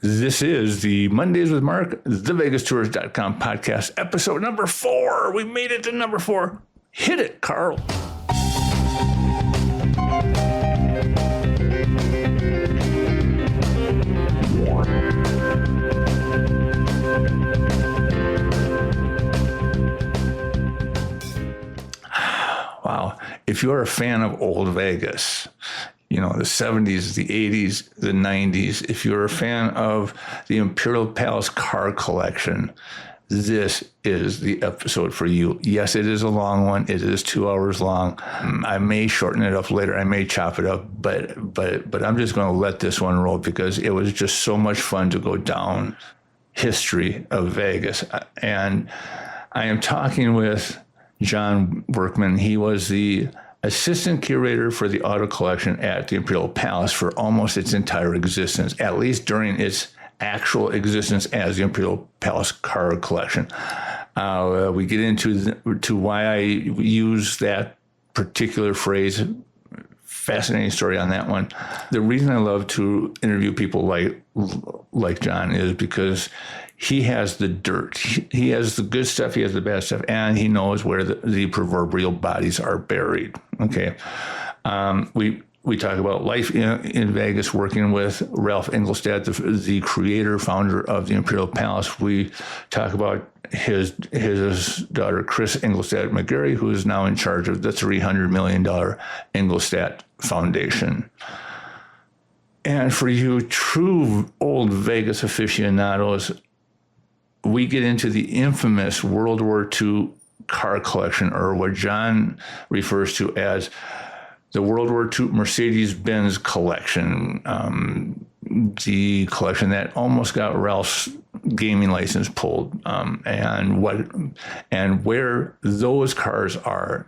This is the Mondays with Mark, thevegastourist.com podcast, episode number 4. We made it to number 4. Hit it, Carl. Wow. If you're a fan of old Vegas, you know, the 70s, the 80s, the 90s, if you're a fan of the Imperial Palace Car Collection, this is the episode for you. Yes, it is a long one. It is 2 hours long. I may shorten it up later. I may chop it up, but I'm just going to let this one roll because it was just so much fun to go down history of Vegas. And I am talking with John Workman. He was the assistant curator for the auto collection at the Imperial Palace for almost its entire existence, at least during its actual existence as the Imperial Palace Car Collection. We get into why I use that particular phrase. Fascinating story on that one. The reason I love to interview people like John is because he has the dirt. He has the good stuff. He has the bad stuff, and he knows where the proverbial bodies are buried. Okay, we talk about life in Vegas, working with Ralph Engelstad, the creator, founder of the Imperial Palace. We talk about his daughter, Chris Engelstad McGarry, who is now in charge of the $300 million Engelstad Foundation. And for you true old Vegas aficionados, we get into the infamous World War II car collection, or what John refers to as the World War II Mercedes-Benz collection, the collection that almost got Ralph's gaming license pulled, and where those cars are,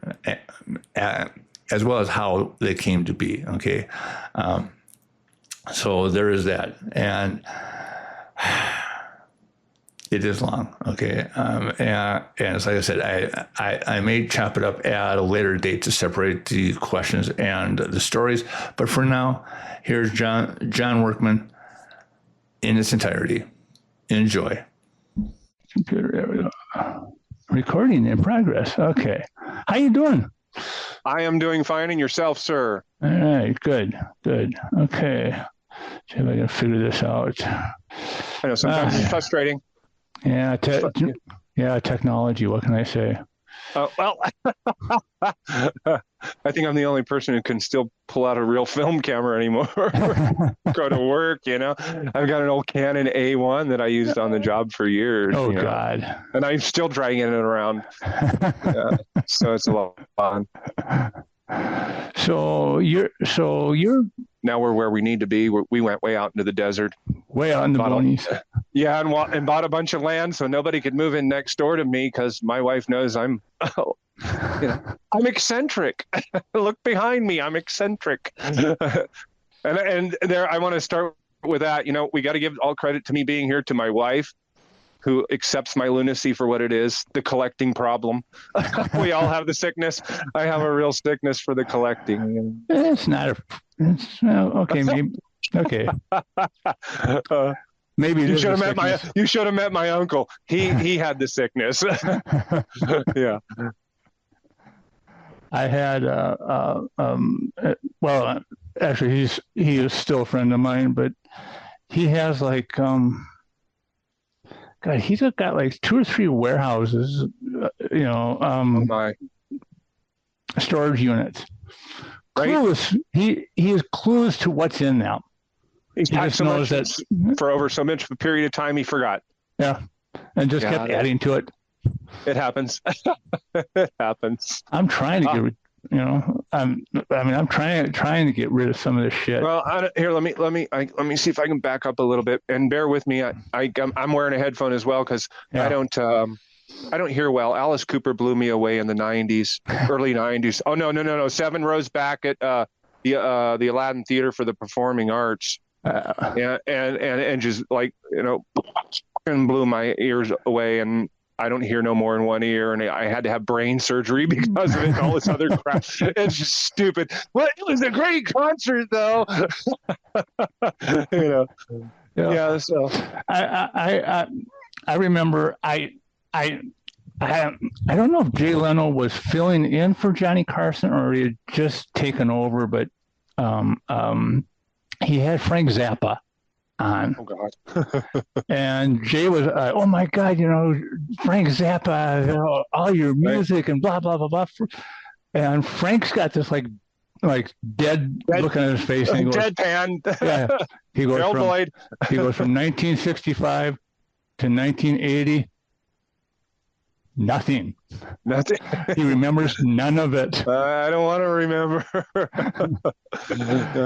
as well as how they came to be. Okay, so there is that, and it is long, okay? And like I said, I may chop it up at a later date to separate the questions and the stories. But for now, here's John Workman in its entirety. Enjoy. Good, there we go. Recording in progress. Okay. How you doing? I am doing fine, and yourself, sir? All right, good. Okay. See if I can figure this out. I know sometimes it's frustrating. Yeah, technology. What can I say? Well, I think I'm the only person who can still pull out a real film camera anymore. Go to work, you know. I've got an old Canon A1 that I used on the job for years. Oh, God. And I'm still dragging it around. So it's a lot of fun. So you're now we're where we need to be. We went way out into the desert. Way out in the boonies. Yeah, and bought a bunch of land so nobody could move in next door to me because my wife knows I'm eccentric. Look behind me, I'm eccentric. and there, I want to start with that. You know, we got to give all credit to me being here to my wife, who accepts my lunacy for what it is, the collecting problem. We all have the sickness. I have a real sickness for the collecting. It's not okay, maybe. Okay. Maybe you should have met my uncle. He had the sickness. Yeah. I had well, actually he is still a friend of mine, but he has like God, he's got like 2 or 3 warehouses, storage units. Right. Clueless. He is clueless to what's in them. He just knows that for over so much of a period of time, he forgot. Yeah, and just kept adding to it. It happens. It happens. I'm trying to get, I'm trying to get rid of some of this shit. Well, here, let me see if I can back up a little bit and bear with me. I'm wearing a headphone as well because I don't hear well. Alice Cooper blew me away in the 90s, early 90s. Oh, no. 7 rows back at the Aladdin Theater for the Performing Arts. And just like, and blew my ears away, and I don't hear no more in one ear, and I had to have brain surgery because of it and all this other crap. It's just stupid. Well, it was a great concert, though. Yeah. So I remember I I don't know if Jay Leno was filling in for Johnny Carson or he had just taken over, but he had Frank Zappa on. Oh God. And Jay was, oh my God, Frank Zappa, all your music and blah, blah, blah, blah. And Frank's got this like dead look on his face. And he goes, deadpan. Yeah. He goes from 1965 to 1980. Nothing. He remembers none of it. I don't want to remember.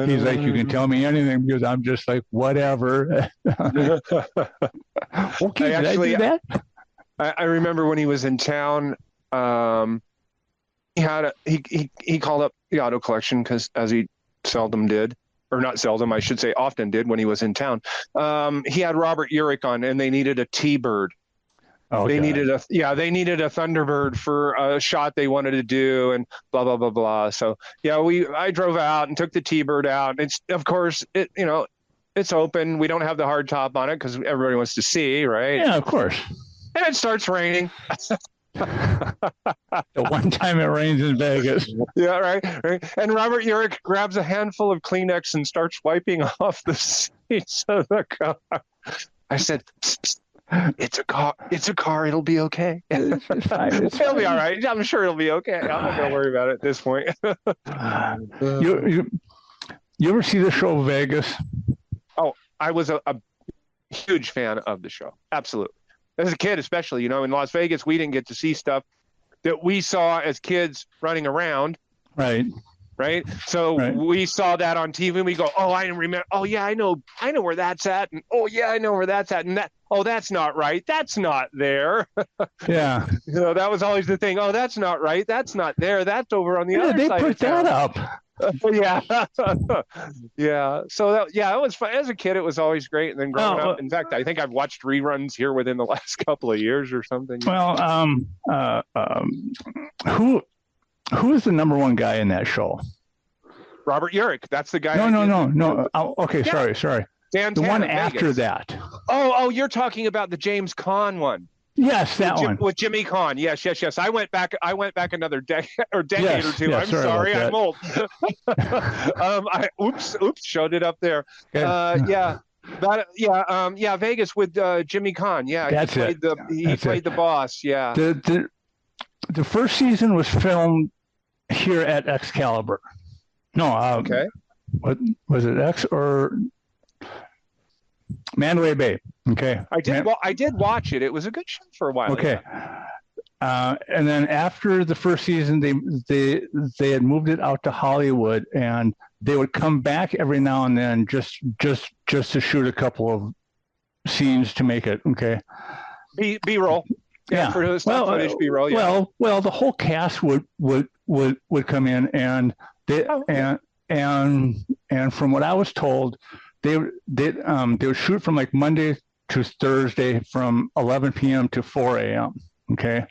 He's like, you can tell me anything because I'm just like, whatever. Okay, did I do that? I remember when he was in town, he called up the auto collection because as he seldom did, or not seldom, I should say often did when he was in town. He had Robert Urich on and they needed a T-Bird. Oh, they needed a Thunderbird for a shot they wanted to do and blah blah blah blah. So yeah, I drove out and took the T-Bird out. It's of course it's open. We don't have the hard top on it because everybody wants to see, right? Yeah, of course. And it starts raining. The one time it rains in Vegas. Yeah, right. And Robert Urich grabs a handful of Kleenex and starts wiping off the seats of the car. I said, psst, psst. It's a car. It'll be okay. It's fine. It'll be all right. I'm sure it'll be okay. I'm not going to worry about it at this point. You ever see the show Vegas? Oh, I was a huge fan of the show. Absolutely. As a kid, especially, in Las Vegas, we didn't get to see stuff that we saw as kids running around. Right. So we saw that on TV and we go, oh, I remember. Oh, yeah, I know where that's at. And oh, yeah, I know where that's at. And that, oh, that's not right. That's not there. Yeah. That was always the thing. Oh, that's not right. That's not there. That's over on the other side. They put that up. Yeah. Yeah. So it was fun. As a kid, it was always great. And then growing up, in fact, I think I've watched reruns here within the last couple of years or something. Well, who is the number one guy in that show? Robert Urich. That's the guy. No. Oh, okay, yeah. Sorry. Dan the one Vegas. after that. Oh, you're talking about the James Caan one. Yes, that one with Jimmy Caan. Yes. I went back another decade or two. I'm sorry, I'm old. Oops, showed it up there. Vegas with Jimmy Caan. Yeah, that's he played the boss. Yeah. The first season was filmed here at Excalibur. No, okay. What was it? X or Mandalay Bay? Okay. I did watch it. It was a good show for a while. Okay. And then after the first season, they had moved it out to Hollywood, and they would come back every now and then just to shoot a couple of scenes to make it. Okay. B-roll. Yeah. For footage B-roll. Yeah. Well, the whole cast would come in, and and from what I was told, they would shoot from like Monday to Thursday from 11 p.m. to 4 a.m. Okay,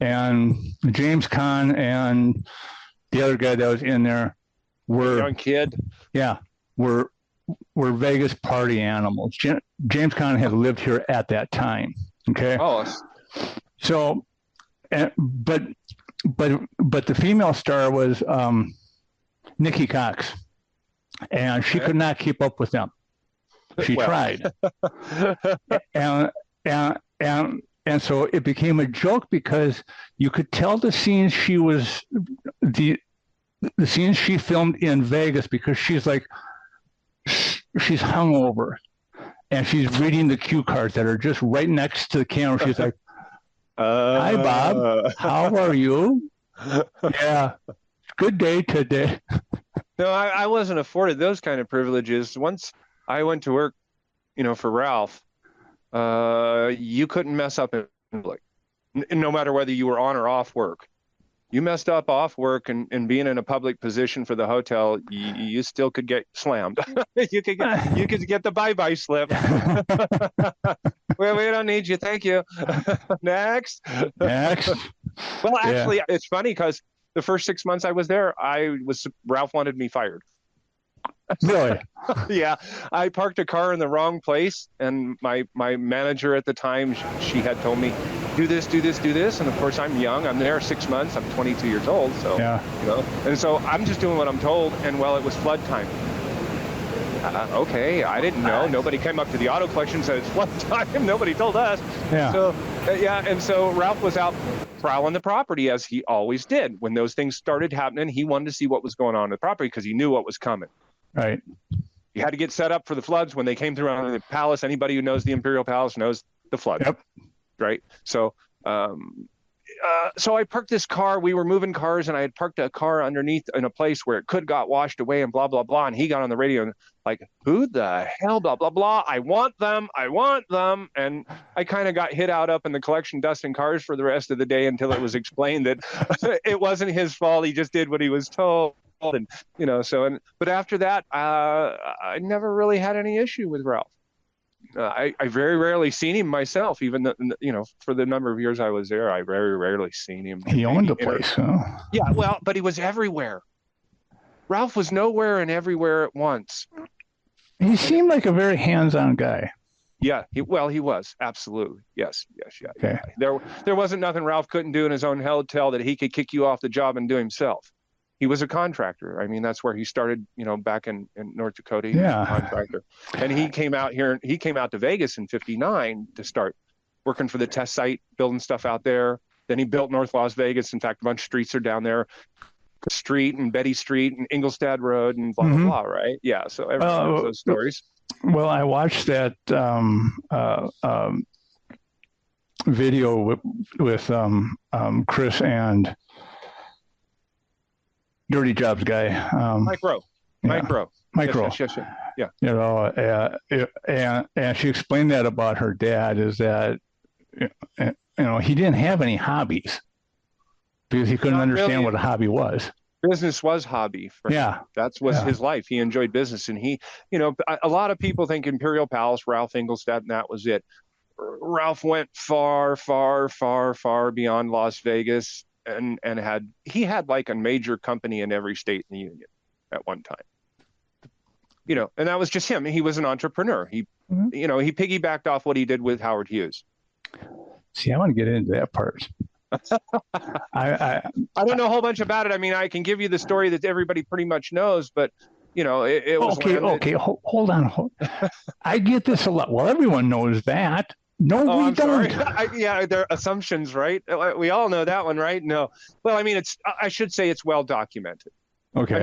and James Caan and the other guy that was in there were young kid. Yeah, were Vegas party animals. James Caan had lived here at that time. Okay. Oh. So, but the female star was Nikki Cox, and she could not keep up with them. She tried, and so it became a joke because you could tell the scenes the scenes she filmed in Vegas because she's hungover, and she's reading the cue cards that are just right next to the camera. She's like, "Hi, Bob. How are you? Yeah, good day today." No, I wasn't afforded those kind of privileges. Once I went to work, for Ralph, you couldn't mess up in public, no matter whether you were on or off work. You messed up off work and being in a public position for the hotel, you still could get slammed. you could get the bye-bye slip. Well, we don't need you. Thank you. Next. Well, actually, It's funny because the first 6 months I was there, Ralph wanted me fired. Really? Yeah, I parked a car in the wrong place, and my manager at the time, she had told me, do this, do this, do this, and of course I'm young. I'm there 6 months. I'm 22 years old, so Yeah. and so I'm just doing what I'm told. And well, it was flood time. Okay, I didn't know. Nobody came up to the auto collection and said it's flood time. Nobody told us. Yeah. So and so Ralph was out prowling the property as he always did. When those things started happening, he wanted to see what was going on in the property because he knew what was coming. Right. You had to get set up for the floods when they came through on the palace. Anybody who knows the Imperial Palace knows the flood. Yep. Right. So, so I parked this car. We were moving cars, and I had parked a car underneath in a place where it could got washed away and blah, blah, blah. And he got on the radio and like, who the hell, blah, blah, blah. I want them. I want them. And I kind of got hit out up in the collection dusting cars for the rest of the day until it was explained that it wasn't his fault. He just did what he was told. And, but after that, I never really had any issue with Ralph. I very rarely seen him myself, even for the number of years I was there, I very rarely seen him. He owned the place, huh? Yeah, well, but he was everywhere. Ralph was nowhere and everywhere at once. He seemed like a very hands-on guy. Yeah, he was absolutely yes. Okay. There wasn't nothing Ralph couldn't do in his own hotel that he could kick you off the job and do himself. He was a contractor. I mean, that's where he started, back in North Dakota. He was a contractor. And he came out here, he came out to Vegas in 59 to start working for the test site, building stuff out there. Then he built North Las Vegas. In fact, a bunch of streets are down there. Street and Betty Street and Ingolstadt Road and blah, blah, blah, right? Yeah, so everyone knows those stories. Well, I watched that video with Chris and Dirty Jobs guy. Mike Rowe. Yes. Yeah. And she explained that about her dad is that, he didn't have any hobbies because he couldn't understand what a hobby was. Business was hobby for him. That was his life. He enjoyed business. And he, a lot of people think Imperial Palace, Ralph Ingolstadt, and that was it. Ralph went far, far, far, far beyond Las Vegas. And he had like a major company in every state in the union at one time, and that was just him. He was an entrepreneur. He piggybacked off what he did with Howard Hughes. See, I want to get into that part. I don't know a whole bunch about it. I mean, I can give you the story that everybody pretty much knows, but it was okay. Hold on. I get this a lot. Well, everyone knows that. No, we don't. Sorry. They're assumptions, right? We all know that one, right? No. Well, I mean, I should say it's well documented. Okay. I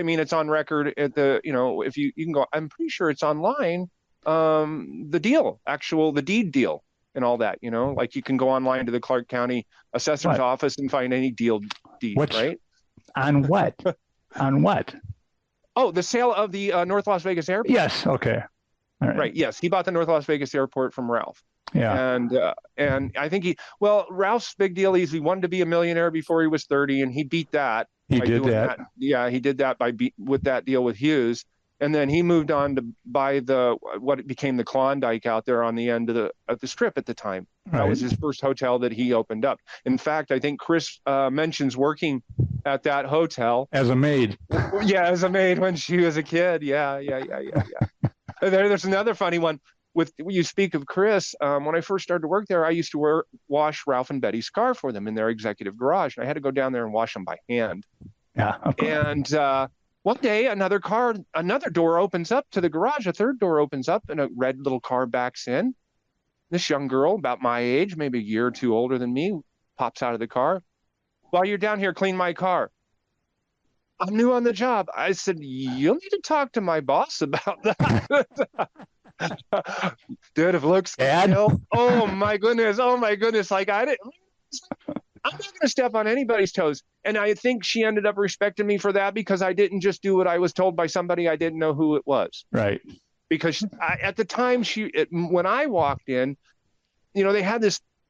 mean, it's on record at the, if you can go, I'm pretty sure it's online. The deed deal and all that, like you can go online to the Clark County Assessor's office and find any deed, right? On what? On what? Oh, the sale of the North Las Vegas airport. Yes. Okay. Right. Yes, he bought the North Las Vegas airport from Ralph. Yeah. And I think Ralph's big deal is he wanted to be a millionaire before he was 30, and he beat that. He did that. Yeah, he did that with that deal with Hughes, and then he moved on to buy what became the Klondike out there on the end of the strip at the time. Right. That was his first hotel that he opened up. In fact, I think Chris mentions working at that hotel as a maid. Yeah, as a maid when she was a kid. Yeah. There's another funny one. You speak of Chris. When I first started to work there, I used to wash Ralph and Betty's car for them in their executive garage. And I had to go down there and wash them by hand. Yeah. And one day, another door opens up to the garage. A third door opens up, and a red little car backs in. This young girl, about my age, maybe a year or two older than me, pops out of the car. While you're down here, clean my car. I'm new on the job. I said, you'll need to talk to my boss about that. Dude, if looks oh my goodness. Like I'm not going to step on anybody's toes. And I think she ended up respecting me for that because I didn't just do what I was told by somebody I didn't know who it was. Right. Because at the time when I walked in, they had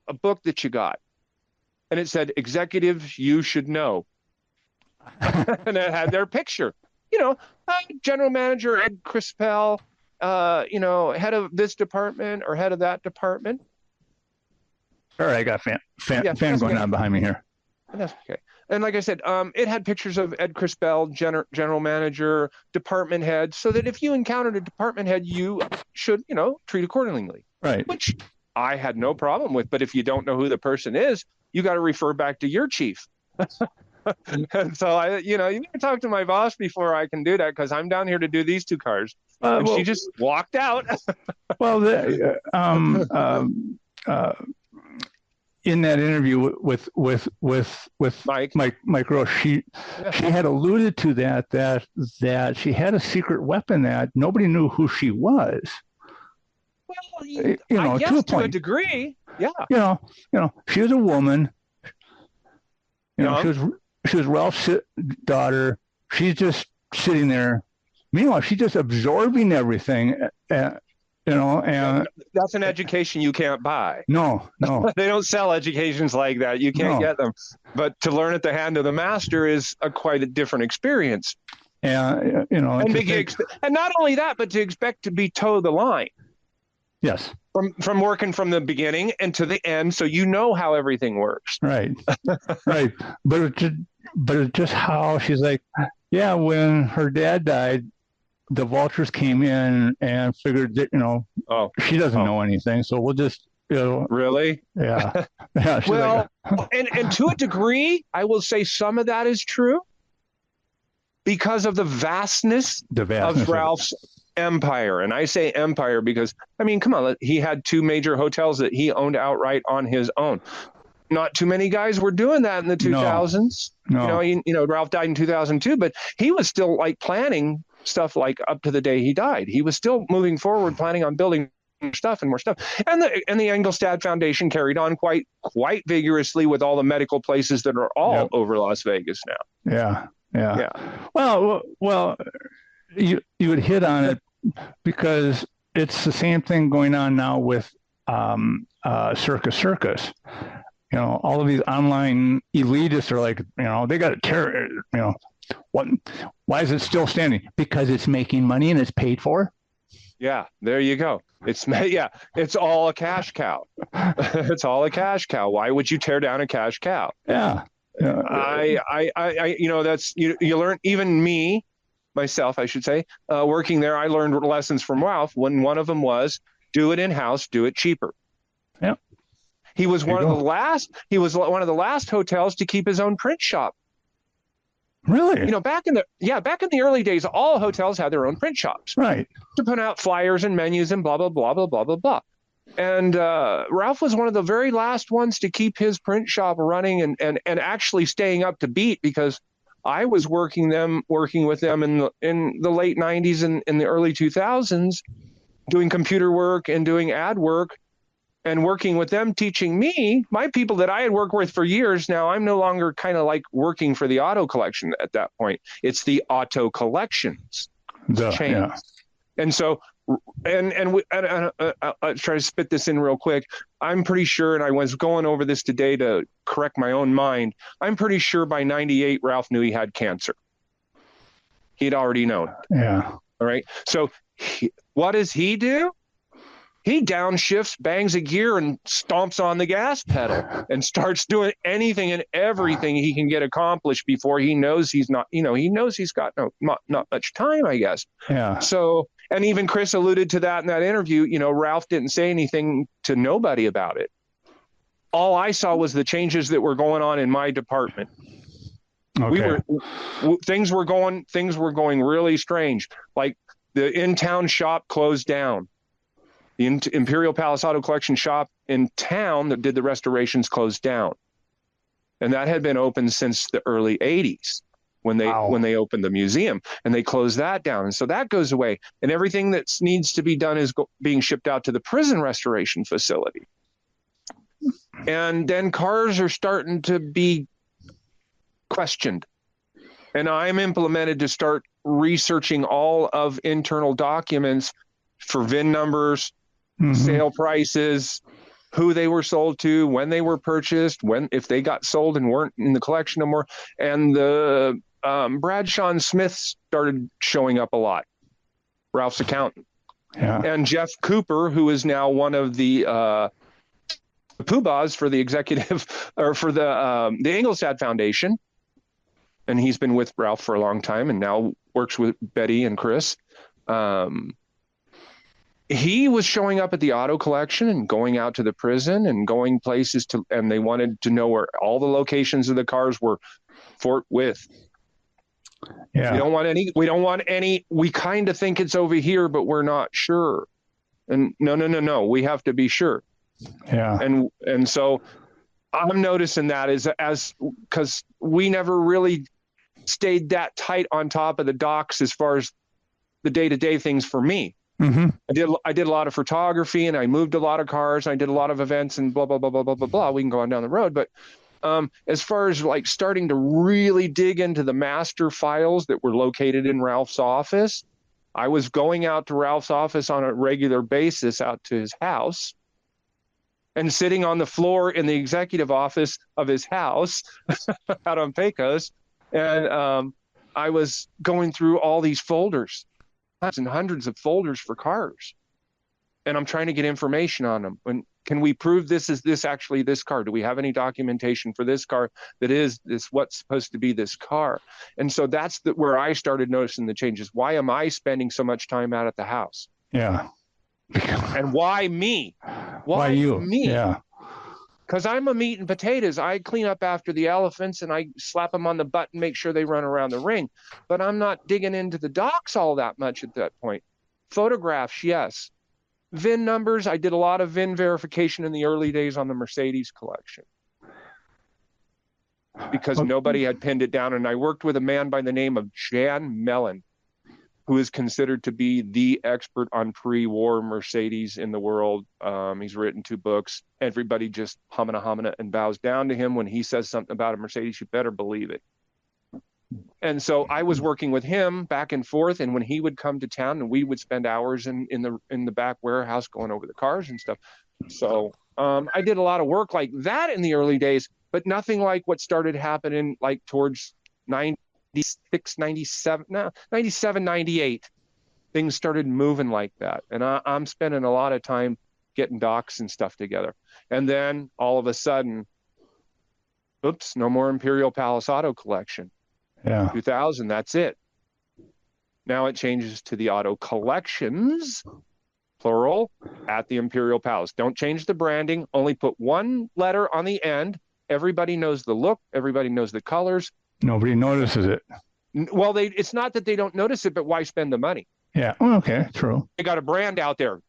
a book that you got, and it said executives you should know. And it had their picture, general manager Ed Crispell, head of this department or head of that department. All right, I got fan going on behind me here. That's okay. And like I said, it had pictures of Ed Crispell, general manager, department head, so that if you encountered a department head, you should, treat accordingly. Right. Which I had no problem with. But if you don't know who the person is, you got to refer back to your chief. And so you need to talk to my boss before I can do that, because I'm down here to do these 2 cars. And she just walked out. Well, in that interview with Mike Gross, she had alluded to that she had a secret weapon that nobody knew who she was. Well, I guess to a degree, yeah. She was a woman. She was Ralph's daughter. She's just sitting there. Meanwhile, she's just absorbing everything. And that's an education you can't buy. No. They don't sell educations like that. You can't get them. But to learn at the hand of the master is quite a different experience. And and not only that, but to expect to be toe the line. Yes. From working from the beginning and to the end, so you know how everything works. Right. Right. But it's just how she's like, yeah, when her dad died, the vultures came in and figured that, she doesn't know anything, so we'll just, Really? Yeah. Yeah. Well, and to a degree, I will say some of that is true because of the vastness of Ralph's empire. And I say empire because, come on, he had 2 major hotels that he owned outright on his own. Not too many guys were doing that in the 2000s. No. Ralph died in 2002, but he was still planning stuff up to the day he died. He was still moving forward, planning on building stuff and more stuff. And the Engelstad Foundation carried on quite vigorously with all the medical places that are all over Las Vegas now. Yeah. Well, you would hit on it because it's the same thing going on now with Circus. All of these online elitists are like, they got to tear, what? Why is it still standing? Because it's making money and it's paid for. Yeah, there you go. It's all a cash cow. It's all a cash cow. Why would you tear down a cash cow? Yeah. That's you learn. Even myself, I should say, working there, I learned lessons from Ralph. When one of them was, do it in house, do it cheaper. Yeah. He was one of the last. He was one of the last hotels to keep his own print shop. Really? Back in the early days, all hotels had their own print shops, right, to put out flyers and menus and blah blah blah blah blah blah blah. And Ralph was one of the very last ones to keep his print shop running and actually staying up to beat, because I was working with them in the late 90s and in the early 2000s, doing computer work and doing ad work. And working with them, teaching me, my people that I had worked with for years. Now I'm no longer kind of working for the auto collection at that point. It's the auto collections chain. Yeah. And so, I'll try to spit this in real quick. I'm pretty sure, and I was going over this today to correct my own mind, I'm pretty sure by 98, Ralph knew he had cancer. He'd already known. Yeah. All right. So what does he do? He downshifts, bangs a gear, and stomps on the gas pedal and starts doing anything and everything he can get accomplished before he knows he's not, he knows he's got not much time, I guess. Yeah. So, and even Chris alluded to that in that interview, Ralph didn't say anything to nobody about it. All I saw was the changes that were going on in my department. Okay. Things were going really strange. Like the in-town shop closed down. The Imperial Palace Auto Collection shop in town that did the restorations closed down. And that had been open since the early 80s when they opened the museum, and they closed that down. And so that goes away. And everything that needs to be done is being shipped out to the prison restoration facility. And then cars are starting to be questioned. And I'm implemented to start researching all of internal documents for VIN numbers, sale prices, who they were sold to, when they were purchased, if they got sold and weren't in the collection no more. And the Bradshaw Smiths started showing up a lot, Ralph's accountant. Yeah. And Jeff Cooper, who is now one of the poobahs for the executive or for the Engelstad Foundation, and he's been with Ralph for a long time and now works with Betty and Chris. He was showing up at the auto collection and going out to the prison and going places and they wanted to know where all the locations of the cars were. Fort Worth. Yeah. We don't want any, we kind of think it's over here, but we're not sure. And no, we have to be sure. Yeah. And so I'm noticing that because we never really stayed that tight on top of the docks as far as the day-to-day things for me. Mm-hmm. I did a lot of photography and I moved a lot of cars. And I did a lot of events and blah, blah, blah, blah, blah, blah, blah. We can go on down the road. But as far as like starting to really dig into the master files that were located in Ralph's office, I was going out to Ralph's office on a regular basis out to his house and sitting on the floor in the executive office of his house out on Pecos. And I was going through all these folders and hundreds of folders for cars. And I'm trying to get information on them. And can we prove this is actually this car? Do we have any documentation for this car that is this what's supposed to be this car? And so that's where I started noticing the changes. Why am I spending so much time out at the house? Yeah. And why me? Why you? Me? Yeah. Because I'm a meat and potatoes. I clean up after the elephants and I slap them on the butt and make sure they run around the ring. But I'm not digging into the docks all that much at that point. Photographs, yes. VIN numbers, I did a lot of VIN verification in the early days on the Mercedes collection because nobody had pinned it down. And I worked with a man by the name of Jan Mellon, who is considered to be the expert on pre-war Mercedes in the world. He's written 2 books. Everybody just humana and bows down to him. When he says something about a Mercedes, you better believe it. And so I was working with him back and forth. And when he would come to town and we would spend hours in the back warehouse going over the cars and stuff. So I did a lot of work like that in the early days, but nothing like what started happening like towards 96, 97, 98. Things started moving like that. And I'm spending a lot of time getting docs and stuff together. And then all of a sudden, oops, no more Imperial Palace Auto Collection. Yeah. 2000, that's it. Now it changes to the auto collections, plural, at the Imperial Palace. Don't change the branding, only put one letter on the end. Everybody knows the look, everybody knows the colors. Nobody notices it. Well, it's not that they don't notice it, but why spend the money? Yeah. Well, okay. True. They got a brand out there.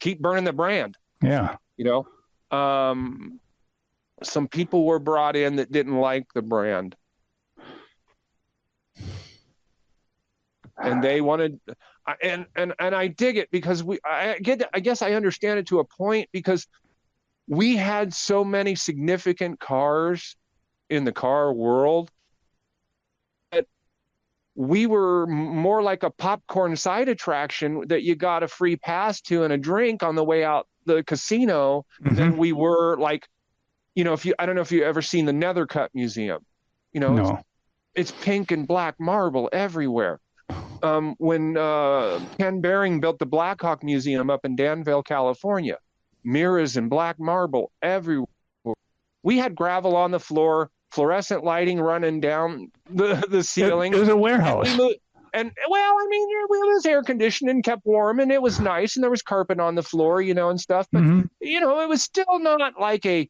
Keep burning the brand. Yeah. You know, some people were brought in that didn't like the brand. And they wanted, and I dig it because I guess I understand it to a point because we had so many significant cars in the car world that we were more like a popcorn side attraction that you got a free pass to and a drink on the way out the casino than we were like, you know, I don't know if you've ever seen the Nethercutt Museum, you know, No. it's pink and black marble everywhere. When Ken Behring built the Blackhawk Museum up in Danville, California, mirrors and black marble everywhere. We had gravel on the floor, fluorescent lighting running down the ceiling. It was a warehouse. And well, I mean, it was air conditioned and kept warm, and it was nice, and there was carpet on the floor, you know, and stuff. But you know, it was still not like you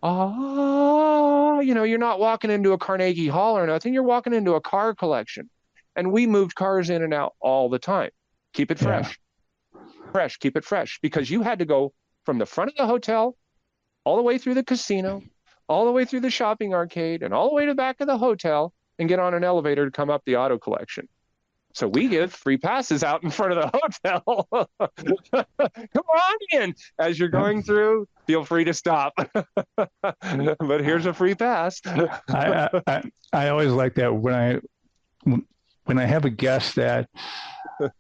know, you're not walking into a Carnegie Hall or nothing. You're walking into a car collection. And we moved cars in and out all the time. Keep it fresh. Fresh, keep it fresh. Because you had to go from the front of the hotel all the way through the casino, all the way through the shopping arcade, and all the way to the back of the hotel and get on an elevator to come up the auto collection. So we give free passes out in front of the hotel. Come on in. As you're going through, feel free to stop. But here's a free pass. I always like that when I have a guest that,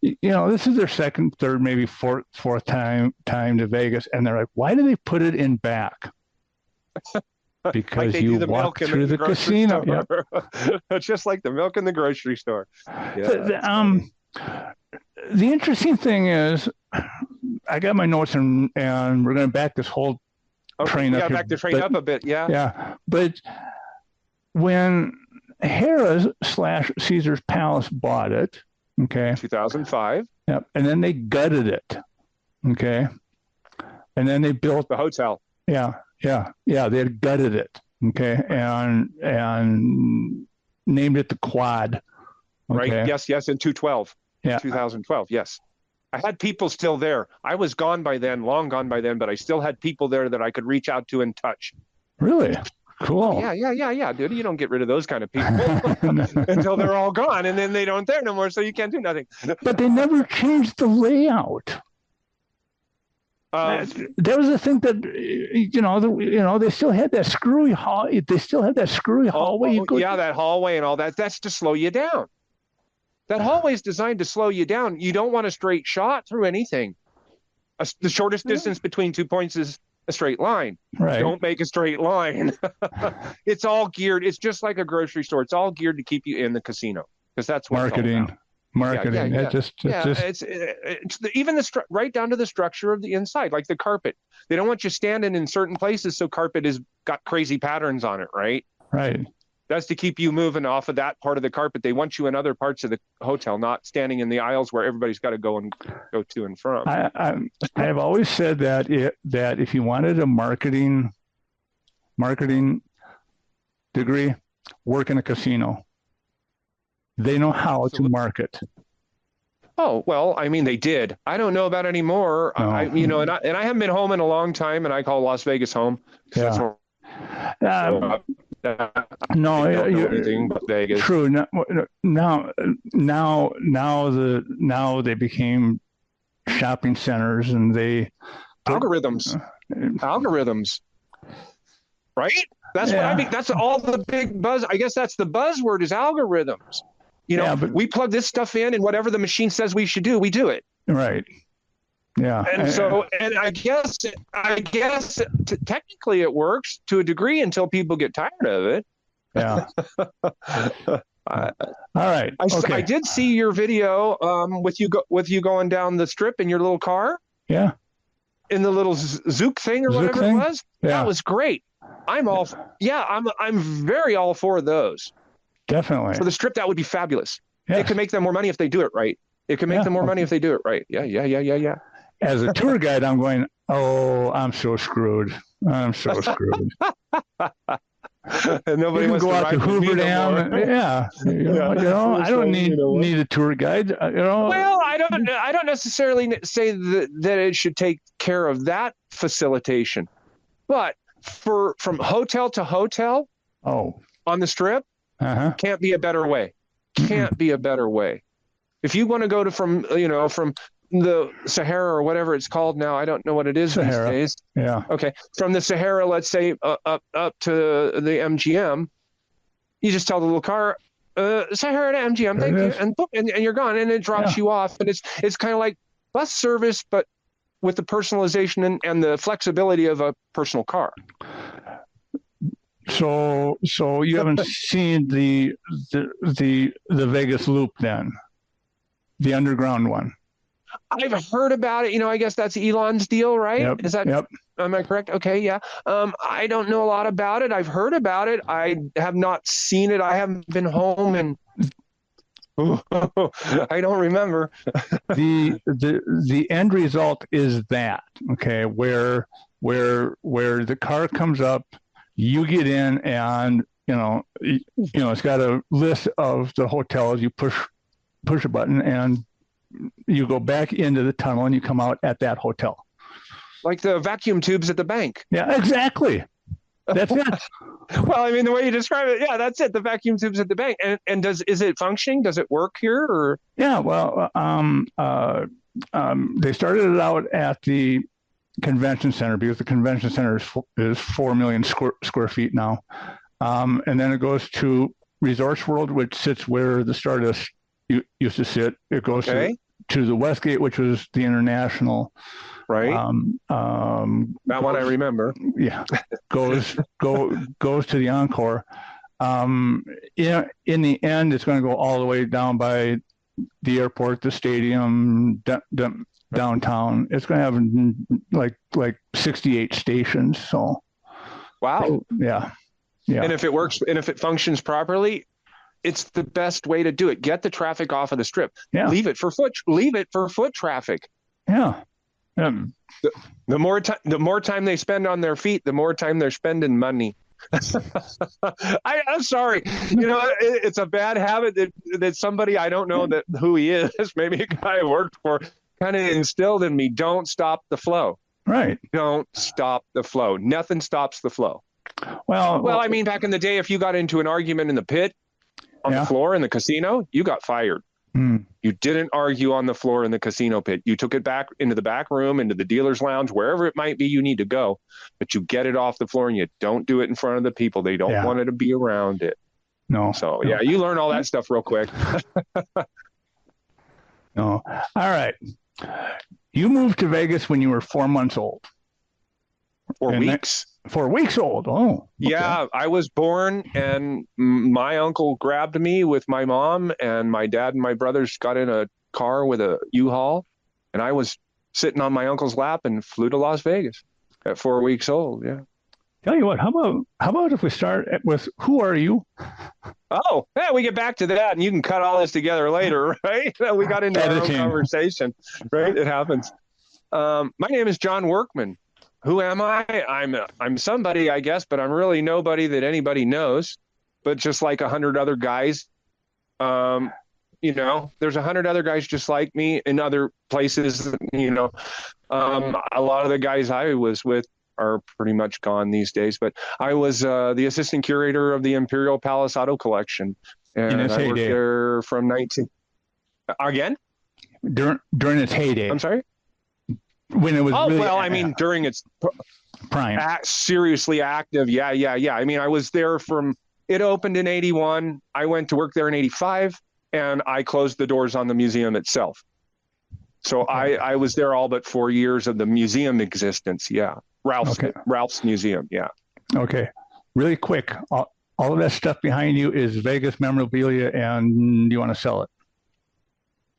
you know, this is their second, third, maybe fourth time to Vegas, and they're like, why do they put it in back? Because like you walk through the casino. Yep. It's just like the milk in the grocery store. Yeah. The interesting thing is, I got my notes and we're going to back this whole train up. Yeah, back the train up a bit. Yeah. Yeah. But when Harrah's / Caesar's Palace bought it. Okay. 2005. Yep. And then they gutted it. Okay. And then they built the hotel. Yeah. They had gutted it. Okay. And named it the Quad. Okay? Right. Yes. In 2012. Yeah. 2012. Yes. I had people still there. I was gone by then, long gone by then, but I still had people there that I could reach out to and touch. Really? Cool. Yeah, dude. You don't get rid of those kind of people until they're all gone, and then they don't there no more, so you can't do nothing. But they never changed the layout. That was the thing that they still had that screwy hall. They still had that screwy hallway. That hallway and all that. That's to slow you down. That hallway is designed to slow you down. You don't want a straight shot through anything. The shortest distance between 2 points is a straight line. Right. Don't make a straight line. It's all geared. It's just like a grocery store. It's all geared to keep you in the casino because that's what marketing. Marketing. Yeah. It's even right down to the structure of the inside, like the carpet. They don't want you standing in certain places, so carpet has got crazy patterns on it, right? Right. That's to keep you moving off of that part of the carpet. They want you in other parts of the hotel, not standing in the aisles where everybody's got to go to and from. I've always said that if you wanted a marketing degree, work in a casino. They know how to market. Oh, well, I mean, they did. I don't know about anymore. No. And I haven't been home in a long time, and I call Las Vegas home. Yeah. No, anything but Vegas. True. Now they became shopping centers, and algorithms, right? That's what I mean. That's all the big buzz. I guess that's the buzzword is algorithms. But we plug this stuff in, and whatever the machine says we should do, we do it. Right. Yeah. And I guess technically it works to a degree until people get tired of it. Yeah. All right. Okay. I did see your video with you going down the strip in your little car. Yeah. In the little Zook thing or whatever it was. Yeah. That was great. I'm very all for those. Definitely. For the strip, that would be fabulous. Yes. It could make them more money if they do it right. It could make them more money if they do it right. Yeah. As a tour guide, I'm going, oh, I'm so screwed. I'm so screwed. And nobody wants go to out to Hoover Dam. I don't need a tour guide. Well, I don't necessarily say that it should take care of that facilitation, but from hotel to hotel, on the strip, can't be a better way. Can't be a better way. If you want to go from the Sahara or whatever it's called now, I don't know what it is Sahara. these days. Yeah. Okay. From the Sahara, let's say up to the MGM, you just tell the little car, Sahara to MGM, thank you, and boom, and you're gone, and it drops you off, and it's kind of like bus service, but with the personalization and the flexibility of a personal car. So you haven't seen the Vegas Loop then, the underground one? I've heard about it. I guess that's Elon's deal, right? Yep. Is that? Yep. Am I correct? Okay, yeah. I don't know a lot about it. I've heard about it. I have not seen it. I haven't been home, and I don't remember. The end result is that where the car comes up. You get in, and it's got a list of the hotels. You push a button, and you go back into the tunnel, and you come out at that hotel. Like the vacuum tubes at the bank. Yeah, exactly. That's it. Well, I mean, the way you describe it, yeah, that's it. The vacuum tubes at the bank. And is it functioning? Does it work here? Or yeah, well, they started it out at the convention center because the convention center is 4 million square feet now, and then it goes to Resorts World, which sits where the Stardust used to sit. It goes to the Westgate, which was the International. Right. That one I remember. Yeah. Goes to the Encore. In the end, it's going to go all the way down by the airport, the stadium, downtown. It's going to have like 68 stations. So. Wow. Yeah. And if it works, and if it functions properly, it's the best way to do it. Get the traffic off of the strip. Yeah. Leave it for foot traffic. Yeah. The more time they spend on their feet, the more time they're spending money. I'm sorry. It's a bad habit that somebody, I don't know who he is, maybe a guy I worked for, kind of instilled in me. Don't stop the flow. Right. Don't stop the flow. Nothing stops the flow. Well, I mean, back in the day, if you got into an argument in the pit on the floor in the casino, you got fired. You didn't argue on the floor in the casino pit. You took it back into the back room, into the dealer's lounge, wherever it might be you need to go, but you get it off the floor and you don't do it in front of the people. They don't want it to be around it. No. So, you learn all that stuff real quick. No. All right. You moved to Vegas when you were 4 months old. 4 weeks. 4 weeks old. Oh. Okay. Yeah, I was born and my uncle grabbed me with my mom, and my dad and my brothers got in a car with a U-Haul, and I was sitting on my uncle's lap and flew to Las Vegas at 4 weeks old. Yeah. Tell you what, how about if we start with who are you? Oh, yeah, we get back to that, and you can cut all this together later, right? We got into our own conversation, right? It happens. My name is John Workman. Who am I? I'm somebody, I guess, but I'm really nobody that anybody knows. But just like 100 other guys, there's 100 other guys just like me in other places. A lot of the guys I was with are pretty much gone these days. But I was the assistant curator of the Imperial Palace Auto Collection, and I worked there from 19. Again? During its heyday. I'm sorry. When it was during its prime, seriously active. Yeah. I mean, I was there it opened in 81. I went to work there in 85, and I closed the doors on the museum itself. So I was there all but 4 years of the museum existence. Yeah. Ralph's museum. Yeah. Okay. Really quick. All of that stuff behind you is Vegas memorabilia, and you want to sell it?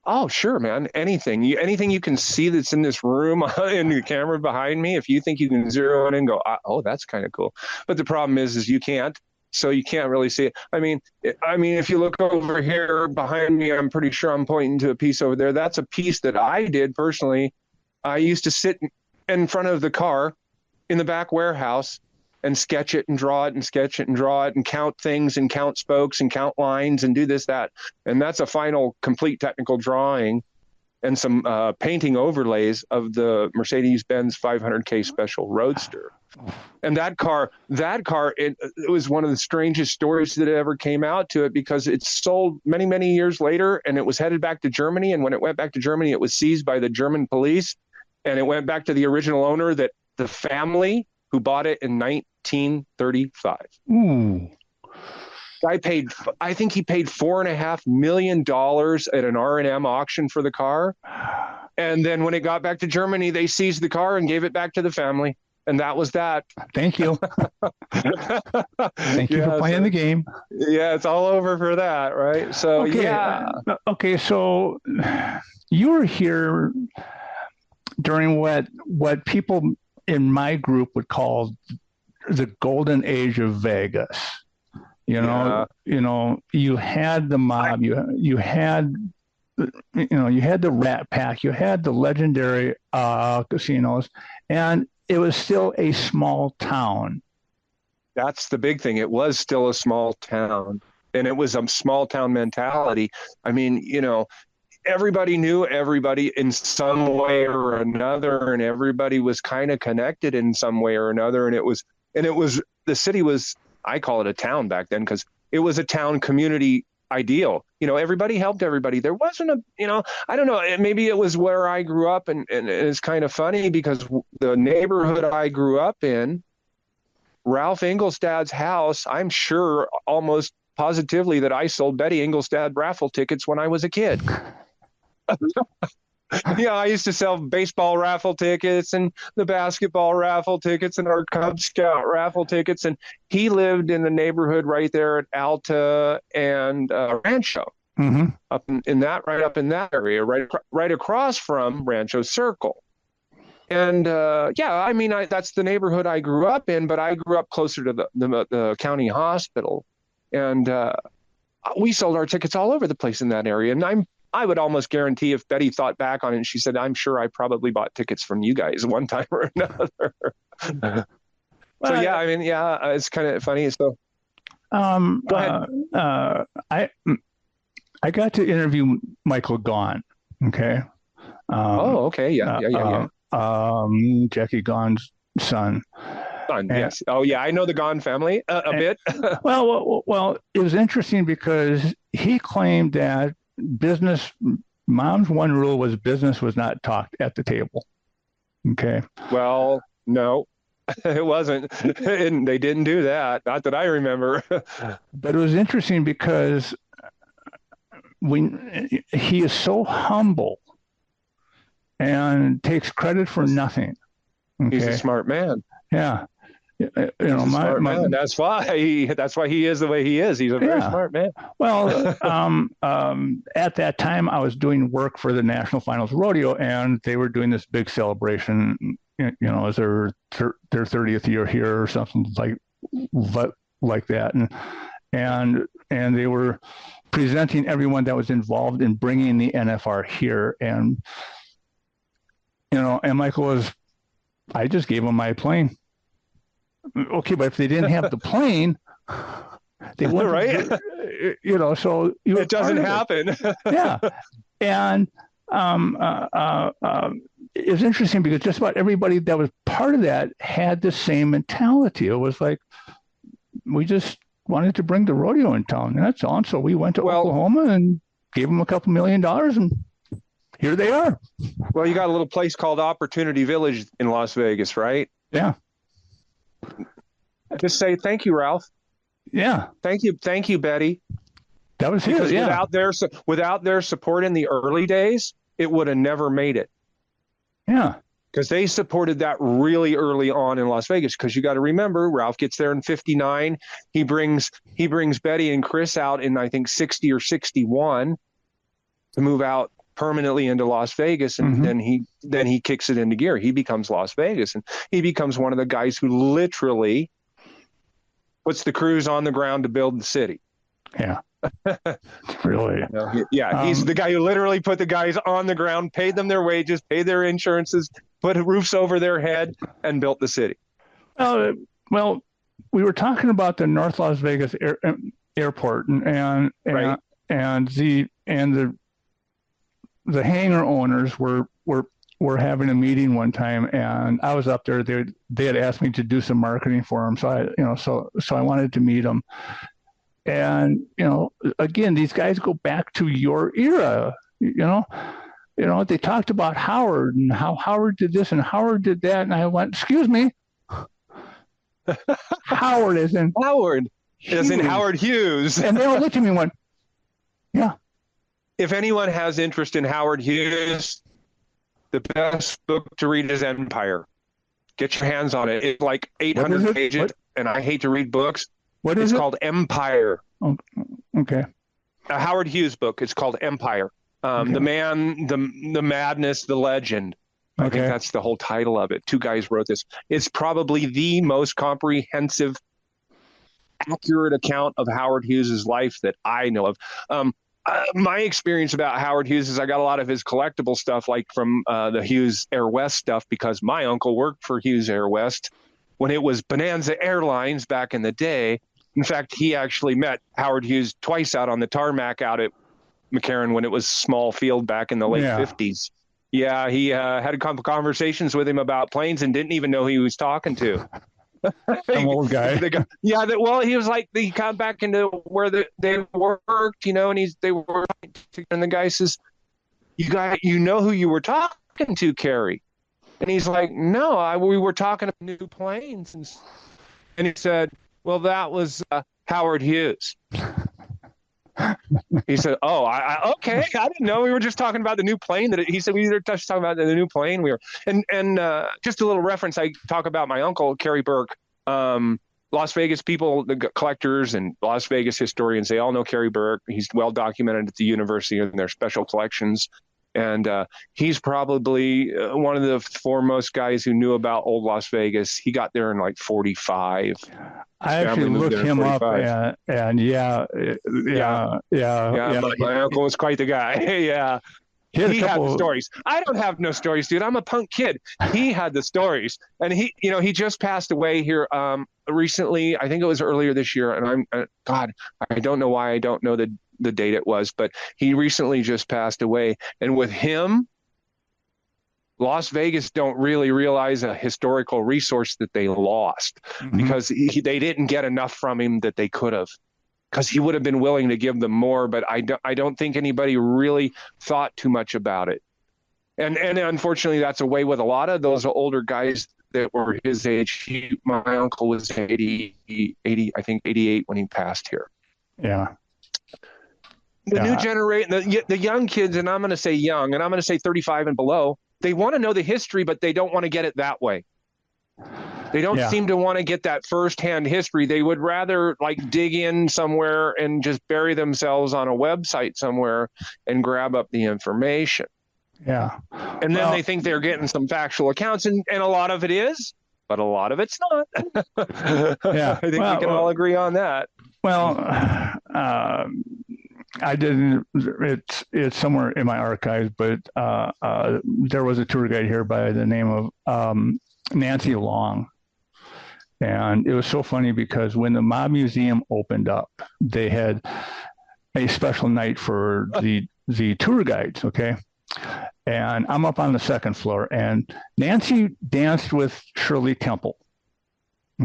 Oh, sure, man. Anything you can see that's in this room, in the camera behind me, if you think you can zero in and go, oh, that's kind of cool. But the problem is you can't. So you can't really see it. I mean, if you look over here behind me, I'm pretty sure I'm pointing to a piece over there. That's a piece that I did personally. I used to sit in front of the car in the back warehouse and sketch it and draw it and sketch it and draw it and count things and count spokes and count lines and do this, that. And that's a final complete technical drawing and some painting overlays of the Mercedes-Benz 500K Special Roadster. And that car, it was one of the strangest stories that ever came out to it, because it sold many, many years later, and it was headed back to Germany. And when it went back to Germany, it was seized by the German police, and it went back to the original owner, that the family who bought it in 1935. Ooh. I think he paid $4.5 million at an R&M auction for the car. And then when it got back to Germany, they seized the car and gave it back to the family. And that was that. Thank you. Thank you for playing the game. Yeah, it's all over for that, right? So, Okay, so you were here during what people in my group would call the golden age of Vegas. You had the mob, you had the Rat Pack, you had the legendary casinos, and it was still a small town. That's the big thing. It was still a small town, and it was a small town mentality. I mean, everybody knew everybody in some way or another, and everybody was kind of connected in some way or another. And it was the city was, I call it a town back then, because it was a town community ideal. Everybody helped everybody. There wasn't I don't know, maybe it was where I grew up, and it's kind of funny because the neighborhood I grew up in, Ralph Engelstad's house, I'm sure almost positively that I sold Betty Engelstad raffle tickets when I was a kid. I used to sell baseball raffle tickets and the basketball raffle tickets and our Cub Scout raffle tickets. And he lived in the neighborhood right there at Alta and Rancho, up in that area, right across from Rancho Circle. And that's the neighborhood I grew up in, but I grew up closer to the county hospital. And we sold our tickets all over the place in that area. And I would almost guarantee if Betty thought back on it, and she said, I'm sure I probably bought tickets from you guys one time or another. So yeah, I mean, yeah, it's kind of funny. So go ahead. I got to interview Michael Gaughan. Okay. Okay. Yeah. Jackie Gaughan's son. Yes. Oh yeah, I know the Gaughan family a bit. well, it was interesting because he claimed that Mom's one rule was business was not talked at the table. Okay. Well, no, it wasn't. And they didn't do that. Not that I remember. But it was interesting because he is so humble and takes credit for nothing. Okay? He's a smart man. Yeah. Smart man. That's why he is the way he is. He's a very smart man. Well, at that time, I was doing work for the National Finals Rodeo, and they were doing this big celebration. As their 30th year here or something like that, and they were presenting everyone that was involved in bringing the NFR here, and Michael was. I just gave him my plane. Okay, but if they didn't have the plane, they wouldn't. Right? So it doesn't happen. Yeah, and it was interesting because just about everybody that was part of that had the same mentality. It was like we just wanted to bring the rodeo in town, and that's all. And so we went to Oklahoma and gave them a couple $1 million, and here they are. Well, you got a little place called Opportunity Village in Las Vegas, right? Yeah. Just say thank you, Ralph. Yeah. Thank you, Betty. That was his. Yeah. Without their support in the early days, it would have never made it. Yeah. Because they supported that really early on in Las Vegas. Because you got to remember, Ralph gets there in '59. He brings Betty and Chris out in I think '60 or '61 to move out permanently into Las Vegas, and then he kicks it into gear. He becomes Las Vegas, and he becomes one of the guys who literally puts the crews on the ground to build the city. Yeah. Really? He's the guy who literally put the guys on the ground, paid them their wages, paid their insurances, put roofs over their head, and built the city. Well, we were talking about the North Las Vegas airport, and the hangar owners were having a meeting one time, and I was up there. They had asked me to do some marketing for them, so I wanted to meet them. And again, these guys go back to your era. They talked about Howard and how Howard did this and Howard did that, and I went, "Excuse me, Howard is in Howard Hughes." And they all looked at me and went, "Yeah." If anyone has interest in Howard Hughes, the best book to read is Empire. Get your hands on it. It's like 800 pages, and I hate to read books. It's called Empire. Oh, okay. A Howard Hughes book. It's called Empire. The man, the madness, the legend. Okay. I think that's the whole title of it. Two guys wrote this. It's probably the most comprehensive, accurate account of Howard Hughes's life that I know of. My experience about Howard Hughes is I got a lot of his collectible stuff, like from the Hughes Air West stuff, because my uncle worked for Hughes Air West when it was Bonanza Airlines back in the day. In fact, he actually met Howard Hughes twice out on the tarmac out at McCarran when it was small field back in the late 50s. Yeah, he had a couple conversations with him about planes and didn't even know who he was talking to. Some old guy. He was like, he got back into where they worked, and they were, and the guy says, you know who you were talking to, Kerry? And he's like, no, we were talking about new planes. And he said, well, that was Howard Hughes. He said, oh, okay. I didn't know. We were just talking about the new plane he said we were just talking about the new plane. And just a little reference. I talk about my uncle, Kerry Burke. Las Vegas people, the collectors and Las Vegas historians, they all know Kerry Burke. He's well documented at the university in their special collections. And he's probably one of the foremost guys who knew about old Las Vegas. He got there in like 45. I actually looked him up, and yeah. My uncle was quite the guy. Yeah. He had the stories. I don't have no stories, dude. I'm a punk kid. He had the stories, and he just passed away here recently. I think it was earlier this year. And God, I don't know why I don't know the date it was, but he recently just passed away. And with him, Las Vegas don't really realize a historical resource that they lost because they didn't get enough from him that they could have. Because he would have been willing to give them more, but I don't think anybody really thought too much about it. And unfortunately, that's a way with a lot of those older guys that were his age. My uncle was 80, I think 88 when he passed here. Yeah. The new generation, the young kids, and I'm going to say young, and I'm going to say 35 and below, they want to know the history, but they don't want to get it that way. They don't seem to want to get that firsthand history. They would rather like dig in somewhere and just bury themselves on a website somewhere and grab up the information. Yeah. And then they think they're getting some factual accounts, and a lot of it is, but a lot of it's not. Yeah. I think we can all agree on that. Well, I didn't, it's somewhere in my archives, but there was a tour guide here by the name of Nancy Long. And it was so funny because when the Mob Museum opened up, they had a special night for the tour guides, okay? And I'm up on the second floor, and Nancy danced with Shirley Temple,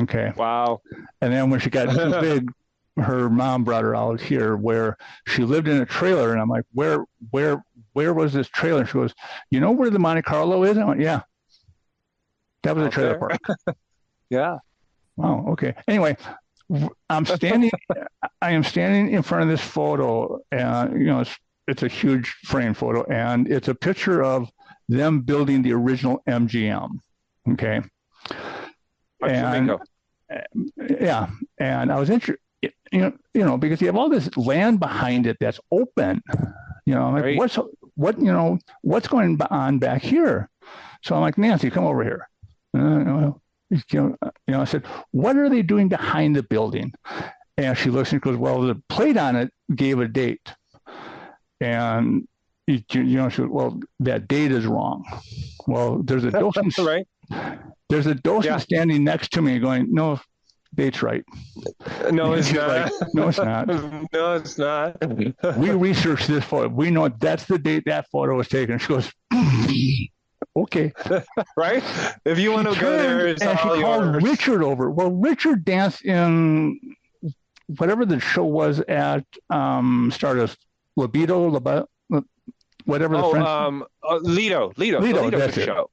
okay? Wow. And then when she got too big, her mom brought her out here where she lived in a trailer. And I'm like, where was this trailer? And she goes, you know where the Monte Carlo is? I went, yeah. That was a trailer park. Yeah. Wow. Okay. Anyway, I am standing in front of this photo, and it's a huge frame photo, and it's a picture of them building the original MGM. Okay. And yeah, and I was interested, because you have all this land behind it that's open. I'm like, what's going on back here? So I'm like, Nancy, come over here. I said, what are they doing behind the building? And she looks and goes, well, the plate on it gave a date. And, she goes, well, that date is wrong. Well, there's a docent, right. There's a docent standing next to me going, no, date's right. No, it's not. Like, no, it's not. No, it's not. We researched this photo. We know that's the date that photo was taken. She goes, okay. Right? If you want to go there, it's and all she called Richard over. Well, Richard danced in whatever the show was at Stardust, Libido, whatever the French. Lido, that's show.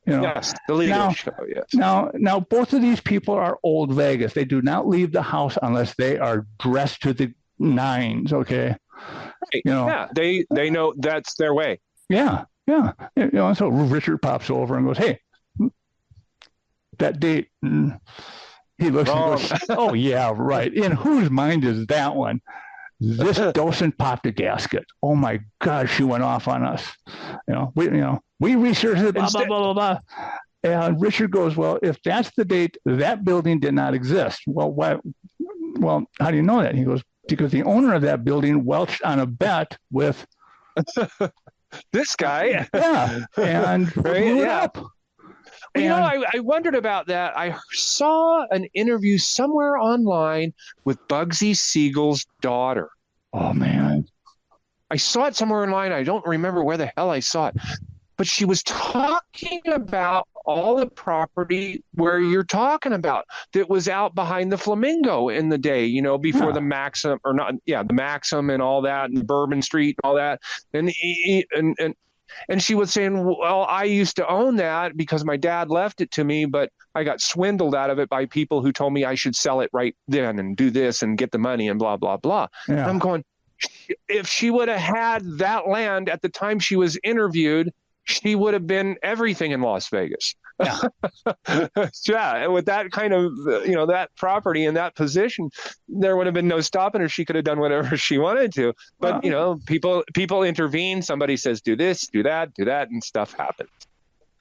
Yes, the Lido show, yes. Now, both of these people are old Vegas. They do not leave the house unless they are dressed to the nines, okay? Right. Yeah, they know that's their way. Yeah. So Richard pops over and goes, hey, that date. And he looks and goes, oh, yeah, right. In whose mind is that one? This docent popped a gasket. Oh, my God, she went off on us. We researched it, blah, blah, blah, blah, blah. And Richard goes, well, if that's the date, that building did not exist. Well, why? Well, how do you know that? He goes, because the owner of that building welched on a bet with this guy. Yeah. And blew it up. I wondered about that. I saw an interview somewhere online with Bugsy Siegel's daughter. Oh, man. I saw it somewhere online. I don't remember where the hell I saw it. But she was talking about all the property where you're talking about that was out behind the Flamingo in the day, before the Maxim, or not, the Maxim and all that, and Bourbon Street and all that. And she was saying, well, I used to own that because my dad left it to me, but I got swindled out of it by people who told me I should sell it right then and do this and get the money and blah, blah, blah. Yeah. And I'm going, if she would have had that land at the time she was interviewed, she would have been everything in Las Vegas. Yeah, and with that kind of, that property and that position, there would have been no stopping her. She could have done whatever she wanted to. But, people intervene. Somebody says, do this, do that, and stuff happens.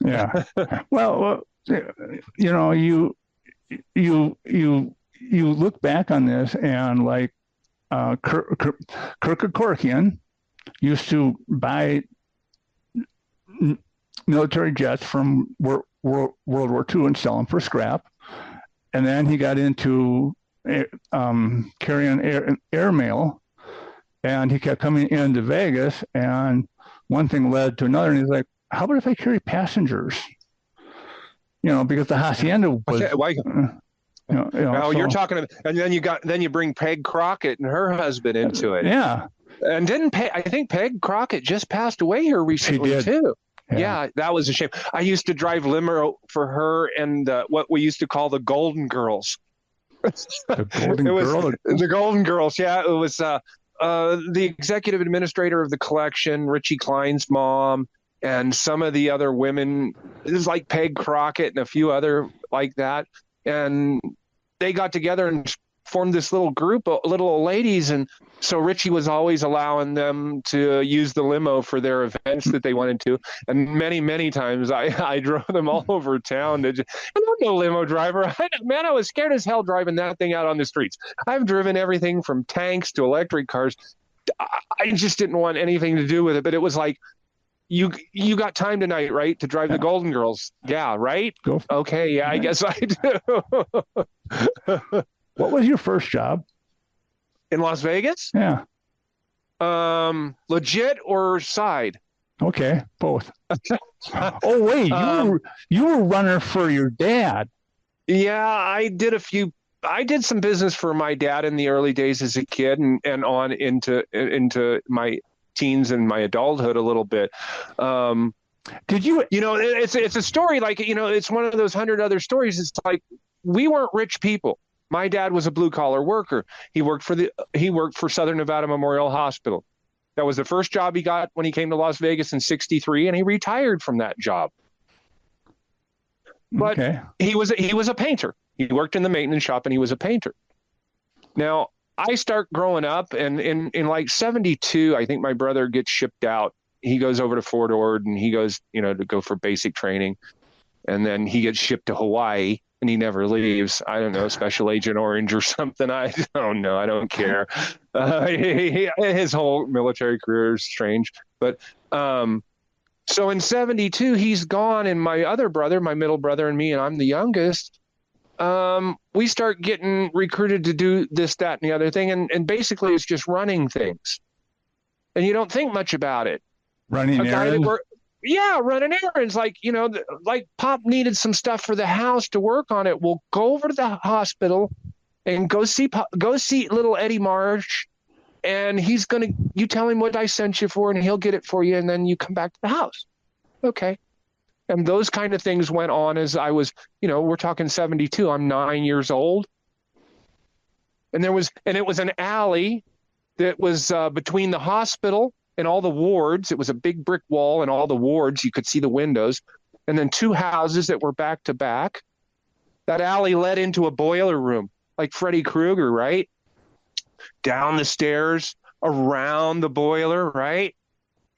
Yeah. Well, you look back on this, and like Kirk Corkian used to buy military jets from World War II and sell them for scrap. And then he got into carrying airmail, and he kept coming into Vegas, and one thing led to another, and he's like, how about if I carry passengers? Because the hacienda was. You're talking, and then you bring Peg Crockett and her husband into it. Yeah. And I think Peg Crockett just passed away here recently too. Yeah, that was a shame. I used to drive limo for her and what we used to call the Golden Girls. The Golden Girls. Yeah, it was the executive administrator of the collection, Richie Klein's mom, and some of the other women. It was like Peg Crockett and a few other like that. And they got together and formed this little group of little old ladies. And so Richie was always allowing them to use the limo for their events that they wanted to. And many, many times I drove them all over town. I'm no limo driver. I was scared as hell driving that thing out on the streets. I've driven everything from tanks to electric cars. I just didn't want anything to do with it. But it was like, you got time tonight, right, to drive the Golden Girls? Yeah, right? Okay, yeah, I guess I do. What was your first job? In Las Vegas? Yeah. Legit or side? Okay, both. Oh, wait, you were runner for your dad. Yeah, I did some business for my dad in the early days as a kid and on into my teens and my adulthood a little bit. Did you? It's a story like, it's one of those 100 other stories. It's like, we weren't rich people. My dad was a blue collar worker. He worked for Southern Nevada Memorial Hospital. That was the first job he got when he came to Las Vegas in '63, and he retired from that job. But he was a painter. He worked in the maintenance shop, and he was a painter. Now, I start growing up, and in like '72, I think my brother gets shipped out. He goes over to Fort Ord, and he goes, to go for basic training. And then he gets shipped to Hawaii, and he never leaves. I don't know, Special Agent Orange or something. I don't know. I don't care. His whole military career is strange. But so in '72, he's gone, and my other brother, my middle brother, and me, and I'm the youngest, we start getting recruited to do this, that, and the other thing. And basically it's just running things. And you don't think much about it. Running errands? Running errands. Like, like Pop needed some stuff for the house to work on it. We'll go over to the hospital and go see little Eddie Marsh. And you tell him what I sent you for, and he'll get it for you. And then you come back to the house. Okay. And those kind of things went on as I was, we're talking '72. I'm 9 years old. And it was an alley that was between the hospital and all the wards. It was a big brick wall, and all the wards, you could see the windows. And then two houses that were back to back. That alley led into a boiler room, like Freddy Krueger, right? Down the stairs, around the boiler, right?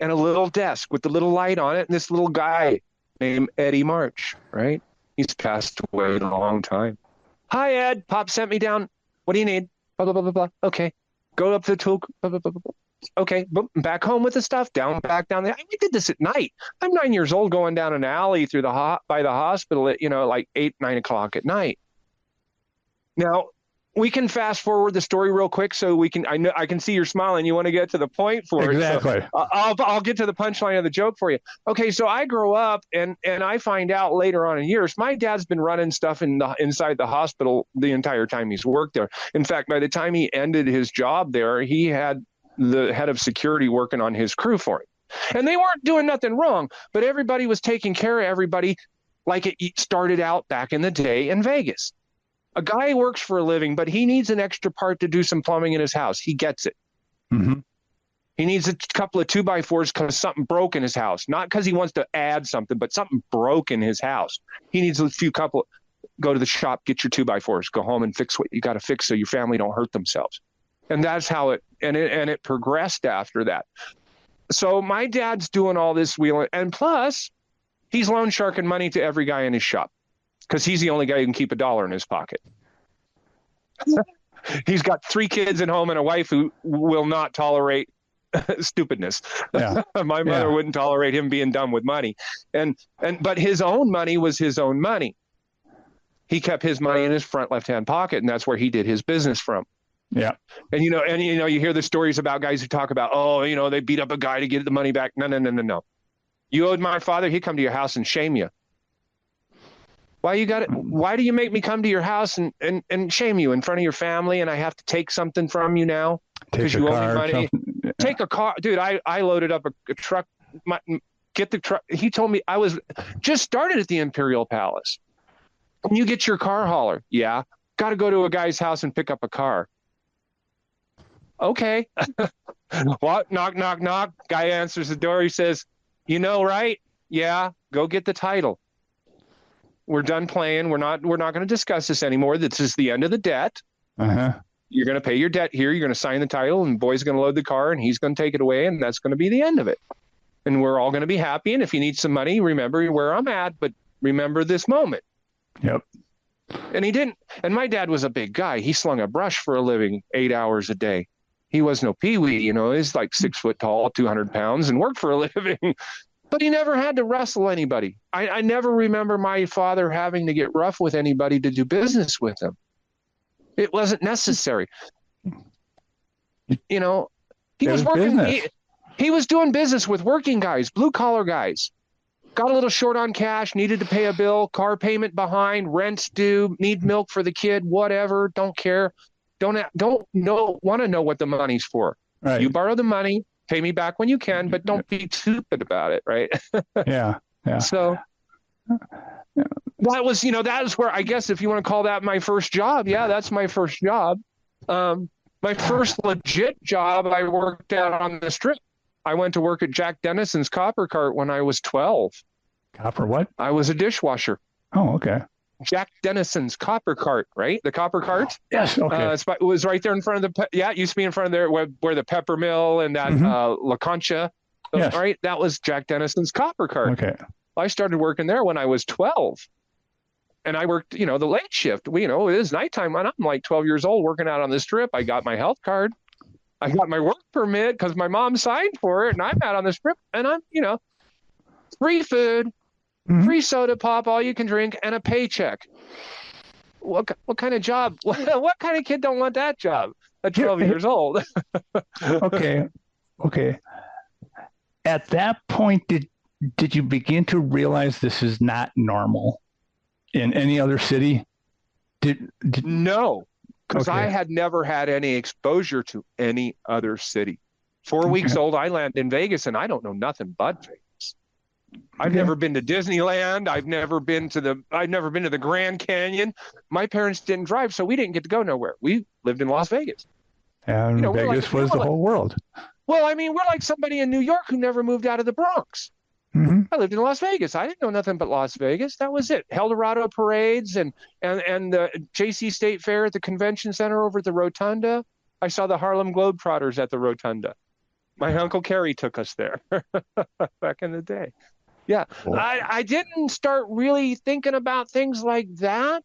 And a little desk with the little light on it, and this little guy named Eddie March, right? He's passed away a long time. Hi, Ed. Pop sent me down. What do you need? Blah, blah, blah, blah, blah. Okay. Go up to the tool. Blah, blah, blah, blah. Okay. Boom. Back home with the stuff. Back down there. We did this at night. I'm 9 years old going down an alley through by the hospital at, like 8, 9 o'clock at night. Now, we can fast forward the story real quick so we can. I can see you're smiling. You want to get to the point for it. Exactly. So I'll get to the punchline of the joke for you. Okay, so I grow up and I find out later on in years my dad's been running stuff inside the hospital the entire time he's worked there. In fact, by the time he ended his job there, he had the head of security working on his crew for him, and they weren't doing nothing wrong, but everybody was taking care of everybody like it started out back in the day in Vegas. A guy works for a living, but he needs an extra part to do some plumbing in his house. He gets it. Mm-hmm. He needs a couple of 2x4s because something broke in his house. Not because he wants to add something, but something broke in his house. He needs a few couple. Go to the shop, get your 2x4s, go home and fix what you got to fix so your family don't hurt themselves. And that's how it progressed after that. So my dad's doing all this wheeling, and plus he's loan sharking money to every guy in his shop because he's the only guy who can keep $1 in his pocket. He's got 3 kids at home and a wife who will not tolerate stupidness. Yeah. My mother wouldn't tolerate him being dumb with money. But his own money was his own money. He kept his money in his front left-hand pocket, and that's where he did his business from. Yeah. And you hear the stories about guys who talk about, they beat up a guy to get the money back. No. You owed my father, he'd come to your house and shame you. Why do you make me come to your house and shame you in front of your family, and I have to take something from you now because you owe me money? Yeah. Take a car. Dude, I loaded up a truck. Get the truck. He told me I was just started at the Imperial Palace. Can you get your car hauler? Yeah. Got to go to a guy's house and pick up a car. Okay. What? Knock, knock, knock. Guy answers the door. He says, right? Yeah. Go get the title. We're done playing. We're not going to discuss this anymore. This is the end of the debt. Uh-huh. You're going to pay your debt here. You're going to sign the title, and boy's going to load the car, and he's going to take it away, and that's going to be the end of it. And we're all going to be happy. And if you need some money, remember where I'm at, but remember this moment. Yep. And he didn't. And my dad was a big guy. He slung a brush for a living 8 hours a day. He was no peewee, he's like 6 foot tall, 200 pounds, and worked for a living. But he never had to wrestle anybody. I never remember my father having to get rough with anybody to do business with him. It wasn't necessary. He was working. He was doing business with working guys, blue collar guys. Got a little short on cash, needed to pay a bill, car payment behind, rent's due, need milk for the kid, whatever. Don't care. Want to know what the money's for. Right. You borrow the money, pay me back when you can, but don't be stupid about it, right? Yeah. So that was where, I guess, if you want to call that my first job, that's my first job. My first legit job, I worked out on the strip. I went to work at Jack Dennison's Copper Cart when I was 12. Copper what? I was a dishwasher. Oh, okay. Jack Dennison's Copper Cart, right? The Copper Cart. Yes. Okay. It was right there in front of it used to be in front of there where the pepper mill and that La Concha, yes. Right? That was Jack Dennison's Copper Cart. Okay. I started working there when I was 12. And I worked, the late shift. It is nighttime, and I'm like 12 years old working out on the strip. I got my health card. I got my work permit because my mom signed for it, and I'm out on the strip, and I'm, free food, free soda pop, all you can drink, and a paycheck. What kind of job? What kind of kid don't want that job at 12 years old? Okay. At that point, did you begin to realize this is not normal in any other city? No. Because I had never had any exposure to any other city. 4 weeks old, I land in Vegas, and I don't know nothing but Vegas. I've never been to Disneyland. I've never been to the Grand Canyon. My parents didn't drive, so we didn't get to go nowhere. We lived in Las Vegas. And Vegas was the whole world. Well, we're like somebody in New York who never moved out of the Bronx. Mm-hmm. I lived in Las Vegas. I didn't know nothing but Las Vegas. That was it. Eldorado parades and the JC State Fair at the convention center over at the Rotunda. I saw the Harlem Globetrotters at the Rotunda. My Uncle Kerry took us there back in the day. Yeah. Cool. I didn't start really thinking about things like that.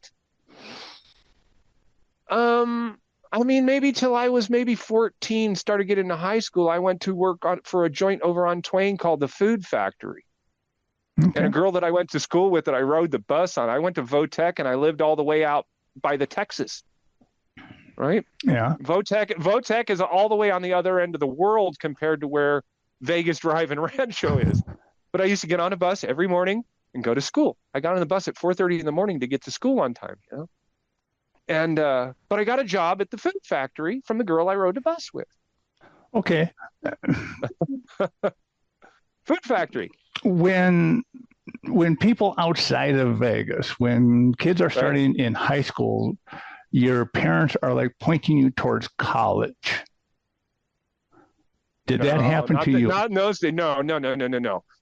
Maybe till I was maybe 14, started getting into high school. I went to work for a joint over on Twain called the Food Factory. Okay. And a girl that I went to school with that I rode the bus on, I went to Votech, and I lived all the way out by the Texas. Right? Yeah. Votech is all the way on the other end of the world compared to where Vegas Drive and Rancho is. But I used to get on a bus every morning and go to school. I got on the bus at 4:30 in the morning to get to school on time, And but I got a job at the Food Factory from the girl I rode the bus with. Okay. Food Factory. When people outside of Vegas, when kids are starting in high school, your parents are like pointing you towards college. Did that happen to you? Not in those days. No.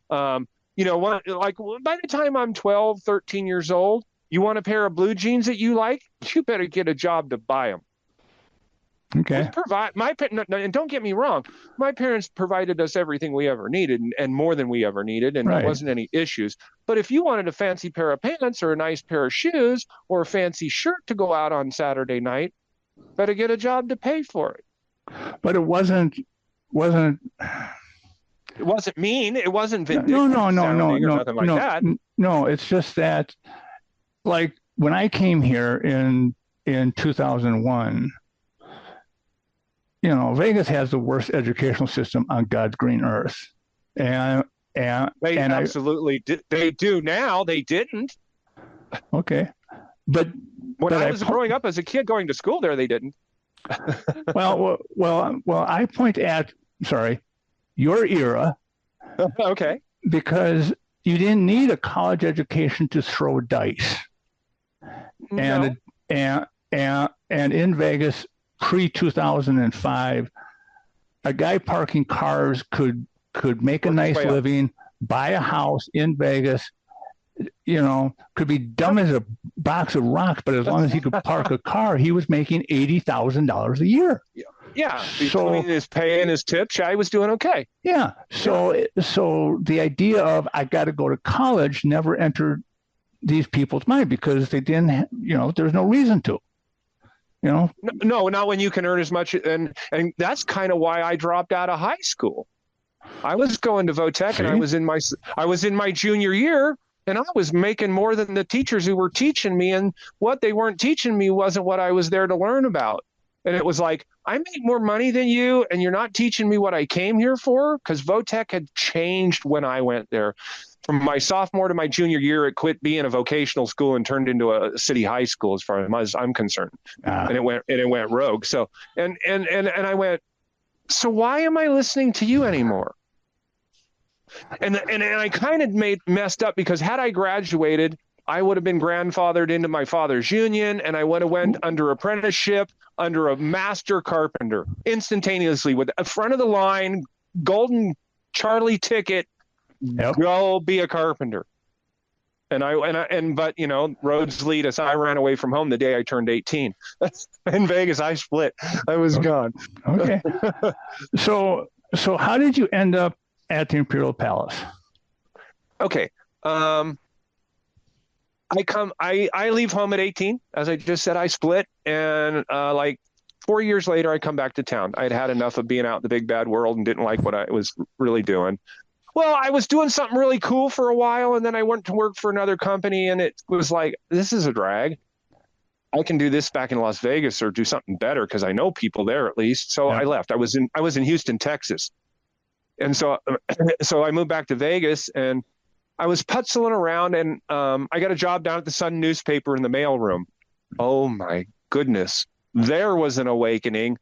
Like by the time I'm 12, 13 years old, you want a pair of blue jeans that you like, you better get a job to buy them. Okay. And don't get me wrong, my parents provided us everything we ever needed and more than we ever needed, and there wasn't any issues. But if you wanted a fancy pair of pants or a nice pair of shoes or a fancy shirt to go out on Saturday night, better get a job to pay for it. But it wasn't. It wasn't mean. It wasn't vindictive. No, nothing like that. No, it's just that, like when I came here in 2001. Vegas has the worst educational system on God's green earth, and they absolutely they do now. They didn't. Okay, but when I was growing up as a kid going to school there, they didn't. well, I point at your era. Okay. Because you didn't need a college education to throw dice, and in Vegas. Pre-2005, a guy parking cars could make a nice living, buy a house in Vegas, could be dumb as a box of rocks, but as long as he could park a car, he was making $80,000 a year. Yeah. Between his pay and his tips, I was doing okay. Yeah. So the idea of I got to go to college never entered these people's mind because they didn't, there's no reason to. No, not when you can earn as much, and that's kind of why I dropped out of high school. I was going to Votech, and I was in my junior year, and I was making more than the teachers who were teaching me, and what they weren't teaching me wasn't what I was there to learn about. And it was like, I make more money than you, and you're not teaching me what I came here for, because Votech had changed when I went there. From my sophomore to my junior year, it quit being a vocational school and turned into a city high school, as far as I'm concerned. And it went rogue. So and I went, so why am I listening to you anymore? And I kind of messed up because had I graduated, I would have been grandfathered into my father's union, and I would have went under apprenticeship under a master carpenter instantaneously with a front of the line golden Charlie ticket. Yep. Go be a carpenter. But roads lead us. I ran away from home the day I turned 18. In Vegas, I split. I was gone. Okay. So how did you end up at the Imperial Palace? Okay. I leave home at 18. As I just said, I split, and like 4 years later, I come back to town. I'd had enough of being out in the big bad world and didn't like what I was really doing. Well, I was doing something really cool for a while, and then I went to work for another company, and it was like, this is a drag. I can do this back in Las Vegas or do something better because I know people there at least. So I left. I was in Houston, Texas. And so I moved back to Vegas, and I was putzling around, and I got a job down at the Sun newspaper in the mailroom. Oh my goodness. There was an awakening.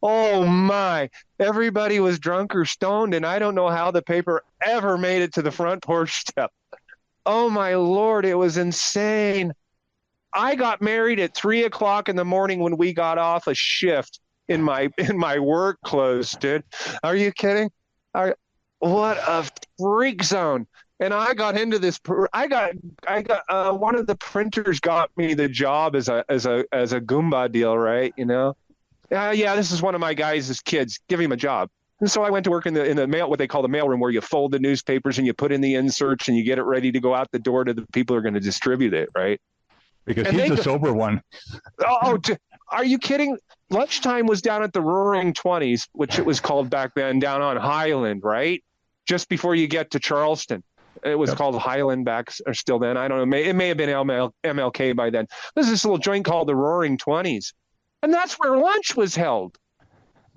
Oh my, everybody was drunk or stoned, and I don't know how the paper ever made it to the front porch step. Oh my Lord, it was insane. I got married at 3:00 in the morning when we got off a shift in my work clothes, dude. Are you kidding? What a freak zone. And I got into this. I got one of the printers got me the job as a Goomba deal, right? Yeah, this is one of my guys' kids. Give him a job. And so I went to work in the mail, what they call the mailroom, where you fold the newspapers and you put in the inserts and you get it ready to go out the door to the people who are going to distribute it, right? Because he's the sober one. Oh, are you kidding? Lunchtime was down at the Roaring 20s, which it was called back then, down on Highland, right? Just before you get to Charleston. It was called Highland back, or still then. I don't know. It may have been MLK by then. There's this little joint called the Roaring 20s. And that's where lunch was held.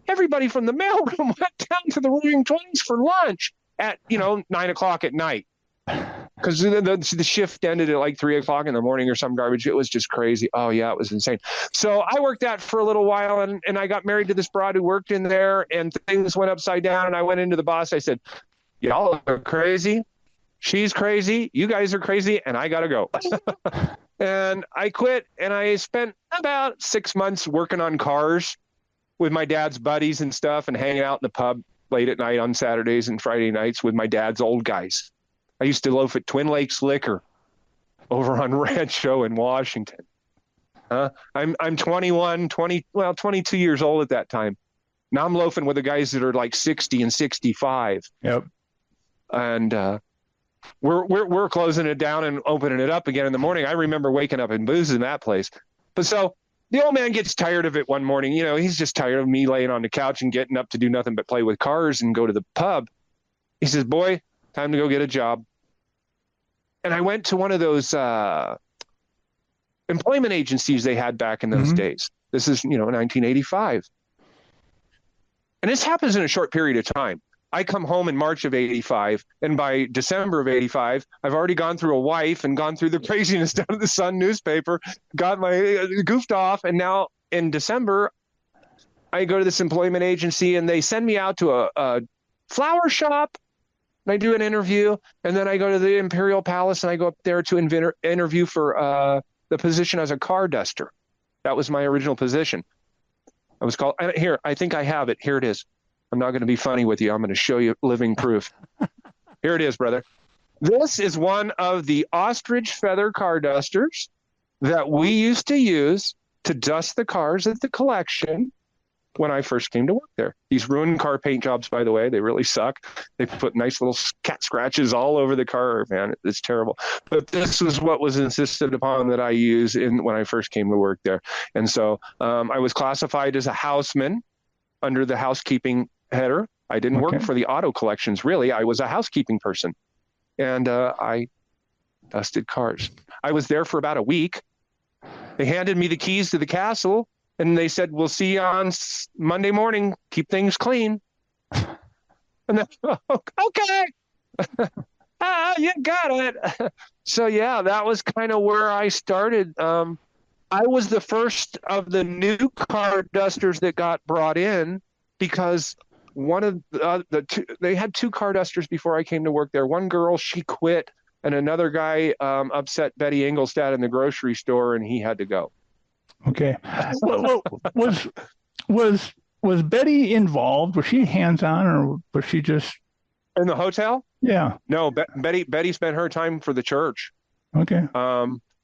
Everybody from the mailroom went down to the Roaring 20s for lunch at, 9:00 at night. Because the shift ended at like 3:00 in the morning or some garbage. It was just crazy. Oh, yeah, it was insane. So I worked that for a little while, and I got married to this broad who worked in there, and things went upside down. And I went into the boss. I said, y'all are crazy. She's crazy. You guys are crazy, and I got to go. And I quit, and I spent about 6 months working on cars. with my dad's buddies and stuff, and hanging out in the pub late at night on Saturdays and Friday nights with my dad's old guys. I used to loaf at Twin Lakes Liquor over on Rancho in Washington. I'm 22 years old at that time. Now I'm loafing with the guys that are like 60 and 65. Yep. And we're closing it down and opening it up again in the morning. I remember waking up and boozing that place. But so the old man gets tired of it one morning. You know, he's just tired of me laying on the couch and getting up to do nothing but play with cars and go to the pub. He says, boy, time to go get a job. And I went to one of those employment agencies they had back in those days. This is, 1985. And this happens in a short period of time. I come home in March of 85, and by December of 85, I've already gone through a wife and gone through the craziness down at the Sun newspaper, got my goofed off, and now in December, I go to this employment agency, and they send me out to a flower shop, and I do an interview, and then I go to the Imperial Palace, and I go up there to interview for the position as a car duster. That was my original position. I was called, here, I think I have it. Here it is. I'm not going to be funny with you. I'm going to show you living proof. Here it is, brother. This is one of the ostrich feather car dusters that we used to use to dust the cars at the collection when I first came to work there. These ruined car paint jobs, by the way, they really suck. They put nice little cat scratches all over the car, man. It's terrible. But this was what was insisted upon that I use when I first came to work there. And so I was classified as a houseman under the housekeeping header. I didn't work for the auto collections, really. I was a housekeeping person. And I dusted cars. I was there for about a week. They handed me the keys to the castle, and they said, we'll see you on Monday morning. Keep things clean. And then, okay. You got it. So, yeah, that was kind of where I started. I was the first of the new car dusters that got brought in because one of the two, they had two car dusters before I came to work there. One girl, she quit, and another guy upset Betty Engelstad in the grocery store, and he had to go. Okay. Well, was Betty involved? Was she hands-on, or was she just in the hotel? Yeah. No, Betty spent her time for the church. Okay.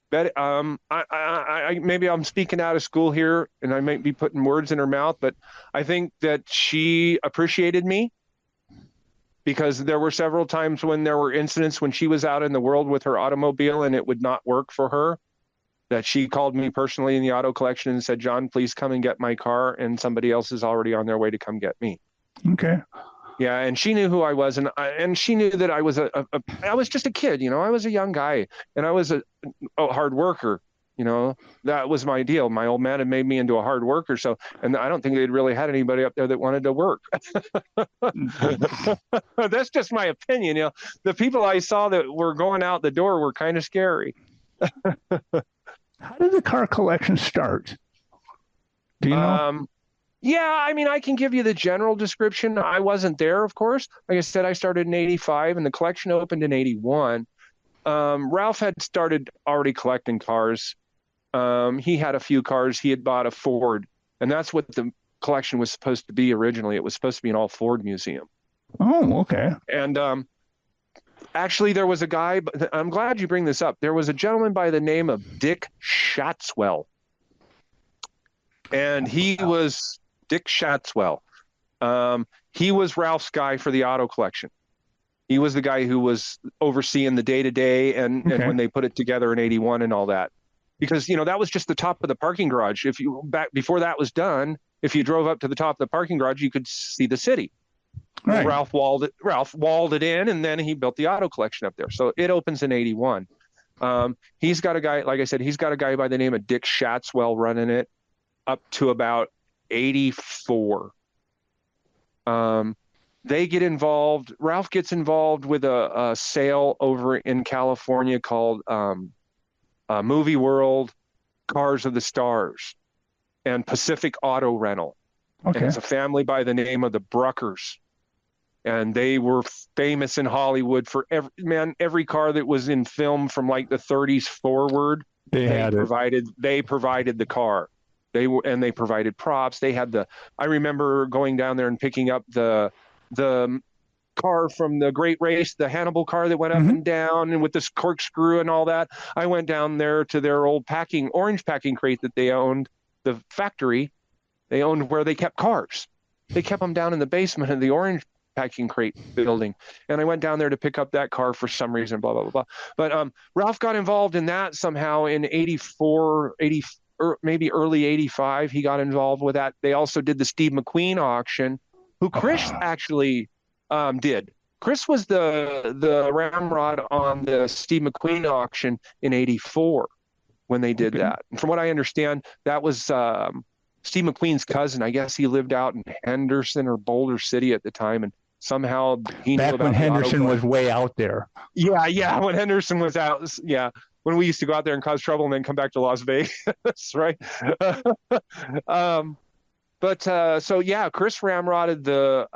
Betty, I maybe I'm speaking out of school here, and I might be putting words in her mouth, but I think that she appreciated me because there were several times when there were incidents when she was out in the world with her automobile and it would not work for her, that she called me personally in the auto collection and said, John, please come and get my car, and somebody else is already on their way to come get me. Okay. Yeah, and she knew who I was, and she knew that I was I was just a kid, I was a young guy, and I was a hard worker, that was my deal. My old man had made me into a hard worker, and I don't think they'd really had anybody up there that wanted to work. That's just my opinion. The people I saw that were going out the door were kind of scary. How did the car collection start? Do you know? Yeah, I can give you the general description. I wasn't there, of course. Like I said, I started in 85 and the collection opened in 81. Ralph had started already collecting cars. He had a few cars. He had bought a Ford, and that's what the collection was supposed to be originally. It was supposed to be an all Ford museum. Oh, okay. And actually, there was a guy, I'm glad you bring this up. There was a gentleman by the name of Dick Schatzwell. And he was Dick Schatzwell. He was Ralph's guy for the auto collection. He was the guy who was overseeing the day-to-day and when they put it together in 81 and all that. Because, that was just the top of the parking garage. Before that was done, if you drove up to the top of the parking garage, you could see the city. Right. Ralph walled it in, and then he built the auto collection up there. So it opens in 81. He's got a guy, like I said, he's got a guy by the name of Dick Schatzwell running it up to about 84. They get involved. Ralph gets involved with a sale over in California called Movie World, Cars of the Stars, and Pacific Auto Rental. Okay. And it's a family by the name of the Bruckers. And they were famous in Hollywood for every car that was in film from like the 30s forward. They provided the car. They provided props. I remember going down there and picking up the car from the Great Race, the Hannibal car that went up and down and with this corkscrew and all that. I went down there to their old orange packing crate that they owned, the factory they owned where they kept cars. They kept them down in the basement of the orange packing crate building. And I went down there to pick up that car for some reason, blah, blah, blah, blah. But Ralph got involved in that somehow in 84, 80, or maybe early 85. He got involved with that. They also did the Steve McQueen auction, who Chris actually did. Chris was the ramrod on the Steve McQueen auction in 84 when they did that. And from what I understand, that was Steve McQueen's cousin. I guess he lived out in Henderson or Boulder City at the time, and somehow he knew about when Henderson was way out there. Yeah, when Henderson was out. Yeah, when we used to go out there and cause trouble and then come back to Las Vegas, right? So yeah, Chris ramrodded the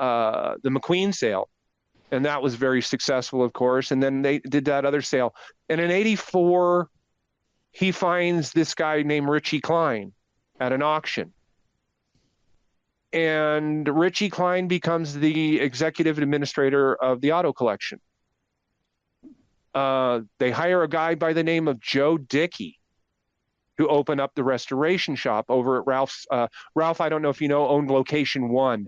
McQueen sale, and that was very successful, of course. And then they did that other sale, and in 84, he finds this guy named Richie Klein at an auction. And Richie Klein becomes the executive administrator of the auto collection. They hire a guy by the name of Joe Dickey to open up the restoration shop over at Ralph's. Ralph, I don't know if you know, owned Location 1.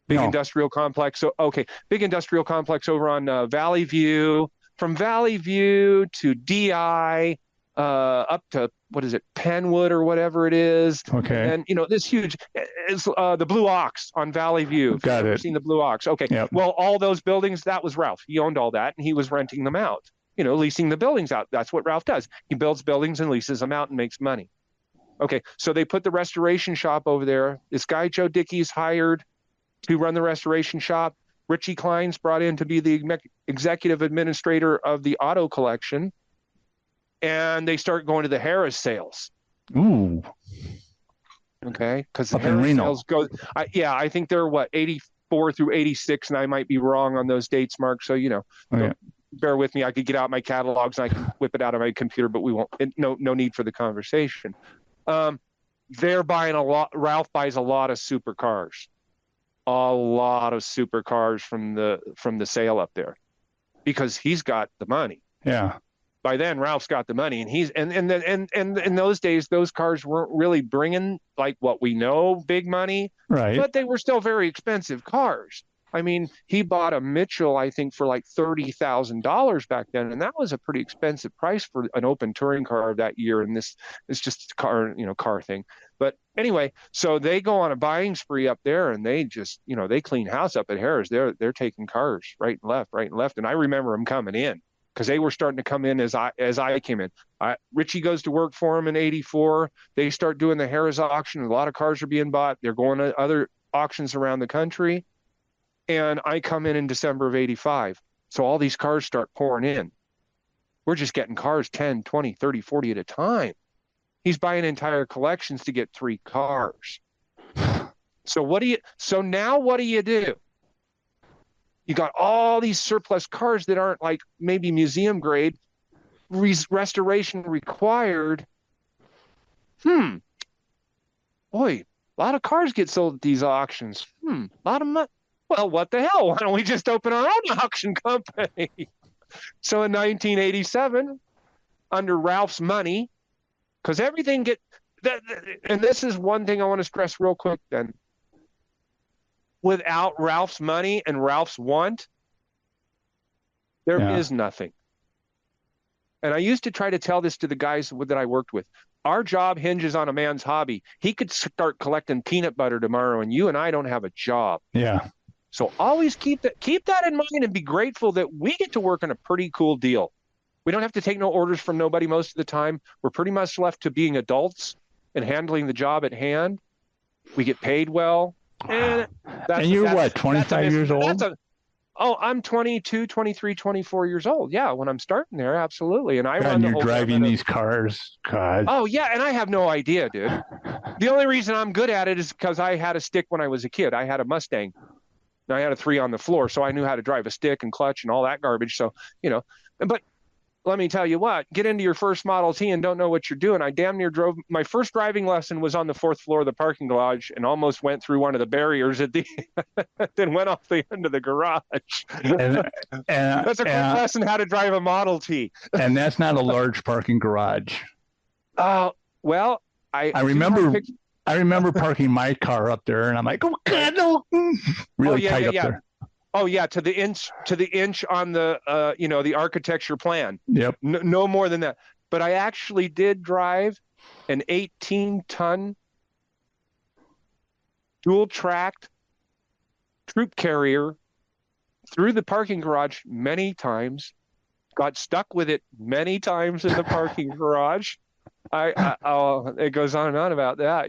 Big industrial complex. So, okay, big industrial complex over on Valley View. From Valley View to DI, up to, what is it, Penwood or whatever it is. Okay. And, this huge, it's the Blue Ox on Valley View. Got it. Seen the Blue Ox. Okay. Yep. Well, all those buildings, that was Ralph. He owned all that, and he was renting them out, leasing the buildings out. That's what Ralph does. He builds buildings and leases them out and makes money. Okay. So they put the restoration shop over there. This guy, Joe Dickey's hired to run the restoration shop. Richie Klein's brought in to be the executive administrator of the auto collection. And they start going to the Harris sales. Ooh. Okay. Because the Up in Harris Reno. sales go, I think they're 84 through 86, and I might be wrong on those dates, Mark. So, bear with me. I could get out my catalogs and I can whip it out of my computer, but we won't. No need for the conversation. They're buying a lot. Ralph buys a lot of supercars. A lot of supercars from the sale up there, because he's got the money. Yeah. By then, Ralph's got the money, and and in those days, those cars weren't really bringing like what we know, big money, Right. but they were still very expensive cars. I mean, he bought a Mitchell, I think, for like $30,000 back then, and that was a pretty expensive price for an open touring car of that year. And this is just a car thing. But anyway, so they go on a buying spree up there, and they just, they clean house up at Harris. They're taking cars right and left. And I remember them coming in, because they were starting to come in as I came in. Richie goes to work for him in 84. They start doing the Harris auction. A lot of cars are being bought. They're going to other auctions around the country. And I come in December of 85. So all these cars start pouring in. We're just getting cars 10, 20, 30, 40 at a time. He's buying entire collections to get 3 cars. So now what do you do? You got all these surplus cars that aren't like maybe museum grade, restoration required. Boy, a lot of cars get sold at these auctions. A lot of money. Well, what the hell? Why don't we just open our own auction company? So in 1987, under Ralph's money, because everything and this is one thing I want to stress real quick then. Without Ralph's money and Ralph's want, there is nothing. And I used to try to tell this to the guys that I worked with. Our job hinges on a man's hobby. He could start collecting peanut butter tomorrow, and you and I don't have a job. Yeah. So always keep that in mind, and be grateful that we get to work on a pretty cool deal. We don't have to take no orders from nobody most of the time. We're pretty much left to being adults and handling the job at hand. We get paid well. And you're what, 25 years old? I'm 22, 23, 24 years old. Yeah, when I'm starting there, absolutely. And you're driving these cars. God. Oh, yeah, and I have no idea, dude. The only reason I'm good at it is because I had a stick when I was a kid. I had a Mustang. And I had a 3 on the floor, so I knew how to drive a stick and clutch and all that garbage. So, but let me tell you what, get into your first Model T and don't know what you're doing. I damn near drove. My first driving lesson was on the 4th floor of the parking garage and almost went through one of the barriers at the then went off the end of the garage. And That's a quick lesson how to drive a Model T. And that's not a large parking garage. Well, I remember parking my car up there, and I'm like, oh God, no, really tight up there. Oh yeah, to the inch on the the architecture plan. Yep. No more than that. But I actually did drive an 18-ton dual-tracked troop carrier through the parking garage many times. Got stuck with it many times in the parking garage. It goes on and on about that,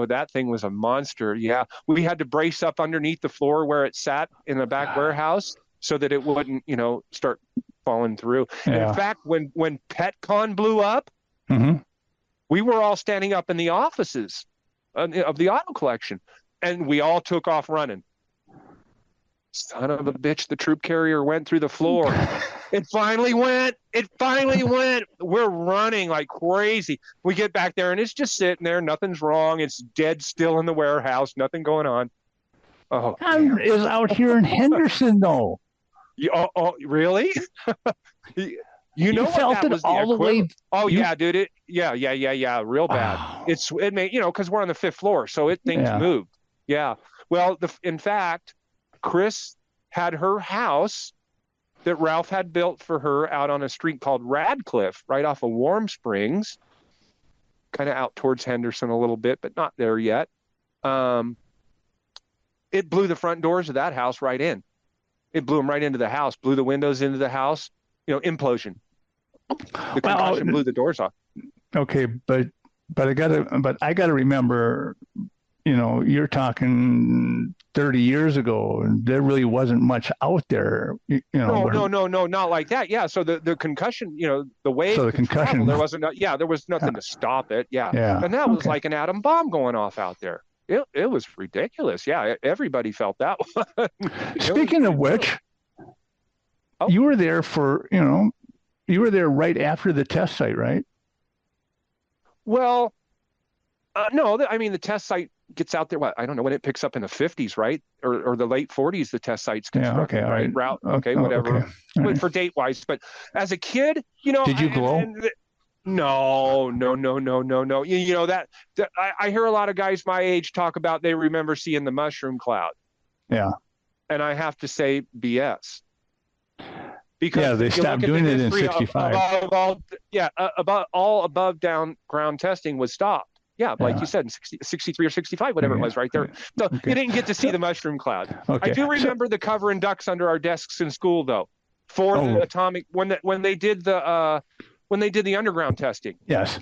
that thing was a monster. Yeah. We had to brace up underneath the floor where it sat in the back warehouse so that it wouldn't, start falling through. Yeah. In fact, when PetCon blew up, we were all standing up in the offices of the auto collection, and we all took off running. Son of a bitch, the troop carrier went through the floor. It finally went. We're running like crazy. We get back there and it's just sitting there. Nothing's wrong. It's dead still in the warehouse. Nothing going on. Oh, is out here in Henderson though. Oh, really? You felt it all the way. Oh yeah, dude. Yeah. Real bad. Wow. It made because we're on the 5th floor, so things moved. Yeah. Well, in fact, Chris had her house that Ralph had built for her out on a street called Radcliffe, right off of Warm Springs, kind of out towards Henderson a little bit, but not there yet. It blew the front doors of that house right in. It blew them right into the house, blew the windows into the house, implosion. The concussion blew the doors off. Okay, but I gotta remember, you're talking 30 years ago, and there really wasn't much out there. No, not like that. Yeah. So the concussion, the wave. So the concussion. There wasn't. There was nothing to stop it. Yeah. And that was like an atom bomb going off out there. It was ridiculous. Yeah. Everybody felt that one. Speaking of which, you were there you were there right after the test site, right? Well, no. The test site gets out there. I don't know when it picks up in the 50s, right? Or the late 40s. The test site's constructed, all right. Route. Okay, whatever. Okay. Right. For date wise, but as a kid, did you glow? No. That I hear a lot of guys my age talk about they remember seeing the mushroom cloud. Yeah. And I have to say BS. Because they stopped doing it in 65. About all above down ground testing was stopped. Yeah, like you said, in 63 or 65, whatever it was right there. So you didn't get to see the mushroom cloud. Okay. I do remember the covering ducks under our desks in school, though, for the atomic, when they did the underground testing. Yes.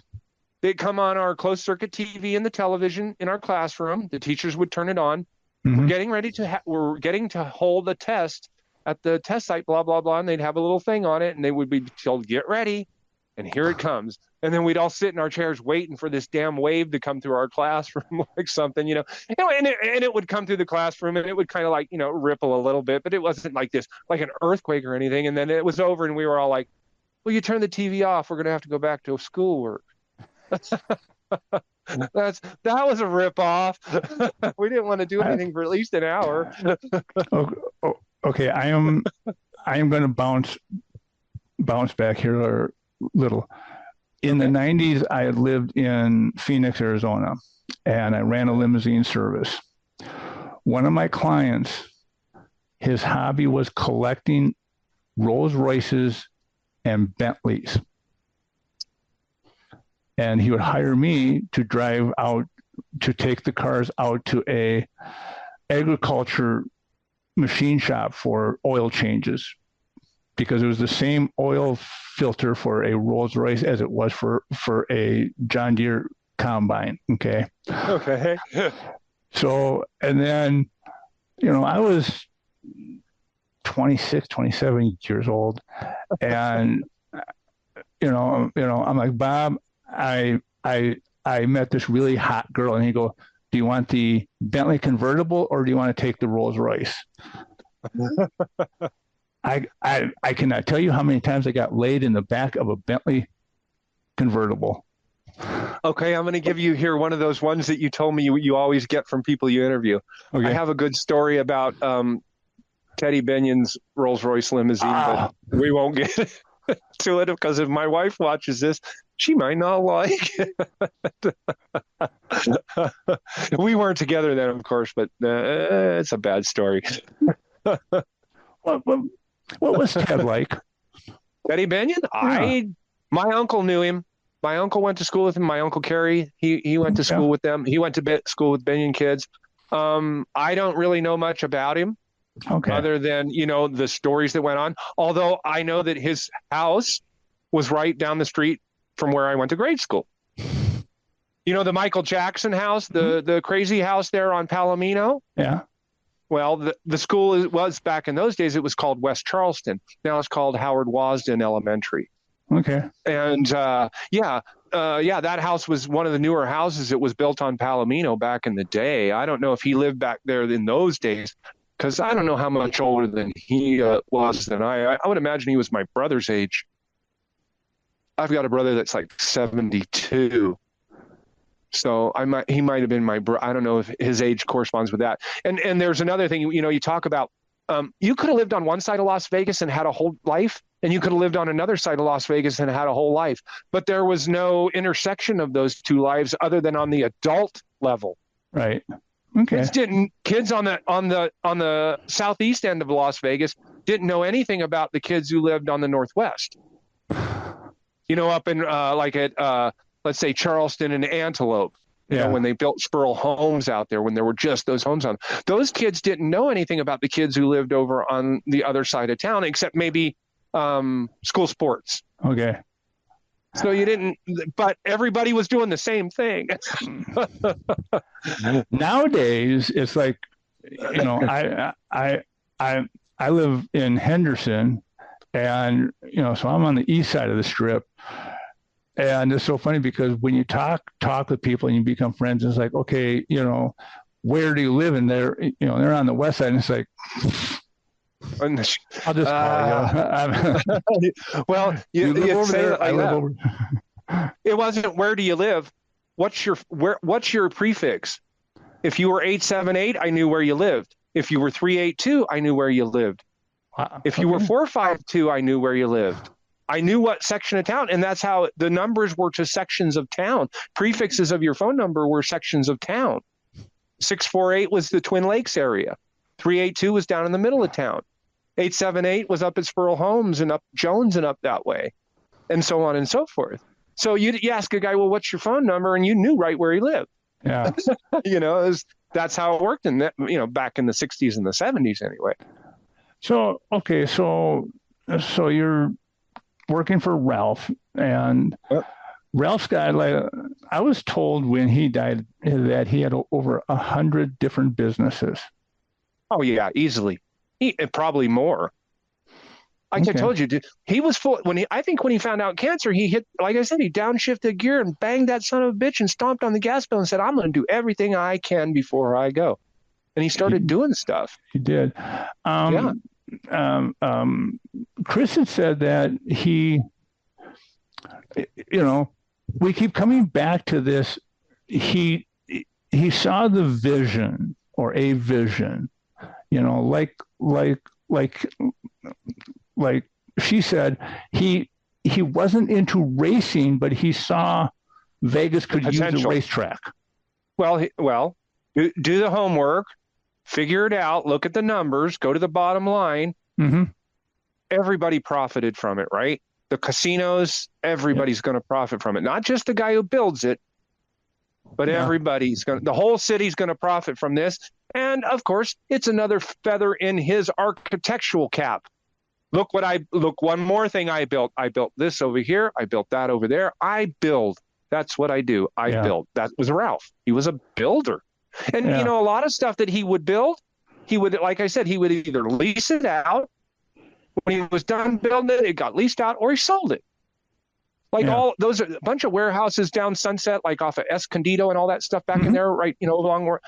They'd come on our closed circuit TV and the television in our classroom. The teachers would turn it on. We're getting ready we're getting to hold a test at the test site, blah, blah, blah. And they'd have a little thing on it and they would be told, get ready. And here it comes. And then we'd all sit in our chairs waiting for this damn wave to come through our classroom, like something, and it would come through the classroom and it would kind of like, ripple a little bit, but it wasn't like this, like an earthquake or anything. And then it was over and we were all like, well, you turn the TV off. We're going to have to go back to schoolwork. That was a rip off. We didn't want to do anything for at least an hour. Okay. I am going to bounce back here a little. In the 90s, I had lived in Phoenix, Arizona, and I ran a limousine service. One of my clients, his hobby was collecting Rolls Royces and Bentleys. And he would hire me to drive out, to take the cars out to a agriculture machine shop for oil changes, because it was the same oil filter for a Rolls Royce as it was for a John Deere combine. Okay. So, and then, I was 26, 27 years old, and I'm like, Bob, I met this really hot girl, and he go, do you want the Bentley convertible or do you want to take the Rolls Royce? I cannot tell you how many times I got laid in the back of a Bentley convertible. Okay, I'm going to give you here one of those ones that you told me you always get from people you interview. Okay. I have a good story about Teddy Benion's Rolls-Royce limousine, but we won't get to it because if my wife watches this, she might not like it. We weren't together then, of course, but it's a bad story. What was Ted like? Teddy Benion? Yeah. My uncle knew him. My uncle went to school with him. My uncle Kerry, he went to school with them. He went to school with Benion kids. I don't really know much about him, other than the stories that went on. Although I know that his house was right down the street from where I went to grade school. The Michael Jackson house, the crazy house there on Palomino. Yeah. Well, the school was back in those days. It was called West Charleston. Now it's called Howard Wasden Elementary. Okay. And that house was one of the newer houses. It was built on Palomino back in the day. I don't know if he lived back there in those days, because I don't know how much older than he was than I. I would imagine he was my brother's age. I've got a brother that's like 72. So he might have been my brother. I don't know if his age corresponds with that. And there's another thing, you talk about, you could have lived on one side of Las Vegas and had a whole life, and you could have lived on another side of Las Vegas and had a whole life. But there was no intersection of those two lives other than on the adult level. Right. Okay. Kids on the southeast end of Las Vegas didn't know anything about the kids who lived on the northwest. Up in let's say Charleston and Antelope. When they built Spurl homes out there, when there were just those homes on, those kids didn't know anything about the kids who lived over on the other side of town, except maybe school sports. Okay. So you didn't, but everybody was doing the same thing. Nowadays, it's like, I live in Henderson, and so I'm on the east side of the strip. And it's so funny because when you talk with people and you become friends, it's like, okay, where do you live? And they're on the west side, and it's like, I'll just call you. Well, you live over there. I live over. It wasn't where do you live? What's your prefix? If you were 878, I knew where you lived. If you were 382, I knew where you lived. Wow. If you were 452, I knew where you lived. I knew what section of town, and that's how the numbers were to sections of town. Prefixes of your phone number were sections of town. 648 was the Twin Lakes area. 382 was down in the middle of town. 878 was up at Spurl Homes and up Jones and up that way, and so on and so forth. So you ask a guy, well, what's your phone number? And you knew right where he lived. Yeah. That's how it worked in that, back in the 60s and the 70s anyway. So, okay. So you're working for Ralph, and Ralph's got, I was told when he died that he had over 100 different businesses. Oh yeah, easily. Probably more. Like I told you, he was full when he found out cancer, he hit, like I said, he downshifted gear and banged that son of a bitch and stomped on the gas pedal and said, I'm going to do everything I can before I go. And he started doing stuff. He did. Chris had said that he, we keep coming back to this. He saw the vision, or a vision, like she said, he wasn't into racing, but he saw Vegas could use a racetrack. Well, do the homework, figure it out, look at the numbers, go to the bottom line. Mm-hmm. Everybody profited from it, right? The casinos, everybody's going to profit from it. Not just the guy who builds it, but the whole city's going to profit from this. And of course, it's another feather in his architectural cap. Look one more thing I built. I built this over here. I built that over there. I build. That's what I do. I build. That was Ralph. He was a builder. And, a lot of stuff that he would build, like I said, he would either lease it out. When he was done building it, it got leased out, or he sold it. All those are a bunch of warehouses down Sunset, like off of Escondido and all that stuff back in there, right? Along where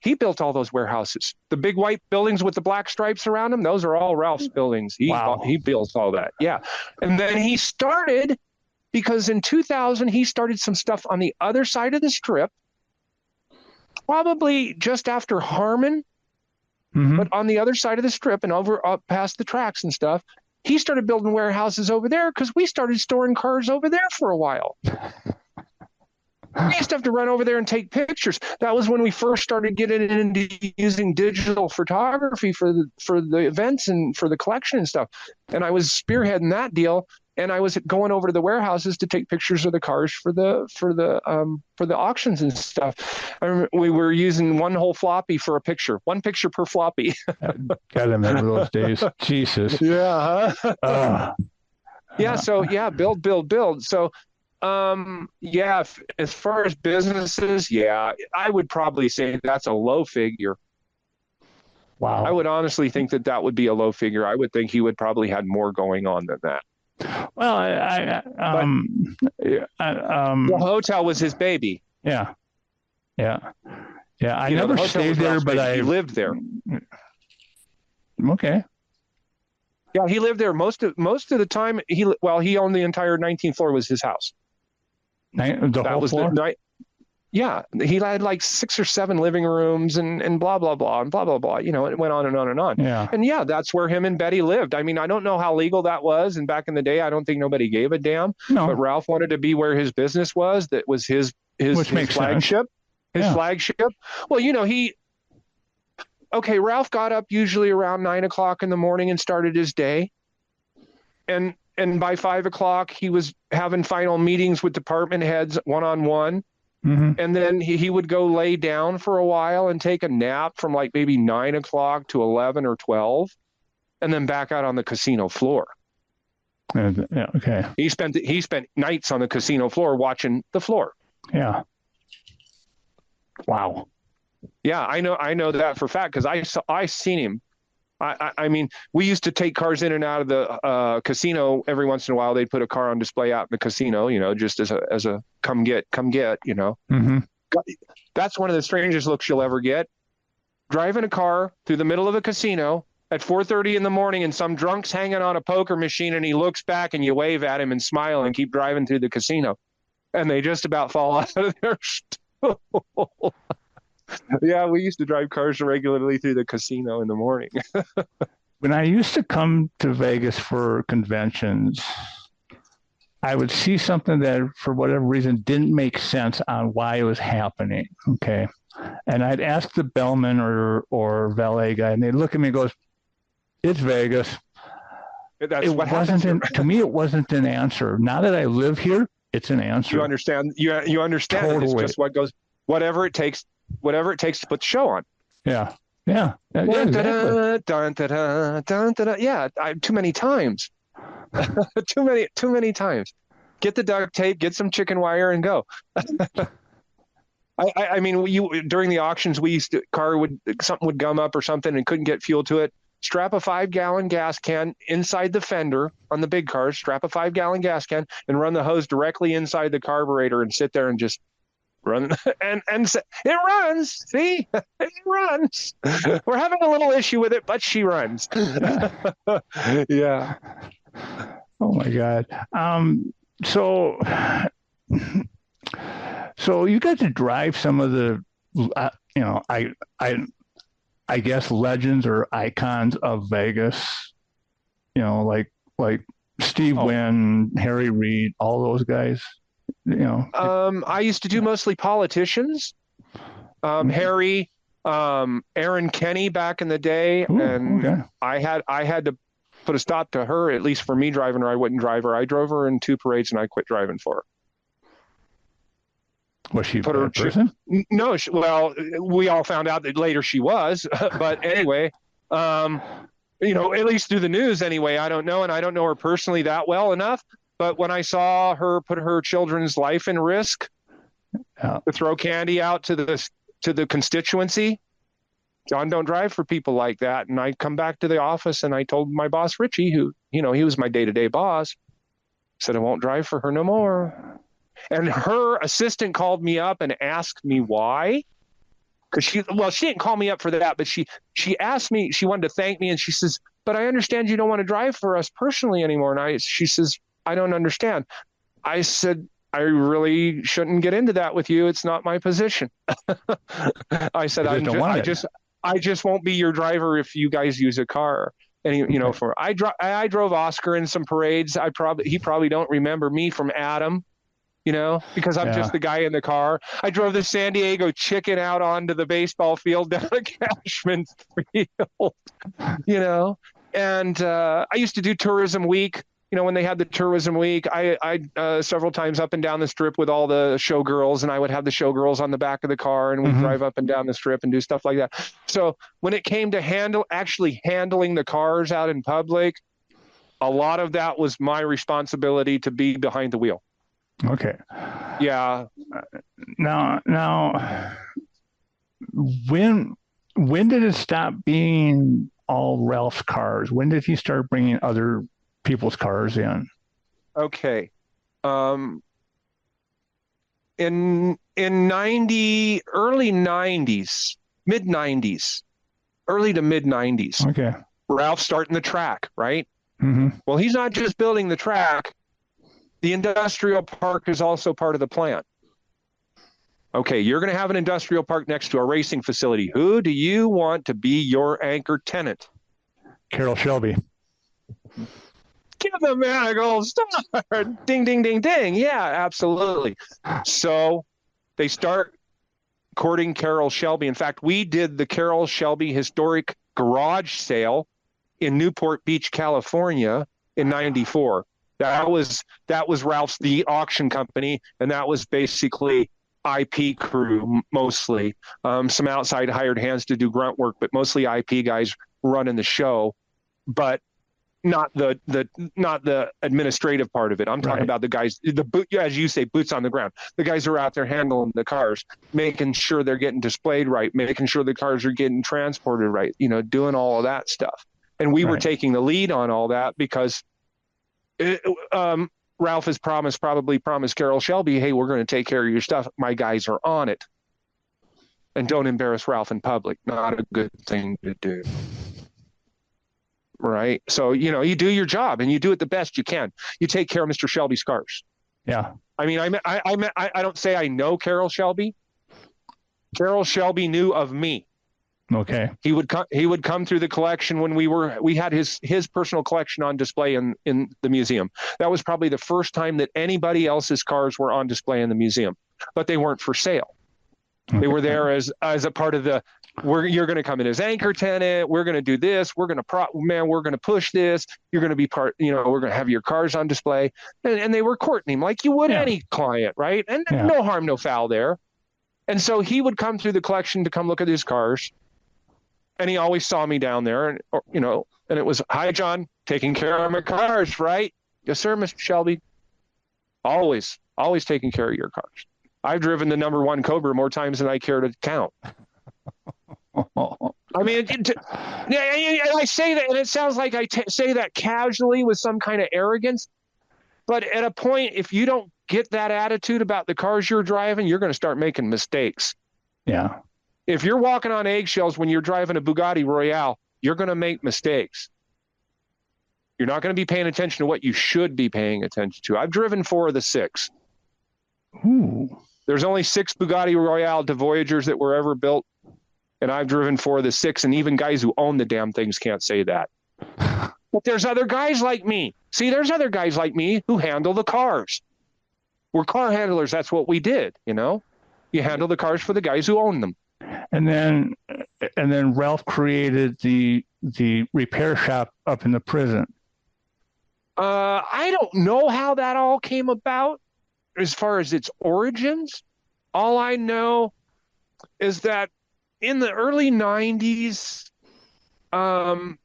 He built all those warehouses. The big white buildings with the black stripes around them, those are all Ralph's buildings. He built all that. Yeah. And then he started, because in 2000, he started some stuff on the other side of the strip, probably just after Harmon, but on the other side of the strip and up past the tracks and stuff. He started building warehouses over there because we started storing cars over there for a while. We used to have to run over there and take pictures. That was when we first started getting into using digital photography for the events and for the collection and stuff. And I was spearheading that deal. And I was going over to the warehouses to take pictures of the cars for the auctions and stuff. I remember we were using one whole floppy for a picture, one picture per floppy. Gotta remember those days. Jesus. Yeah. Yeah. So yeah, build. So yeah, as far as businesses, yeah, I would probably say that's a low figure. Wow. I would honestly think that would be a low figure. I would think he would probably had more going on than that. Well, the hotel was his baby. Yeah. I never stayed there, but he lived there. Okay. Yeah, he lived there most of the time. He owned the entire 19th floor was his house. The whole floor? Yeah, he had like 6 or 7 living rooms and blah, blah, blah, and blah, blah, blah. You know, it went on and on and on. Yeah. And yeah, that's where him and Betty lived. I mean, I don't know how legal that was. And back in the day, I don't think nobody gave a damn. No. But Ralph wanted to be where his business was. That was his flagship. His flagship. Well, you know, Ralph got up usually around 9 o'clock in the morning and started his day. And by 5 o'clock, he was having final meetings with department heads one-on-one. Mm-hmm. And then he would go lay down for a while and take a nap from like maybe 9 o'clock to 11 or 12, and then back out on the casino floor. Yeah, okay. He spent nights on the casino floor watching the floor. Yeah. Wow. Yeah, I know that for a fact because I seen him. I mean, we used to take cars in and out of the casino every once in a while. They'd put a car on display out in the casino, you know, just as a come get, you know. Mm-hmm. That's one of the strangest looks you'll ever get. Driving a car through the middle of a casino at 4:30 in the morning and some drunk's hanging on a poker machine and he looks back and you wave at him and smile and keep driving through the casino. And they just about fall out of their stool. Yeah, we used to drive cars regularly through the casino in the morning. When I used to come to Vegas for conventions, I would see something that, for whatever reason, didn't make sense on why it was happening. Okay. And I'd ask the bellman or valet guy, and they'd look at me and goes, "It's Vegas." To me, it wasn't an answer. Now that I live here, it's an answer. You understand? You understand Totally. It's just what goes, whatever it takes to put the show on. Yeah. Yeah. Exactly. Yeah. Too many times. too many times. Get the duct tape, get some chicken wire, and go. I mean, during the auctions, we used to something would gum up or something and couldn't get fuel to it. Strap a 5-gallon gas can inside the fender on the big cars. Strap a 5-gallon gas can and run the hose directly inside the carburetor and sit there and just run and it runs. See, it runs. We're having a little issue with it, but she runs. Yeah. Oh my God. So you got to drive some of the, I guess legends or icons of Vegas. You know, like Steve Wynn, Harry Reid, all those guys. You know. I used to do mostly politicians. Harry, Aaron Kenny back in the day. Ooh, and okay. I had to put a stop to her, at least for me driving her. I wouldn't drive her. I drove her in 2 parades and I quit driving for her. Was she a bad person? No, well, we all found out that later she was, but anyway, at least through the news anyway, I don't know. And I don't know her personally that well enough. But when I saw her put her children's life in risk to throw candy out to the constituency, John, don't drive for people like that. And I come back to the office and I told my boss, Richie, who, he was my day-to-day boss, said, I won't drive for her no more. And her assistant called me up and asked me why. because she didn't call me up for that, but she asked me, she wanted to thank me, and she says, but I understand you don't want to drive for us personally anymore. And she says, I don't understand. I said, I really shouldn't get into that with you. It's not my position. I said, I just won't be your driver if you guys use a car. And I drove Oscar in some parades. He probably don't remember me from Adam, because I'm just the guy in the car. I drove the San Diego Chicken out onto the baseball field down at Cashman Field, and I used to do Tourism Week. When they had the Tourism Week, I several times up and down the strip with all the showgirls, and I would have the showgirls on the back of the car, and we'd drive up and down the strip and do stuff like that. So when it came to actually handling the cars out in public, a lot of that was my responsibility to be behind the wheel. Okay. Yeah. Now, when did it stop being all Ralph's cars? When did he start bringing other people's cars in? Okay. In early 90s, mid 90s, early to mid 90s. Okay. Ralph's starting the track, right? Mm-hmm. Well, he's not just building the track. The industrial park is also part of the plan. Okay, you're going to have an industrial park next to a racing facility. Who do you want to be your anchor tenant? Carroll Shelby. Give the man a gold star. Ding, ding, ding, ding. Yeah, absolutely. So they start courting Carroll Shelby. In fact, we did the Carroll Shelby historic garage sale in Newport Beach, California in 94. That was Ralph's, the auction company, and that was basically IP crew mostly. Some outside hired hands to do grunt work, but mostly IP guys running the show. But not the administrative part of it. I'm talking about the guys, as you say, boots on the ground. The guys who are out there handling the cars, making sure they're getting displayed right, making sure the cars are getting transported right, doing all of that stuff. And we were taking the lead on all that because Ralph has probably promised Carroll Shelby, hey, we're going to take care of your stuff. My guys are on it. And don't embarrass Ralph in public. Not a good thing to do. Right. So, you do your job and you do it the best you can. You take care of Mr. Shelby's cars. Yeah. I mean, I don't say I know Carroll Shelby. Carroll Shelby knew of me. Okay. He would come through the collection when we had his personal collection on display in the museum. That was probably the first time that anybody else's cars were on display in the museum, but they weren't for sale. Okay. They were there as a part of you're going to come in as anchor tenant. We're going to do this. We're going to push this. You're going to be part, we're going to have your cars on display. And they were courting him like you would any client, right? And no harm, no foul there. And so he would come through the collection to come look at his cars. And he always saw me down there, and it was, hi, John, taking care of my cars, right? Yes, sir, Mr. Shelby. Always taking care of your cars. I've driven the number 1 Cobra more times than I care to count. I mean, I say that, and it sounds like I say that casually with some kind of arrogance. But at a point, if you don't get that attitude about the cars you're driving, you're going to start making mistakes. Yeah. If you're walking on eggshells when you're driving a Bugatti Royale, you're going to make mistakes. You're not going to be paying attention to what you should be paying attention to. I've driven 4 of the 6. Ooh. There's only 6 Bugatti Royale de Voyagers that were ever built, and I've driven 4 of the 6, and even guys who own the damn things can't say that. But there's other guys like me. See, there's other guys like me who handle the cars. We're car handlers. That's what we did, You handle the cars for the guys who own them. And then Ralph created the repair shop up in the prison. I don't know how that all came about as far as its origins. All I know is that in the early 90s,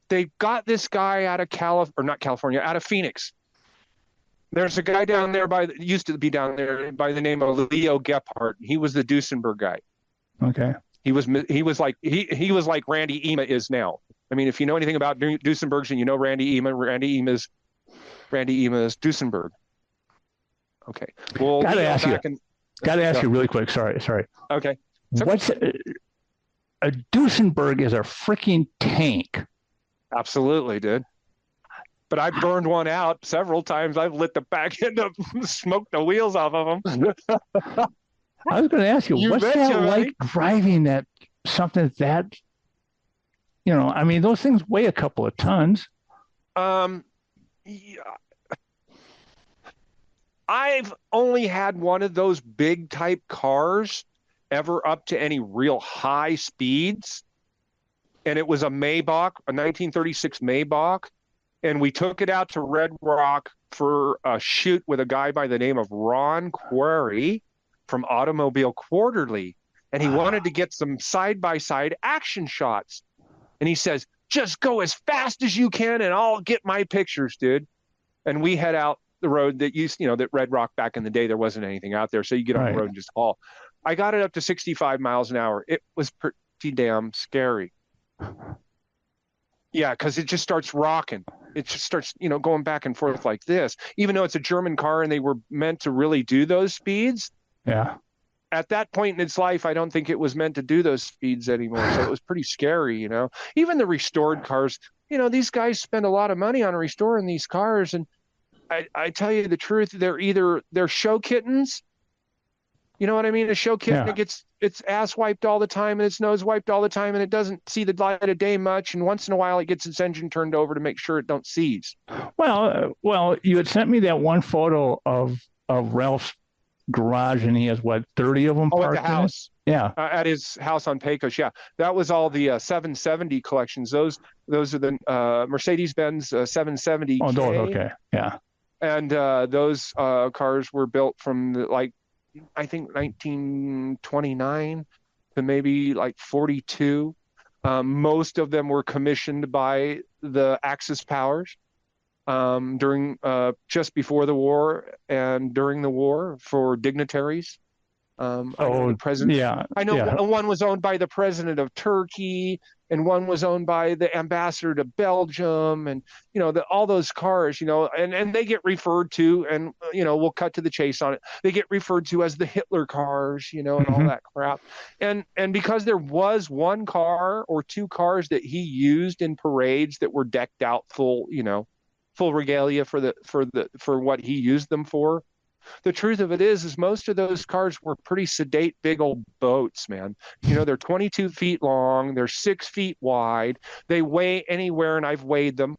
they got this guy out of Phoenix. There's a guy down there used to be down there by the name of Leo Gephardt. He was the Duesenberg guy. Okay. He was like Randy Ema is now. I mean, if you know anything about Duesenbergs and you know Randy Ema is Duesenberg. Okay. Well, Gotta ask you really quick. Sorry. Okay. What's a Duesenberg is a freaking tank. Absolutely, dude. But I burned one out several times. I've lit the back end up, smoked the wheels off of them. I was going to ask you, what's betcha, that buddy. like driving that something that, I mean, those things weigh a couple of tons. Yeah. I've only had one of those big type cars ever up to any real high speeds. And it was a Maybach, a 1936 Maybach. And we took it out to Red Rock for a shoot with a guy by the name of Ron Quarry from Automobile Quarterly. And he wanted to get some side-by-side action shots. And he says, just go as fast as you can and I'll get my pictures, dude. And we head out the road that that Red Rock back in the day, there wasn't anything out there. So you get on the road and just haul. I got it up to 65 miles an hour. It was pretty damn scary. Yeah, because it just starts rocking. It just starts, going back and forth like this. Even though it's a German car and they were meant to really do those speeds. Yeah. At that point in its life, I don't think it was meant to do those speeds anymore. So it was pretty scary, Even the restored cars, these guys spend a lot of money on restoring these cars. And I tell you the truth, they're show kittens. You know what I mean? A show kitten, Yeah. it gets its ass wiped all the time and its nose wiped all the time, and it doesn't see the light of day much. And once in a while, it gets its engine turned over to make sure it don't seize. Well, you had sent me that one photo of Ralph's garage, and he has 30 of them parked at the house. Yeah, at his house on Pecos. Yeah, that was all the 770 collections. Those are the Mercedes-Benz 770. Oh, those, okay, yeah. And those cars were built from I think 1929 to maybe 42. Most of them were commissioned by the Axis powers during just before the war and during the war for dignitaries. I know the president. Yeah. I know one was owned by the president of Turkey, and one was owned by the ambassador to Belgium, and all those cars, and they get referred to, and we'll cut to the chase on it. They get referred to as the Hitler cars, and all that crap. And because there was one car or two cars that he used in parades that were decked out full regalia for what he used them for. The truth of it is most of those cars were pretty sedate, big old boats, man. They're 22 feet long. They're 6 feet wide. They weigh anywhere, and I've weighed them.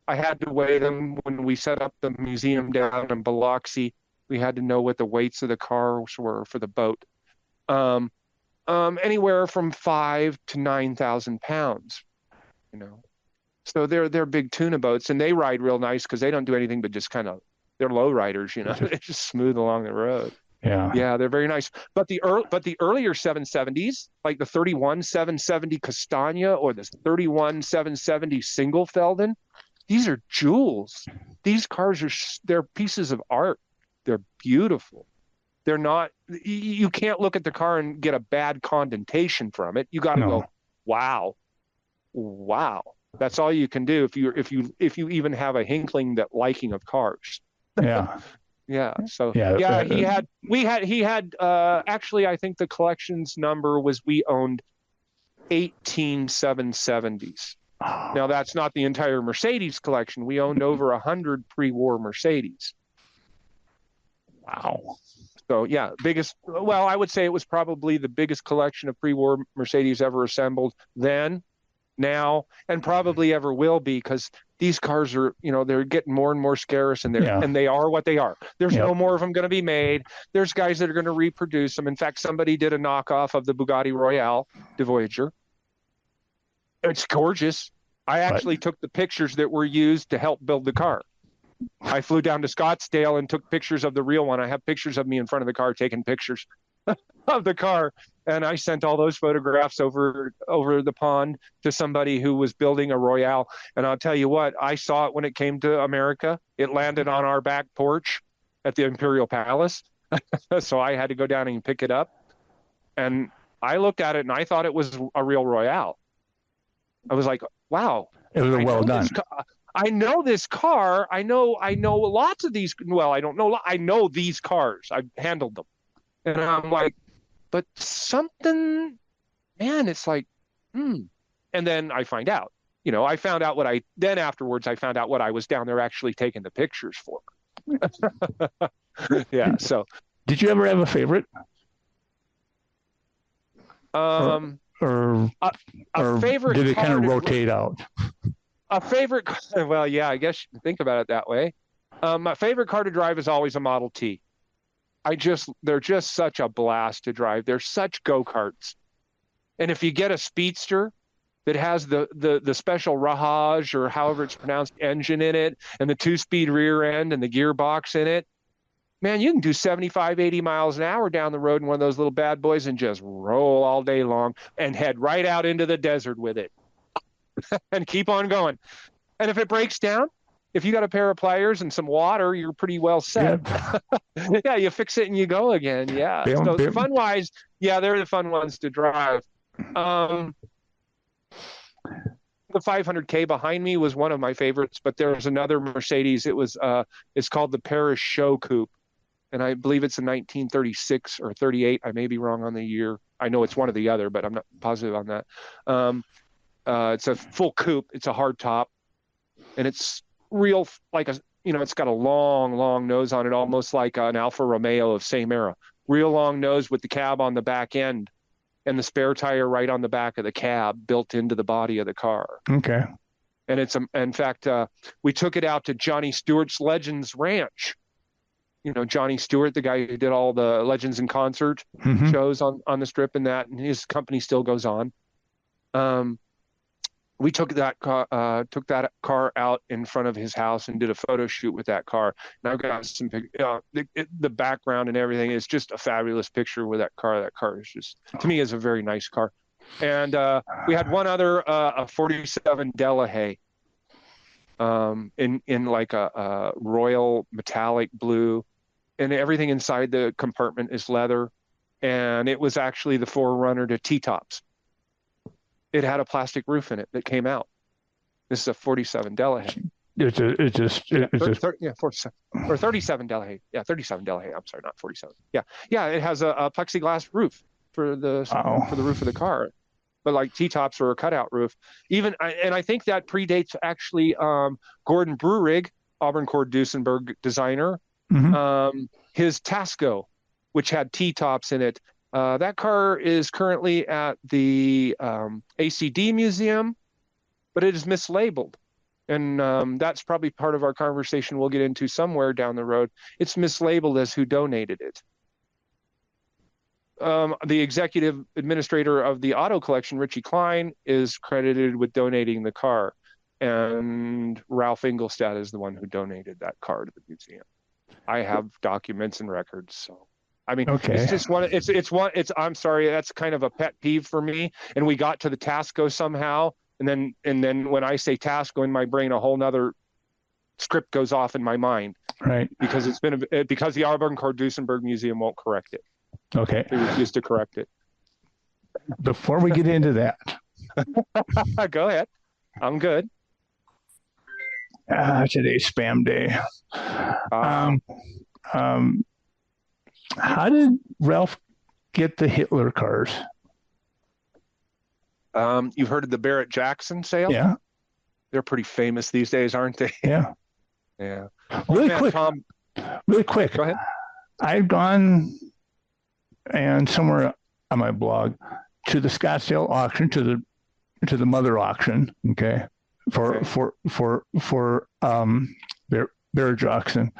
I had to weigh them when we set up the museum down in Biloxi. We had to know what the weights of the cars were for the boat. Anywhere from 5,000 to 9,000 pounds, So they're big tuna boats, and they ride real nice because they don't do anything but just kind of, they're low riders, They're just smooth along the road. Yeah, they're very nice. But the earlier 770s, like the 31 770 Castagna or the 31 770 Singelfelden, these are jewels. These cars they're pieces of art. They're beautiful. They're not. You can't look at the car and get a bad connotation from it. You got to go, wow. That's all you can do if you even have a liking of cars. Yeah. Yeah. So he had actually, I think the collection's number was, we owned 18 770s. Now that's not the entire Mercedes collection. We owned over 100 pre-war Mercedes. Wow. So yeah, I would say it was probably the biggest collection of pre-war Mercedes ever assembled then, now, and probably ever will be, because these cars are, they're getting more and more scarce, and they are what they are. There's no more of them going to be made. There's guys that are going to reproduce them. In fact, somebody did a knockoff of the Bugatti Royale de Voyager. It's gorgeous. I actually took the pictures that were used to help build the car. I flew down to Scottsdale and took pictures of the real one. I have pictures of me in front of the car taking pictures of the car, and I sent all those photographs over the pond to somebody who was building a Royale. And I'll tell you what, I saw it when it came to America. It landed on our back porch at the Imperial Palace. So I had to go down and pick it up, and I looked at it and I thought it was a real Royale. I was like, wow, it was well done. I know this car. I know lots of these. Well, I don't know. I know these cars. I've handled them. And I'm like, but something man, it's like, And then I find out, afterwards I found out what I was down there actually taking the pictures for. Yeah. So, Did you ever have a favorite? um, Or a favorite did it kind of car rotate out? a favorite, well, yeah, I guess you can think about it that way. My favorite car to drive is always a Model T. They're just such a blast to drive. They're such go-karts. And if you get a speedster that has the special Rahaj, or however it's pronounced, engine in it, and the 2-speed rear end and the gearbox in it, man, you can do 75, 80 miles an hour down the road in one of those little bad boys and just roll all day long and head right out into the desert with it and keep on going. And if it breaks down, if you got a pair of pliers and some water, you're pretty well set. Yep. Yeah, you fix it and you go again. Yeah. So fun-wise, yeah, they're the fun ones to drive. The 500K behind me was one of my favorites, but there's another Mercedes. It's called the Paris Show Coupe, and I believe it's a 1936 or 38. I may be wrong on the year. I know it's one or the other, but I'm not positive on that. It's a full coupe. It's a hard top, and it's real, it's got a long nose on it, almost like an Alfa Romeo of same era. Real long nose with the cab on the back end and the spare tire right on the back of the cab built into the body of the car. Okay. And in fact, we took it out to Johnny Stewart's Legends Ranch. Johnny Stewart, the guy who did all the Legends in Concert shows on the Strip, and his company still goes on. We took that car out in front of his house and did a photo shoot with that car. And I've got some the background and everything is just a fabulous picture with that car. That car is just, to me, is a very nice car. And we had one other, a 47 Delahaye, in like a royal metallic blue, and everything inside the compartment is leather. And it was actually the forerunner to T-Tops. It had a plastic roof in it that came out. This is a 47 Delahaye. It's just 47 or 37 Delahaye. Yeah, 37 Delahaye. I'm sorry, not 47. Yeah. It has a plexiglass roof for the roof of the car, but like T-tops or a cutout roof. And I think that predates actually Gordon Brurig, Auburn Cord Duesenberg designer. His Tasco, which had T-tops in it. That car is currently at the ACD Museum, but it is mislabeled. And that's probably part of our conversation we'll get into somewhere down the road. It's mislabeled as who donated it. The executive administrator of the auto collection, Richie Klein, is credited with donating the car. And Ralph Ingolstadt is the one who donated that car to the museum. I have documents and records, so. I mean, okay. It's just one. I'm sorry. That's kind of a pet peeve for me. And we got to the Tasco somehow, and then when I say Tasco in my brain, a whole nother script goes off in my mind. Right. Because because the Auburn Cord Duesenberg Museum won't correct it. Okay. They refuse to correct it. Before we get into that, go ahead. I'm good. Today's spam day. How did Ralph get the Hitler cars? You've heard of the Barrett Jackson sale? Yeah. They're pretty famous these days, aren't they? Yeah. Yeah. Really quick. Go ahead. I've gone and somewhere on my blog to the Scottsdale auction, to the mother auction, okay, for Barrett Jackson.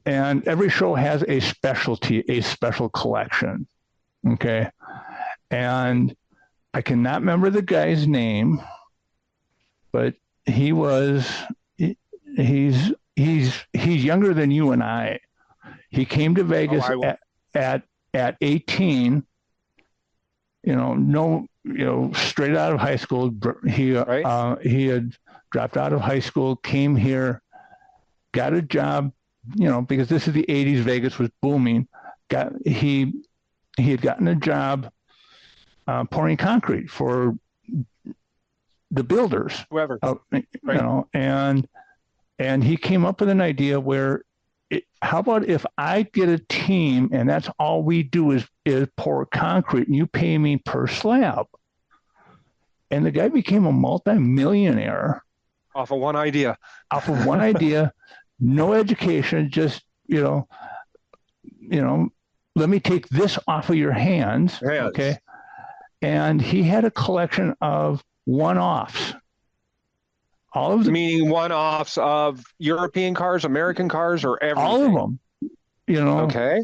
And every show has a special collection, okay? And I cannot remember the guy's name, but he's younger than you and I. He came to Vegas at 18, straight out of high school. He had dropped out of high school, came here, got a job, because this is the 80s, Vegas was booming. He had gotten a job pouring concrete for the builders. Whoever. And he came up with an idea where how about if I get a team and that's all we do is pour concrete and you pay me per slab? And the guy became a multi-millionaire Off of one idea. off of one idea, no education, just, let me take this off of your hands. Yes. Okay. And he had a collection of one-offs. Meaning one-offs of European cars, American cars, or everything? All of them. Okay.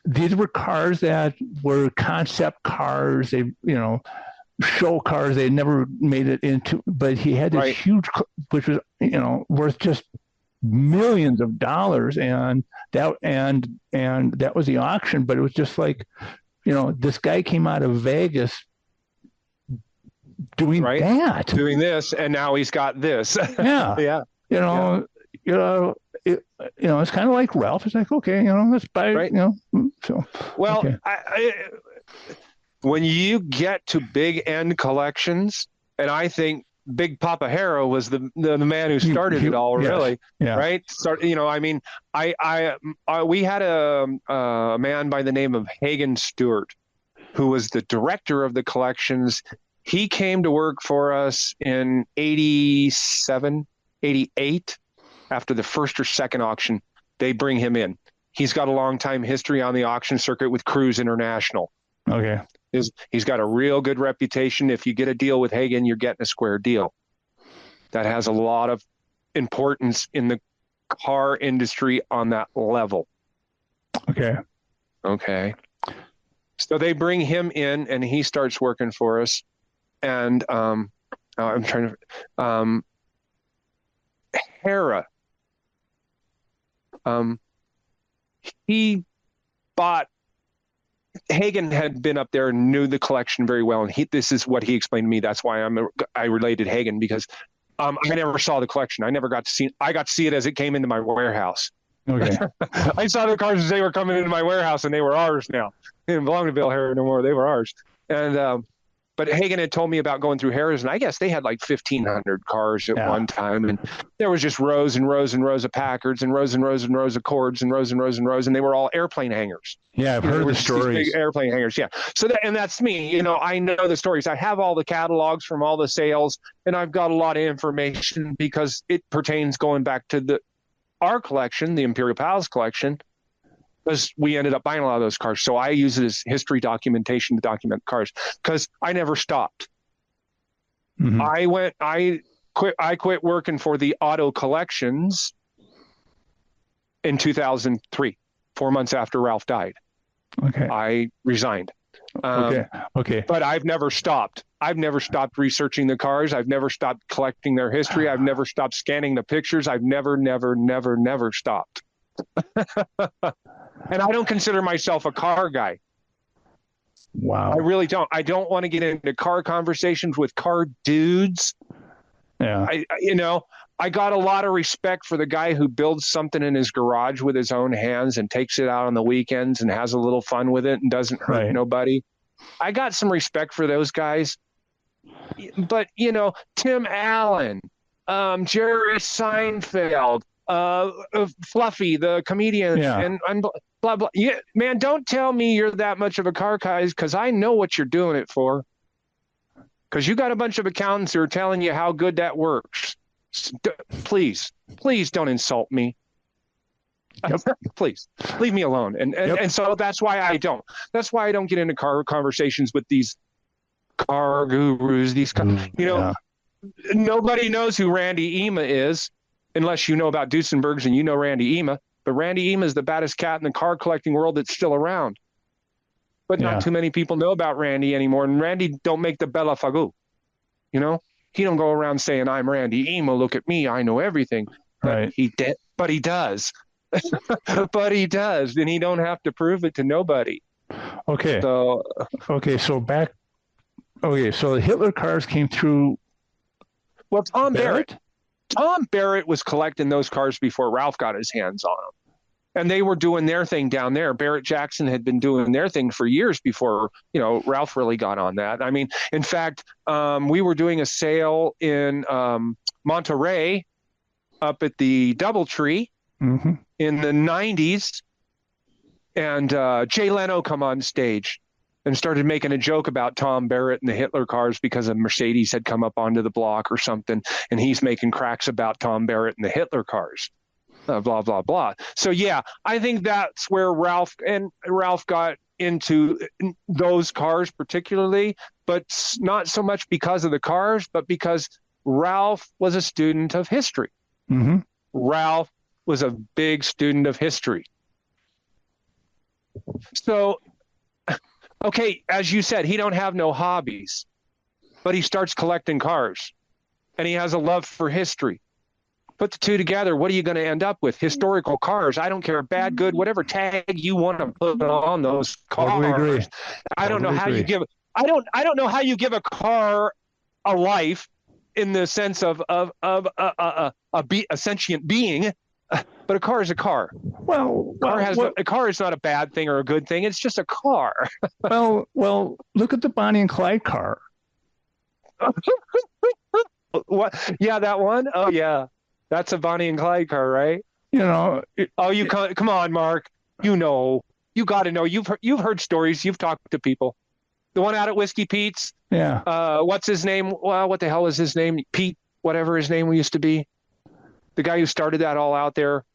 These were cars that were concept cars. They, show cars. They never made it into, but he had this huge, which was, worth just millions of dollars. And that was the auction, but it was just like, this guy came out of Vegas doing that, doing this, and now he's got this. Yeah. Yeah. It's kind of like Ralph. It's like, okay, let's buy, so. Well, okay. When you get to big end collections, and I think Big Papa Harrow was the man who started it all, really. Yeah. Right. We had a man by the name of Hagen Stewart, who was the director of the collections. He came to work for us in 87, 88, after the first or second auction. They bring him in. He's got a long time history on the auction circuit with Cruise International. Okay. He's got a real good reputation. If you get a deal with Hagen, you're getting a square deal. That has a lot of importance in the car industry on that level. Okay. So they bring him in, and he starts working for us. And I'm trying to Hera. He bought. Hagen had been up there and knew the collection very well, and this is what he explained to me. That's why I related Hagen, because I never saw the collection. I never got to see it. I got to see it as it came into my warehouse. Okay. I saw the cars as they were coming into my warehouse, and they were ours now. They didn't belong to Bill Harris no more. They were ours. And but Hagen had told me about going through Harris, and I guess they had like 1,500 cars at one time, and there was just rows and rows and rows of Packards and rows and rows and rows of Cords and rows and rows and rows, and they were all airplane hangars. Yeah, I've heard the stories. Big airplane hangars, yeah. So that's me. I know the stories. I have all the catalogs from all the sales, and I've got a lot of information because it pertains going back to our collection, the Imperial Palace Collection, because we ended up buying a lot of those cars. So I use it as history documentation to document cars, because I never stopped. Mm-hmm. I quit working for the auto collections in 2003, 4 months after Ralph died. Okay. I resigned. Okay. But I've never stopped. I've never stopped researching the cars. I've never stopped collecting their history. I've never stopped scanning the pictures. I've never stopped. And I don't consider myself a car guy. Wow. I really don't. I don't want to get into car conversations with car dudes. Yeah. I got a lot of respect for the guy who builds something in his garage with his own hands and takes it out on the weekends and has a little fun with it and doesn't hurt nobody. I got some respect for those guys. But, Tim Allen, Jerry Seinfeld, Fluffy, the comedian, and blah, blah. Yeah, man, don't tell me you're that much of a car guy, because I know what you're doing it for. Because you got a bunch of accountants who are telling you how good that works. Please don't insult me. Yep. Please leave me alone. And so that's why I don't. That's why I don't get into car conversations with these car gurus. Nobody knows who Randy Ema is unless you know about Duesenbergs and you know Randy Ema. But Randy Ema is the baddest cat in the car collecting world that's still around. But not too many people know about Randy anymore. And Randy don't make the Bella Fagu. He don't go around saying, I'm Randy Ema, look at me, I know everything. Right. But he does. But he does. And he don't have to prove it to nobody. Okay. So the Hitler cars came through. Well, Tom Barrett was collecting those cars before Ralph got his hands on them. And they were doing their thing down there. Barrett Jackson had been doing their thing for years before, Ralph really got on that. I mean, in fact, we were doing a sale in Monterey up at the DoubleTree, Mm-hmm. in the 90s, and Jay Leno come on stage and started making a joke about Tom Barrett and the Hitler cars because a Mercedes had come up onto the block or something, and he's making cracks about Tom Barrett and the Hitler cars. Blah, blah, blah. So, yeah, I think that's where Ralph got into those cars particularly, but not so much because of the cars, but because Ralph was a student of history. Mm-hmm. Ralph was a big student of history. So, okay, as you said, he don't have no hobbies, but he starts collecting cars, and he has a love for history. Put the two together, what are you going to end up with? Historical cars. I don't care, bad, good, whatever tag you want to put on those cars. Totally agree. I don't know how you give. I don't know how you give a car a life in the sense of a sentient being, but a car is a car. A car is not a bad thing or a good thing. It's just a car. well, look at the Bonnie and Clyde car. What? Yeah, that one. Oh yeah. That's a Bonnie and Clyde car, right? You know. Come on, Mark. You know, you got to know. You've heard stories. You've talked to people. The one out at Whiskey Pete's. Yeah. What's his name? Well, what the hell is his name? Pete, whatever his name used to be. The guy who started that all out there.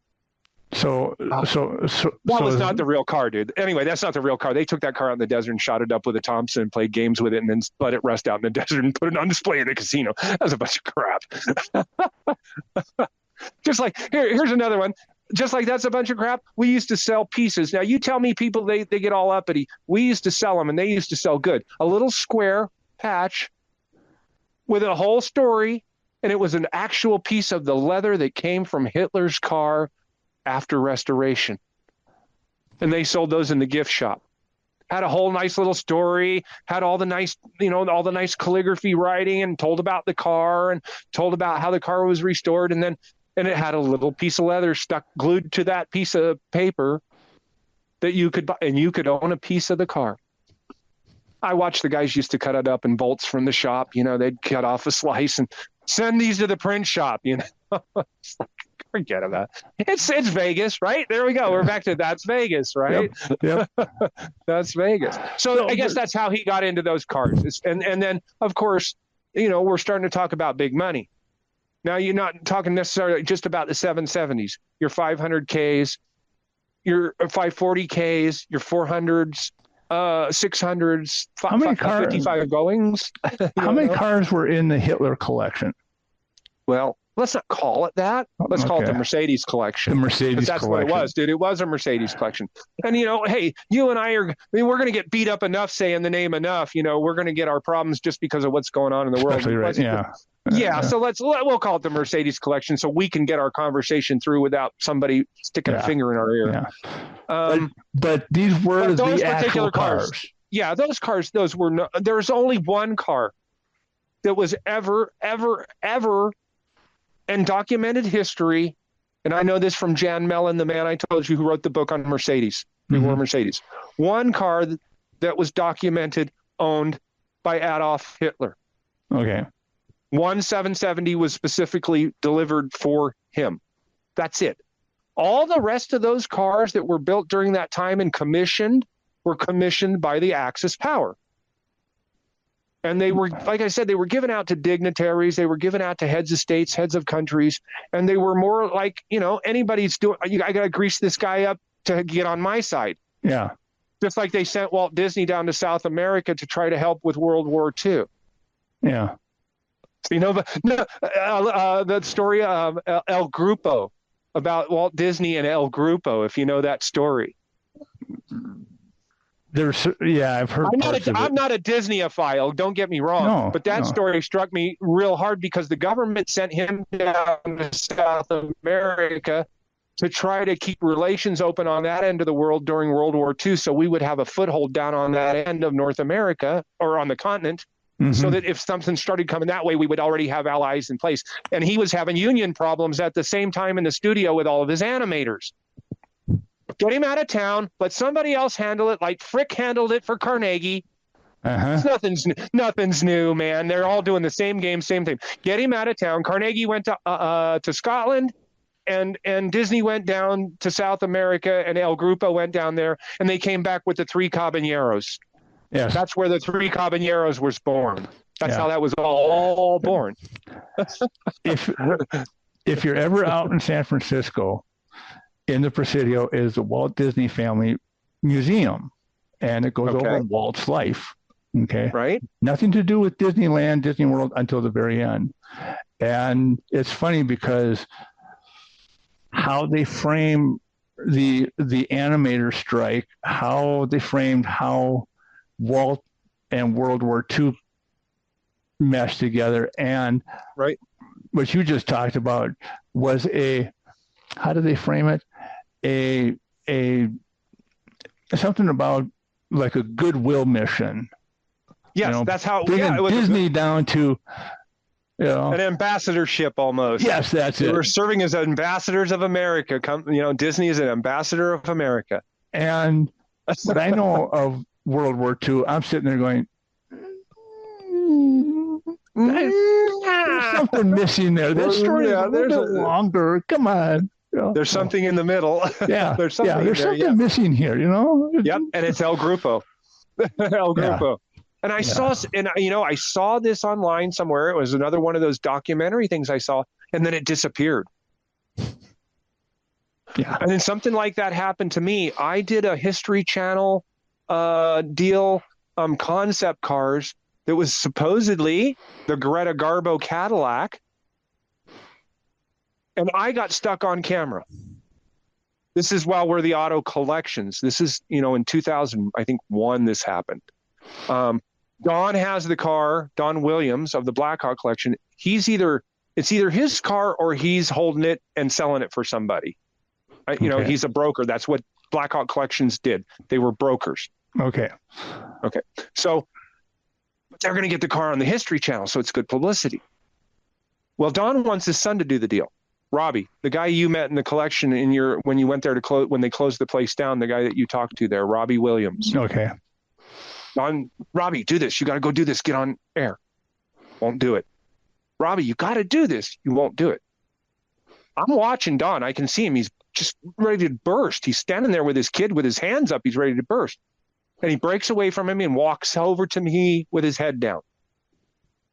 So that was not the real car, dude. Anyway, that's not the real car. They took that car out in the desert and shot it up with a Thompson and played games with it and then let it rest out in the desert and put it on display in the casino. That was a bunch of crap. Just like here's another one. Just like that's a bunch of crap. We used to sell pieces. Now you tell me people they get all uppity. We used to sell them and they used to sell good. A little square patch with a whole story, and it was an actual piece of the leather that came from Hitler's car after restoration. And they sold those in the gift shop. Had a whole nice little story, had all the nice, all the nice calligraphy writing, and told about the car and told about how the car was restored. And it had a little piece of leather glued to that piece of paper that you could buy, and you could own a piece of the car. I watched the guys used to cut it up in bolts from the shop. They'd cut off a slice and send these to the print shop. Forget about it. It's Vegas, right? There we go. We're back to that's Vegas, right? Yep. That's Vegas. So I guess that's how he got into those cars. And then, of course, we're starting to talk about big money. Now, you're not talking necessarily just about the 770s, your 500Ks, your 540Ks, your 400s, 600s, 55 Boeings. How many cars were in the Hitler collection? Well, let's not call it that. Let's call it the Mercedes collection. The Mercedes that's collection. What it was, dude. It was a Mercedes collection. And, hey, you and we're going to get beat up enough saying the name enough. We're going to get our problems just because of what's going on in the world. Especially right, yeah. So we'll call it the Mercedes collection so we can get our conversation through without somebody sticking a finger in our ear. Yeah. But these were those the particular actual cars. Yeah, those cars, there's only one car that was ever in documented history, and I know this from Jan Mellon, the man I told you who wrote the book on Mercedes, pre-war Mercedes. One car that was documented, owned by Adolf Hitler. Okay. One 770 was specifically delivered for him. That's it. All the rest of those cars that were built during that time and were commissioned by the Axis power. And they were, like I said, they were given out to dignitaries. They were given out to heads of states, heads of countries. And they were more like, anybody's doing, I got to grease this guy up to get on my side. Yeah. Just like they sent Walt Disney down to South America to try to help with World War II. Yeah. The story of El Grupo, about Walt Disney and El Grupo, if you know that story. I've heard. I'm not a Disney-ophile, don't get me wrong. But that story struck me real hard because the government sent him down to South America to try to keep relations open on that end of the world during World War II, so we would have a foothold down on that end of North America or on the continent, so that if something started coming that way, we would already have allies in place. And he was having union problems at the same time in the studio with all of his animators. Get him out of town. Let somebody else handle it, like Frick handled it for Carnegie. Nothing's new, man. They're all doing the same game, same thing. Get him out of town. Carnegie went to Scotland. and Disney went down to South America, and El Grupo went down there, and they came back with the Three Caballeros. Yes. That's where the Three Caballeros was born. That's how that was all born. If you're ever out in San Francisco, in the Presidio is the Walt Disney Family Museum, and it goes over Walt's life. Okay. Right. Nothing to do with Disneyland, Disney World until the very end. And it's funny because how they frame the animator strike, how they framed how Walt and World War II meshed together, and what you just talked about was how do they frame it? A something about like a goodwill mission. Yes, that's how it was Disney down to an ambassadorship almost. Yes, that's it. We're serving as ambassadors of America. Disney is an ambassador of America. And what I know of World War II, I'm sitting there going, there's something missing there. This story is a little bit longer. Come on. There's something in the middle. Yeah. There's something missing here, Yep. And it's El Grupo. El Grupo. Yeah. And I saw this online somewhere. It was another one of those documentary things I saw, and then it disappeared. Yeah. And then something like that happened to me. I did a History Channel deal, concept cars that was supposedly the Greta Garbo Cadillac. And I got stuck on camera. This is while we're the auto collections. This is, in 2000, I think this happened. Don has the car, Don Williams of the Blackhawk collection. It's either his car or he's holding it and selling it for somebody. He's a broker. That's what Blackhawk collections did. They were brokers. Okay. So they're going to get the car on the History Channel, so it's good publicity. Well, Don wants his son to do the deal. Robbie, the guy you met in the collection when you went there when they closed the place down, the guy that you talked to there, Robbie Williams. Okay. Don, Robbie, do this. You got to go do this. Get on air. Won't do it. Robbie, you got to do this. You won't do it. I'm watching Don. I can see him. He's just ready to burst. He's standing there with his kid with his hands up. He's ready to burst. And he breaks away from him and walks over to me with his head down.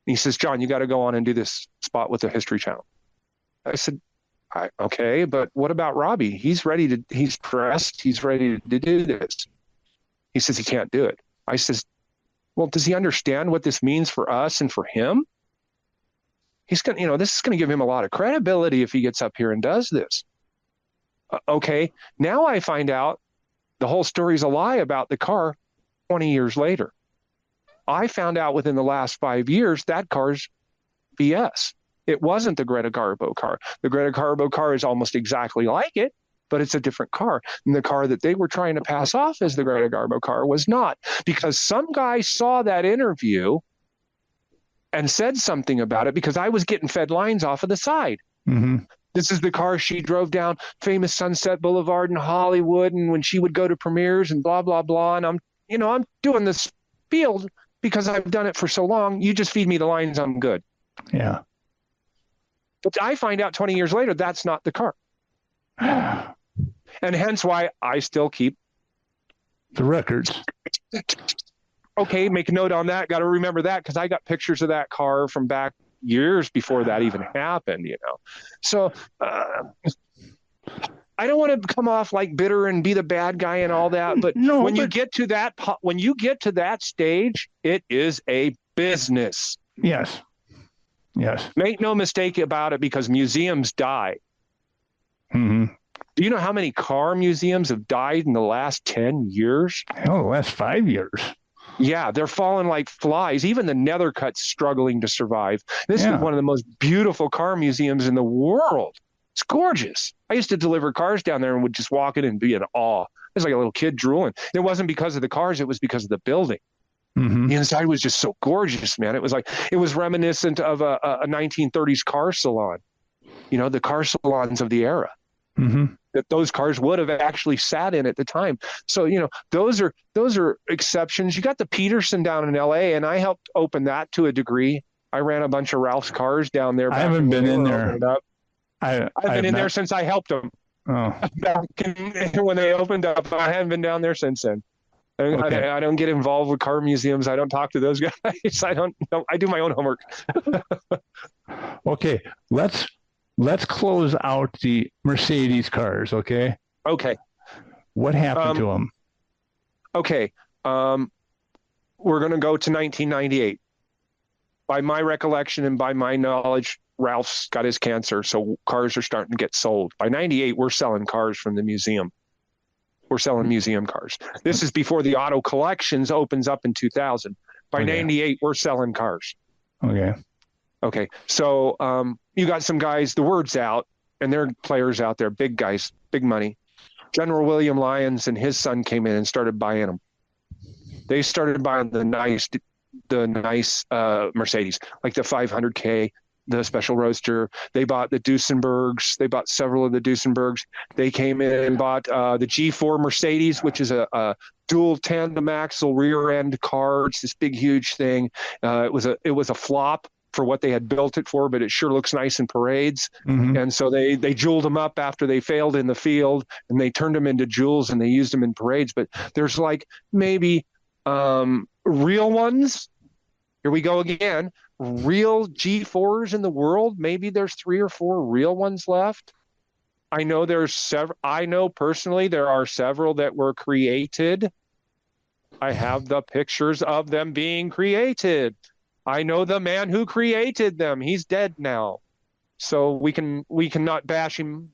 He says, John, you got to go on and do this spot with the History Channel. I said, okay, but what about Robbie? He's pressed. He's ready to do this. He says he can't do it. I says, well, does he understand what this means for us and for him? He's going to, this is going to give him a lot of credibility if he gets up here and does this. Okay. Now I find out the whole story's a lie about the car 20 years later. I found out within the last 5 years that car's BS. It wasn't the Greta Garbo car. The Greta Garbo car is almost exactly like it, but it's a different car. And the car that they were trying to pass off as the Greta Garbo car was not, because some guy saw that interview and said something about it, because I was getting fed lines off of the side. Mm-hmm. This is the car she drove down famous Sunset Boulevard in Hollywood, and when she would go to premieres and blah, blah, blah. And I'm doing this field because I've done it for so long. You just feed me the lines, I'm good. Yeah. But I find out 20 years later, that's not the car. And hence why I still keep the records. Okay, make a note on that. Got to remember that, because I got pictures of that car from back years before that even happened, So I don't want to come off like bitter and be the bad guy and all that, but you get to that stage, it is a business. Yes. Make no mistake about it, because museums die. Mm-hmm. Do you know how many car museums have died in the last 10 years? Oh, the last 5 years. Yeah, they're falling like flies. Even the Nethercut's struggling to survive. This is one of the most beautiful car museums in the world. It's gorgeous. I used to deliver cars down there and would just walk in and be in awe. It was like a little kid drooling. It wasn't because of the cars. It was because of the building. Mm-hmm. The inside was just so gorgeous, man. It was reminiscent of a 1930s car salon. The car salons of the era. Mm-hmm. That those cars would have actually sat in at the time. So, those are exceptions. You got the Peterson down in LA, and I helped open that to a degree. I ran a bunch of Ralph's cars down there. I haven't been in there. I've been in there since I helped them. Oh, When they opened up. I haven't been down there since then. okay. I don't get involved with car museums. I don't talk to those guys. I don't know. I do my own homework. Okay. Let's close out the Mercedes cars. Okay. Okay. What happened to them? Okay. We're going to go to 1998. By my recollection and by my knowledge, Ralph's got his cancer, so cars are starting to get sold. By 98, we're selling cars from the museum. We're selling museum cars. This is before the auto collections opens up in 2000. By 98, we're selling cars. Okay. Okay. So you got some guys, the word's out, and there are players out there, big guys, big money. General William Lyons and his son came in and started buying them. They started buying the nice Mercedes, like the 500K, the Special Roadster. They bought the Duesenbergs. They bought several of the Duesenbergs. They came in and bought the G4 Mercedes, which is a dual tandem axle rear end car. It's this big, huge thing. It was a flop for what they had built it for, but it sure looks nice in parades. Mm-hmm. And so they jeweled them up after they failed in the field, and they turned them into jewels and they used them in parades. But there's like maybe real ones. Here we go again. Real G4s in the world. Maybe there's 3 or 4 real ones left. I know there's several. I know personally there are several that were created. I have the pictures of them being created. I know the man who created them. He's dead now. So we cannot bash him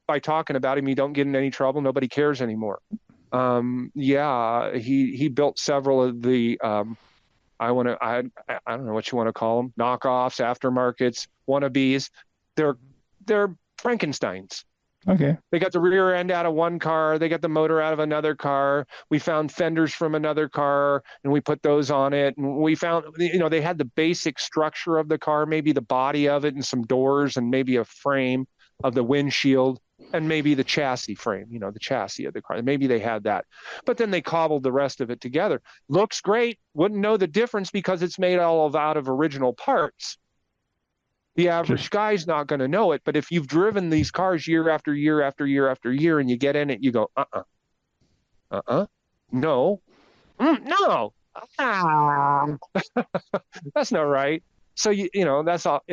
by talking about him. You don't get in any trouble. Nobody cares anymore. He built several of the I don't know what you want to call them, knockoffs, aftermarkets, wannabes. They're Frankensteins. Okay. They got the rear end out of one car. They got the motor out of another car. We found fenders from another car, and we put those on it. And we found, they had the basic structure of the car, maybe the body of it and some doors and maybe a frame of the windshield and maybe the chassis frame, the chassis of the car. Maybe they had that. But then they cobbled the rest of it together. Looks great. Wouldn't know the difference because it's made out of original parts. The average guy's not going to know it, but if you've driven these cars year after year after year after year and you get in it, you go, no, no, that's not right. So, that's all.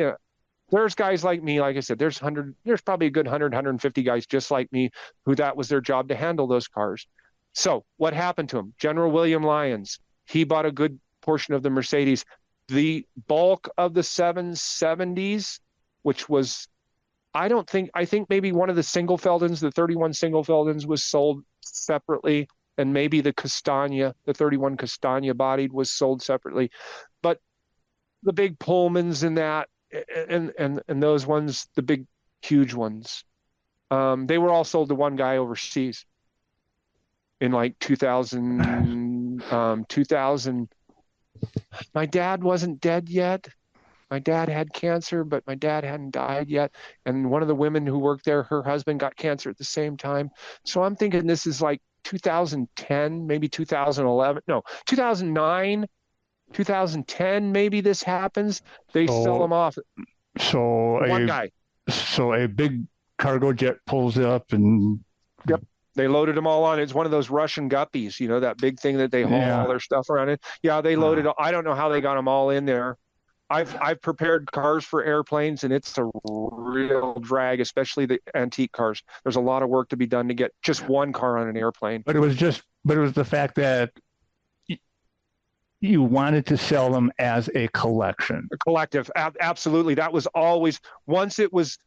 There's guys like me, like I said, there's probably a good 150 guys just like me who that was their job to handle those cars. So what happened to him? General William Lyons, he bought a good portion of the Mercedes. The bulk of the 770s, which was, I think maybe one of the Singelfeldens, the 31 Singelfeldens was sold separately, and maybe the Castagna, the 31 Castagna bodied was sold separately. But the big Pullmans and that, and those ones, the big, huge ones, they were all sold to one guy overseas in like 2000. My dad wasn't dead yet. My dad had cancer, but my dad hadn't died yet. And one of the women who worked there, her husband got cancer at the same time. So I'm thinking this is like 2010, maybe 2011. No, 2009, 2010, maybe this happens. They sell them off. So one guy. So a big cargo jet pulls up and... Yep. They loaded them all on. It's one of those Russian guppies, that big thing that they haul all their stuff around in. Yeah, they loaded. I don't know how they got them all in there. I've prepared cars for airplanes, and it's a real drag, especially the antique cars. There's a lot of work to be done to get just one car on an airplane. But it was the fact that you wanted to sell them as a collection. A collective, absolutely. That was always once it was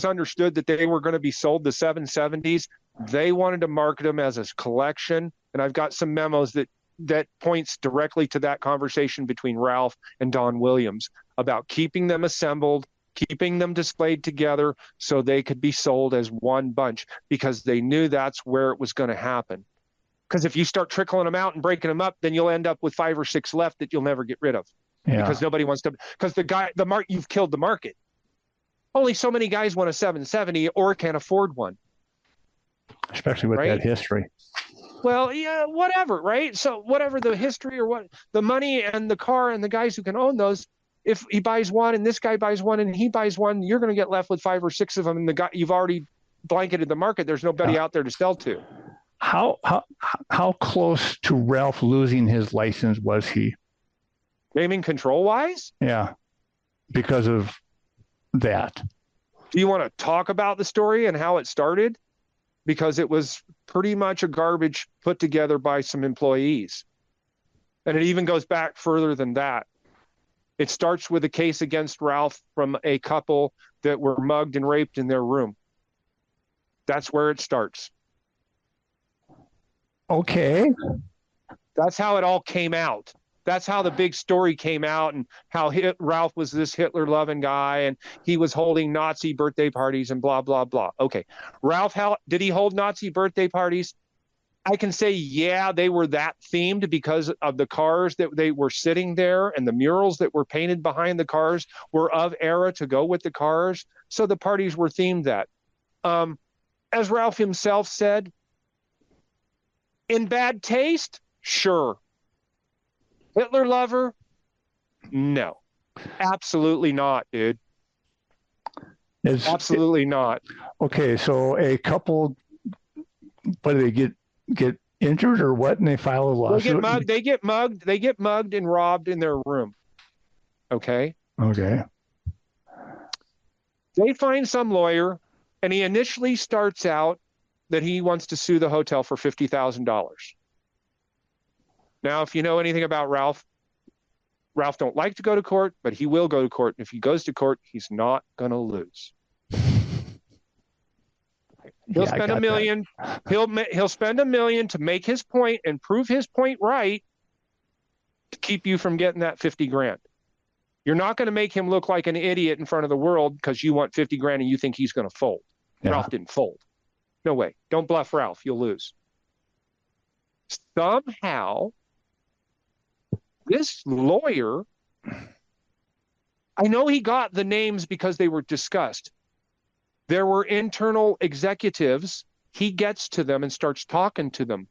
understood that they were going to be sold the 770s. They wanted to market them as a collection, and I've got some memos that points directly to that conversation between Ralph and Don Williams about keeping them assembled, keeping them displayed together so they could be sold as one bunch, because they knew that's where it was going to happen. Because if you start trickling them out and breaking them up, then you'll end up with 5 or 6 left that you'll never get rid of. Yeah. Because nobody wants to, because you've killed the market. Only so many guys want a 770 or can't afford one. Especially with that history. Well, yeah, whatever, right? So whatever the history or what the money and the car and the guys who can own those, if he buys one and this guy buys one and he buys one, you're going to get left with 5 or 6 of them. And the guy, you've already blanketed the market. There's nobody out there to sell to. How close to Ralph losing his license was he? Gaming control wise? Yeah, because of that. Do you want to talk about the story and how it started? Because it was pretty much a garbage put together by some employees. And it even goes back further than that. It starts with a case against Ralph from a couple that were mugged and raped in their room. That's where it starts. Okay. That's how it all came out. That's how the big story came out, and how Ralph was this Hitler-loving guy, and he was holding Nazi birthday parties and blah, blah, blah. Okay. Ralph, did he hold Nazi birthday parties? I can say, yeah, they were that themed because of the cars that they were sitting there, and the murals that were painted behind the cars were of era to go with the cars. So the parties were themed that. As Ralph himself said, in bad taste, sure. Hitler lover? No. Absolutely not, dude. Absolutely not. Okay, so a couple, what do they get injured or what? And they file a lawsuit? They get mugged and robbed in their room. Okay? Okay. They find some lawyer, and he initially starts out that he wants to sue the hotel for $50,000. Now, if you know anything about Ralph don't like to go to court, but he will go to court. And if he goes to court, he's not going to lose. He'll spend $1 million. He'll spend $1 million to make his point and prove his point right to keep you from getting that 50 grand. You're not going to make him look like an idiot in front of the world because you want 50 grand and you think he's going to fold. Yeah. Ralph didn't fold. No way. Don't bluff Ralph. You'll lose. Somehow, this lawyer, I know he got the names because they were discussed. There were internal executives. He gets to them and starts talking to them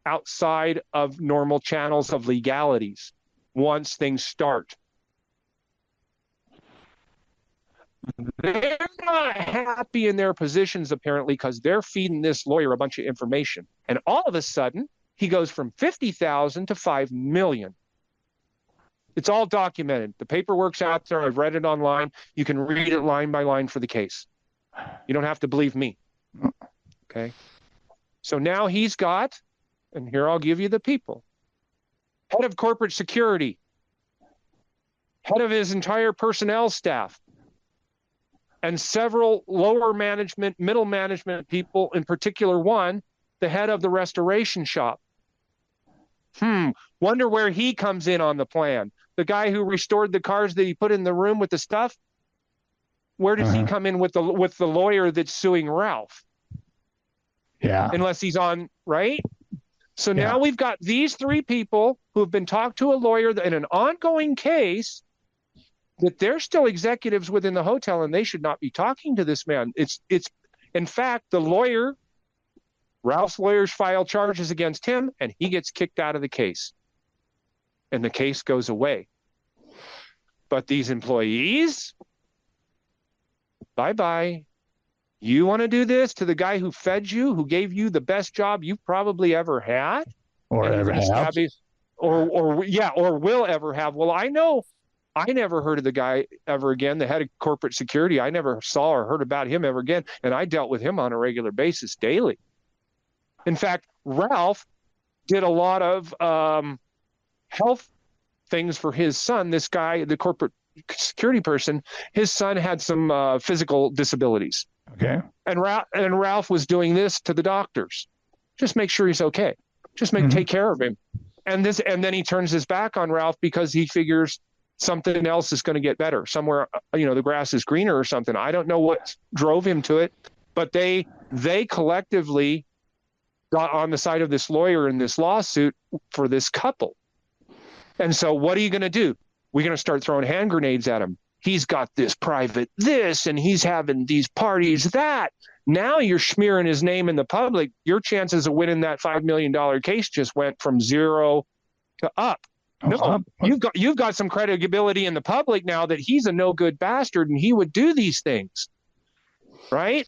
outside of normal channels of legalities once things start. They're not happy in their positions, apparently, because they're feeding this lawyer a bunch of information. And all of a sudden, he goes from 50,000 to 5 million. It's all documented. The paperwork's out there. I've read it online. You can read it line by line for the case. You don't have to believe me. Okay. So now he's got, and here I'll give you the people, head of corporate security, head of his entire personnel staff, and several lower management, middle management people, in particular one, the head of the restoration shop. Wonder where he comes in on the plan. The guy who restored the cars that he put in the room with the stuff, where does he come in with the lawyer that's suing Ralph? Yeah. Unless he's on, right? So now we've got these 3 people who have been talked to a lawyer in an ongoing case that they're still executives within the hotel and they should not be talking to this man. It's in fact, the lawyer, Ralph's lawyers file charges against him and he gets kicked out of the case. And the case goes away. But these employees, bye-bye. You want to do this to the guy who fed you, who gave you the best job you've probably ever had? Or ever have. Or will ever have. Well, I know I never heard of the guy ever again, the head of corporate security. I never saw or heard about him ever again. And I dealt with him on a regular basis daily. In fact, Ralph did a lot of health things for his son. This guy, the corporate security person, his son had some physical disabilities. Okay. And Ralph was doing this to the doctors. Just make sure he's okay. Just take care of him. And then he turns his back on Ralph because he figures something else is going to get better. Somewhere, the grass is greener or something. I don't know what drove him to it, but they collectively got on the side of this lawyer in this lawsuit for this couple. And so what are you going to do? We're going to start throwing hand grenades at him. He's got this private this, and he's having these parties that. Now you're smearing his name in the public. Your chances of winning that $5 million case just went from 0 to up. No, you've got some credibility in the public now that he's a no good bastard and he would do these things, right?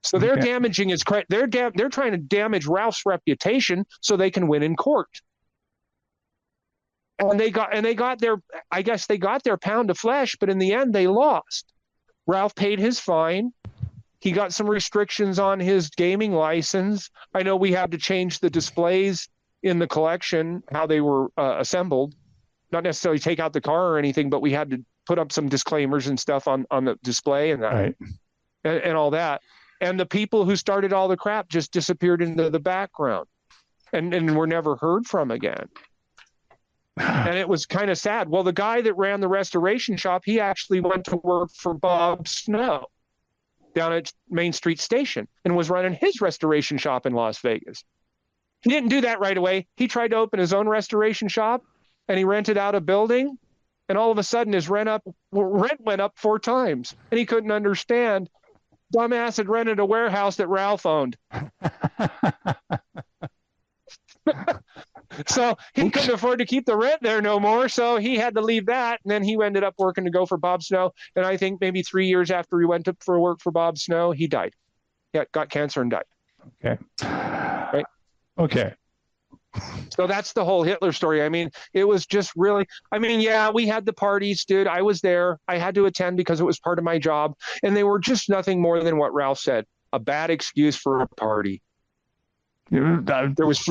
So they're damaging his credit. They're trying to damage Ralph's reputation so they can win in court. And they got their, I guess they got their pound of flesh, but in the end they lost. Ralph paid his fine. He got some restrictions on his gaming license. I know we had to change the displays in the collection, how they were assembled. Not necessarily take out the car or anything, but we had to put up some disclaimers and stuff on the display and that, right. and all that. And the people who started all the crap just disappeared into the background and were never heard from again. And it was kind of sad. Well, the guy that ran the restoration shop, he actually went to work for Bob Snow down at Main Street Station and was running his restoration shop in Las Vegas. He didn't do that right away. He tried to open his own restoration shop and he rented out a building, and all of a sudden his rent went up 4 times and he couldn't understand. Dumbass had rented a warehouse that Ralph owned. So he couldn't afford to keep the rent there no more, so he had to leave that, and then he ended up working to go for Bob Snow, and I think maybe 3 years after he went for work for Bob Snow, he died. Yeah, got cancer and died. Okay. Right? Okay. So that's the whole Hitler story. I mean, it was just really, I mean, yeah, we had the parties, dude. I was there. I had to attend because it was part of my job, and they were just nothing more than what Ralph said, a bad excuse for a party. There was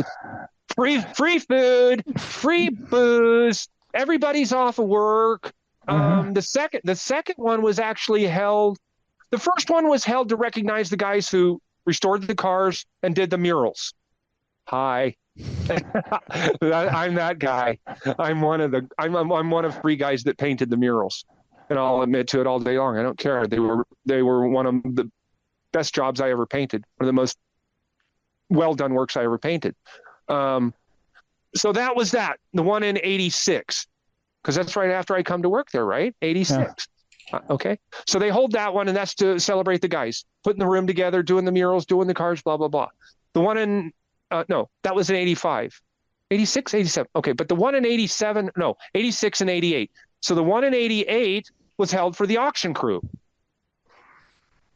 free food, free booze. Everybody's off of work. The second one was actually held. The first one was held to recognize the guys who restored the cars and did the murals. Hi, I'm that guy. I'm one of 3 guys that painted the murals, and I'll admit to it all day long. I don't care. They were one of the best jobs I ever painted. One of the most well done works I ever painted. So that was that, the one in 86, because that's right after I come to work there, right? 86. Yeah. Okay. So they hold that one, and that's to celebrate the guys, putting the room together, doing the murals, doing the cars, blah, blah, blah. The one in, no, that was in 85, 86, 87. Okay. But the one in 87, no, 86 and 88. So the one in 88 was held for the auction crew.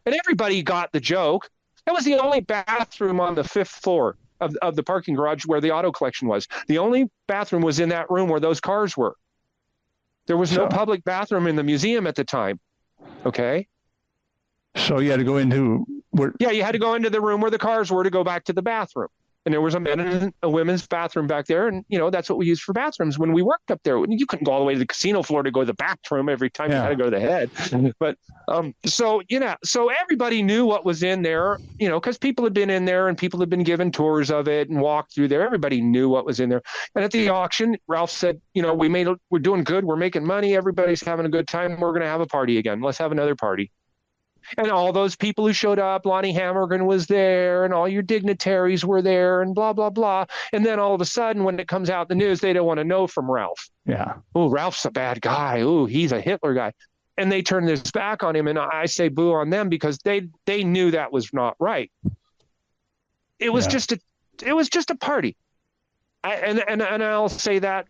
And everybody got the joke. That was the only bathroom on the 5th floor of the parking garage where the auto collection was. The only bathroom was in that room where those cars were. There was no public bathroom in the museum at the time. Okay. So you had to go into where? Yeah, you had to go into the room where the cars were to go back to the bathroom. And there was a men and a women's bathroom back there. And, that's what we used for bathrooms when we worked up there. You couldn't go all the way to the casino floor to go to the bathroom every time. You had to go to the head. But so everybody knew what was in there, because people had been in there and people had been given tours of it and walked through there. Everybody knew what was in there. And at the auction, Ralph said, we're doing good. We're making money. Everybody's having a good time. We're going to have a party again. Let's have another party. And all those people who showed up, Lonnie Hammergren was there, and all your dignitaries were there, and blah, blah, blah. And then all of a sudden, when it comes out in the news, they don't want to know from Ralph. Yeah. Oh, Ralph's a bad guy. Oh, he's a Hitler guy. And they turn this back on him, and I say boo on them because they knew that was not right. It was just a party. And I'll say that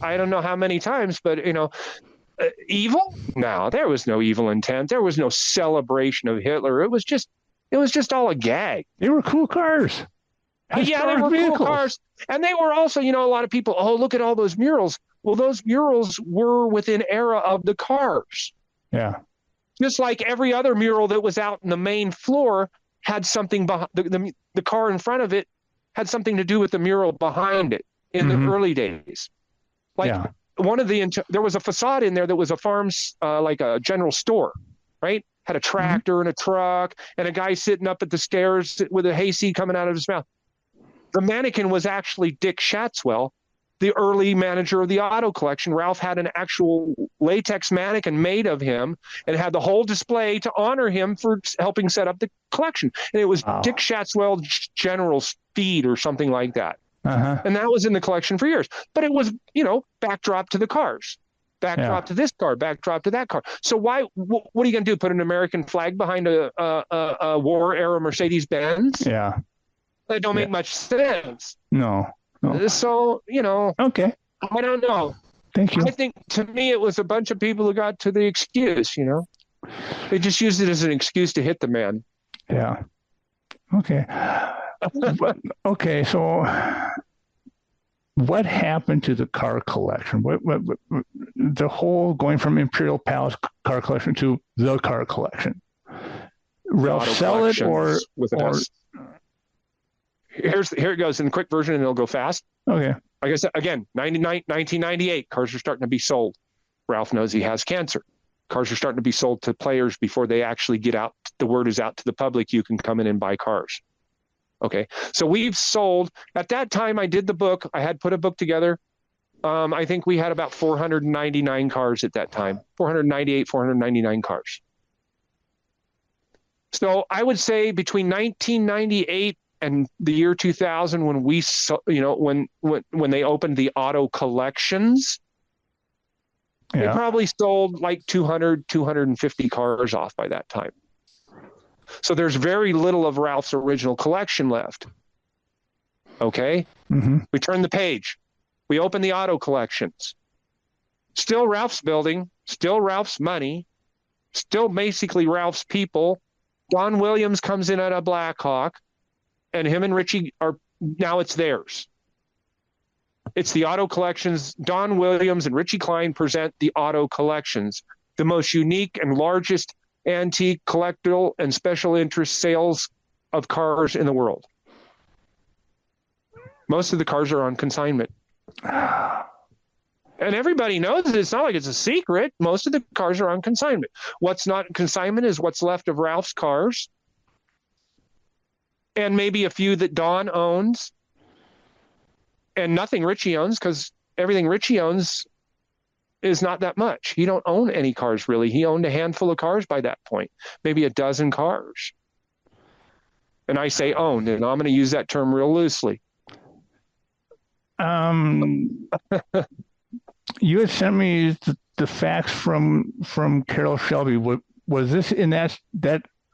I don't know how many times, but evil? No, there was no evil intent. There was no celebration of Hitler. It was just all a gag. They were cool cars. Yeah, they were cool cars. And they were also, a lot of people, oh, look at all those murals. Well, those murals were within era of the cars. Yeah. Just like every other mural that was out in the main floor had something behind the car in front of it had something to do with the mural behind it in the early days. Like there was a facade in there that was a farm's, like a general store, right? Had a tractor and a truck and a guy sitting up at the stairs with a hayseed coming out of his mouth. The mannequin was actually Dick Schatzwell, the early manager of the auto collection. Ralph had an actual latex mannequin made of him and had the whole display to honor him for helping set up the collection. And it was Dick Schatzwell General Speed or something like that. And that was in the collection for years. But it was, backdrop to the cars, backdrop to this car, backdrop to that car. So what are you going to do? Put an American flag behind a war era Mercedes-Benz? Yeah. That don't make much sense. No. Oh. So, Okay. I don't know. Thank you. I think to me it was a bunch of people who got to the excuse, They just used it as an excuse to hit the man. Yeah. Okay. Okay. So what happened to the car collection? What the whole going from Imperial Palace Car Collection to the car collection? Ralph sell it or with an S. Here it goes in the quick version, and it'll go fast. Okay. Like I said, again, 1998, cars are starting to be sold. Ralph knows he has cancer. Cars are starting to be sold to players before they actually get out. The word is out to the public. You can come in and buy cars. Okay. So we've sold, at that time I did the book. I had put a book together. I think we had about 499 cars at that time, 499 cars. So I would say between 1998 and the year 2000, when we saw, when they opened the auto collections, they probably sold like 200, 250 cars off by that time. So there's very little of Ralph's original collection left. Okay. Mm-hmm. We turn the page. We open the auto collections. Still Ralph's building, still Ralph's money, still basically Ralph's people. Don Williams comes in at a Blackhawk, and him and Richie now it's theirs. It's the auto collections. Don Williams and Richie Klein present the auto collections, the most unique and largest antique, collectible, and special interest sales of cars in the world. Most of the cars are on consignment. And everybody knows it. It's not like it's a secret. Most of the cars are on consignment. What's not consignment is what's left of Ralph's cars, and maybe a few that Don owns, and nothing Richie owns, because everything Richie owns is not that much. He don't own any cars, really. He owned a handful of cars by that point, maybe a dozen cars. And I say owned, and I'm going to use that term real loosely. You had sent me the facts from Carol Shelby. Was this in that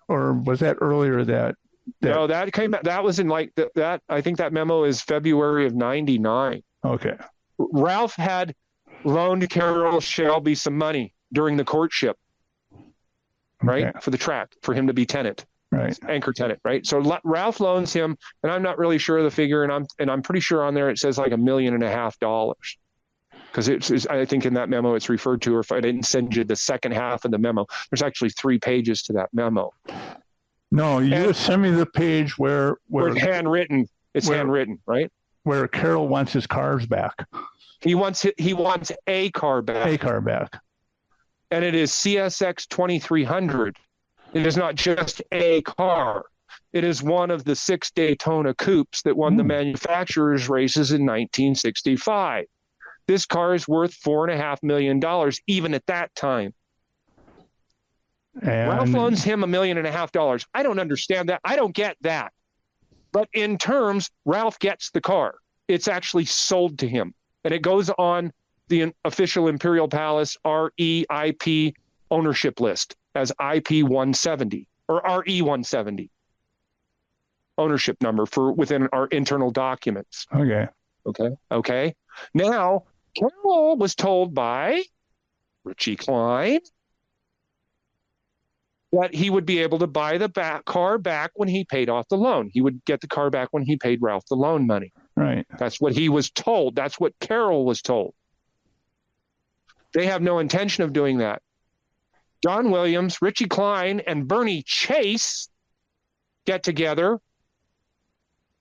or was that earlier that? No, that came. That was in like that. I think that memo is February of '99. Okay. Ralph had loaned Carol Shelby some money during the courtship, right, Okay. for the track, for him to be tenant, Right. anchor tenant, right. So Ralph loans him, and I'm not really sure of the figure, and I'm pretty sure on there it says like $1.5 million, because it's I think in that memo it's referred to, or if I didn't send you the second half of the memo, there's actually 3 pages to that memo. No, you sent me the page where it's handwritten. It's handwritten, right? Where Carol wants his cars back. He wants a car back. A car back. And it is CSX 2300. It is not just a car. It is one of the 6 Daytona coupes that won the manufacturers' races in 1965. This car is worth $4.5 million, even at that time. And Ralph loans him $1.5 million. I don't understand that. I don't get that. But in terms, Ralph gets the car. It's actually sold to him. And it goes on the official Imperial Palace REIP ownership list as IP 170 or RE 170 ownership number for within our internal documents. Okay. Now, Carol was told by Richie Klein that he would be able to buy the car back when he paid off the loan. He would get the car back when he paid Ralph the loan money. Right. That's what he was told. That's what Carol was told. They have no intention of doing that. Don Williams, Richie Klein, and Bernie Chase get together,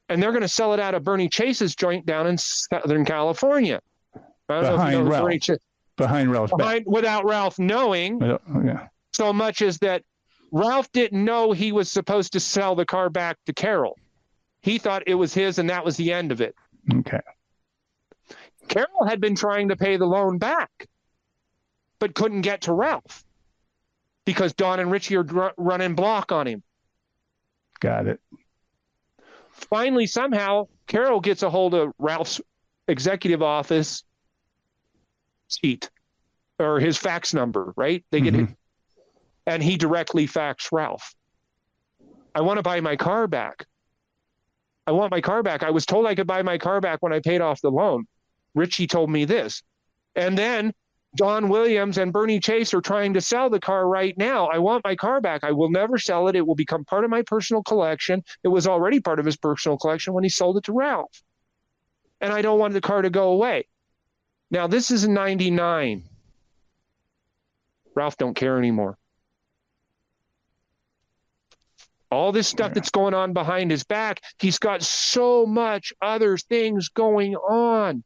and they're going to sell it out of Bernie Chase's joint down in Southern California. I don't know if you know Ralph. Bernie Chase. Behind Ralph's back. Without Ralph knowing, so much as that Ralph didn't know he was supposed to sell the car back to Carol. He thought it was his, and that was the end of it. Okay. Carol had been trying to pay the loan back, but couldn't get to Ralph because Don and Richie are running block on him. Got it. Finally, somehow, Carol gets a hold of Ralph's executive office seat or his fax number, right? They get it, and he directly faxed Ralph. I want to buy my car back. I want my car back. I was told I could buy my car back when I paid off the loan. Richie told me this. And then Don Williams and Bernie Chase are trying to sell the car right now. I want my car back. I will never sell it. It will become part of my personal collection. It was already part of his personal collection when he sold it to Ralph. And I don't want the car to go away. Now, this is in 99. Ralph don't care anymore. All this stuff that's going on behind his back, he's got so much other things going on.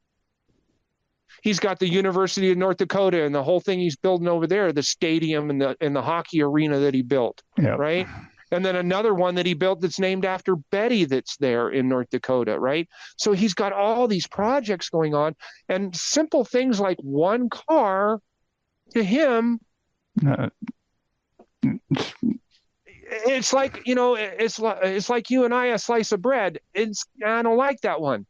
He's got the University of North Dakota and the whole thing he's building over there, the stadium and the hockey arena that he built, right? And then another one that he built that's named after Betty that's there in North Dakota, right? So he's got all these projects going on, and simple things like one car to him, it's like, it's like you and I, a slice of bread. I don't like that one.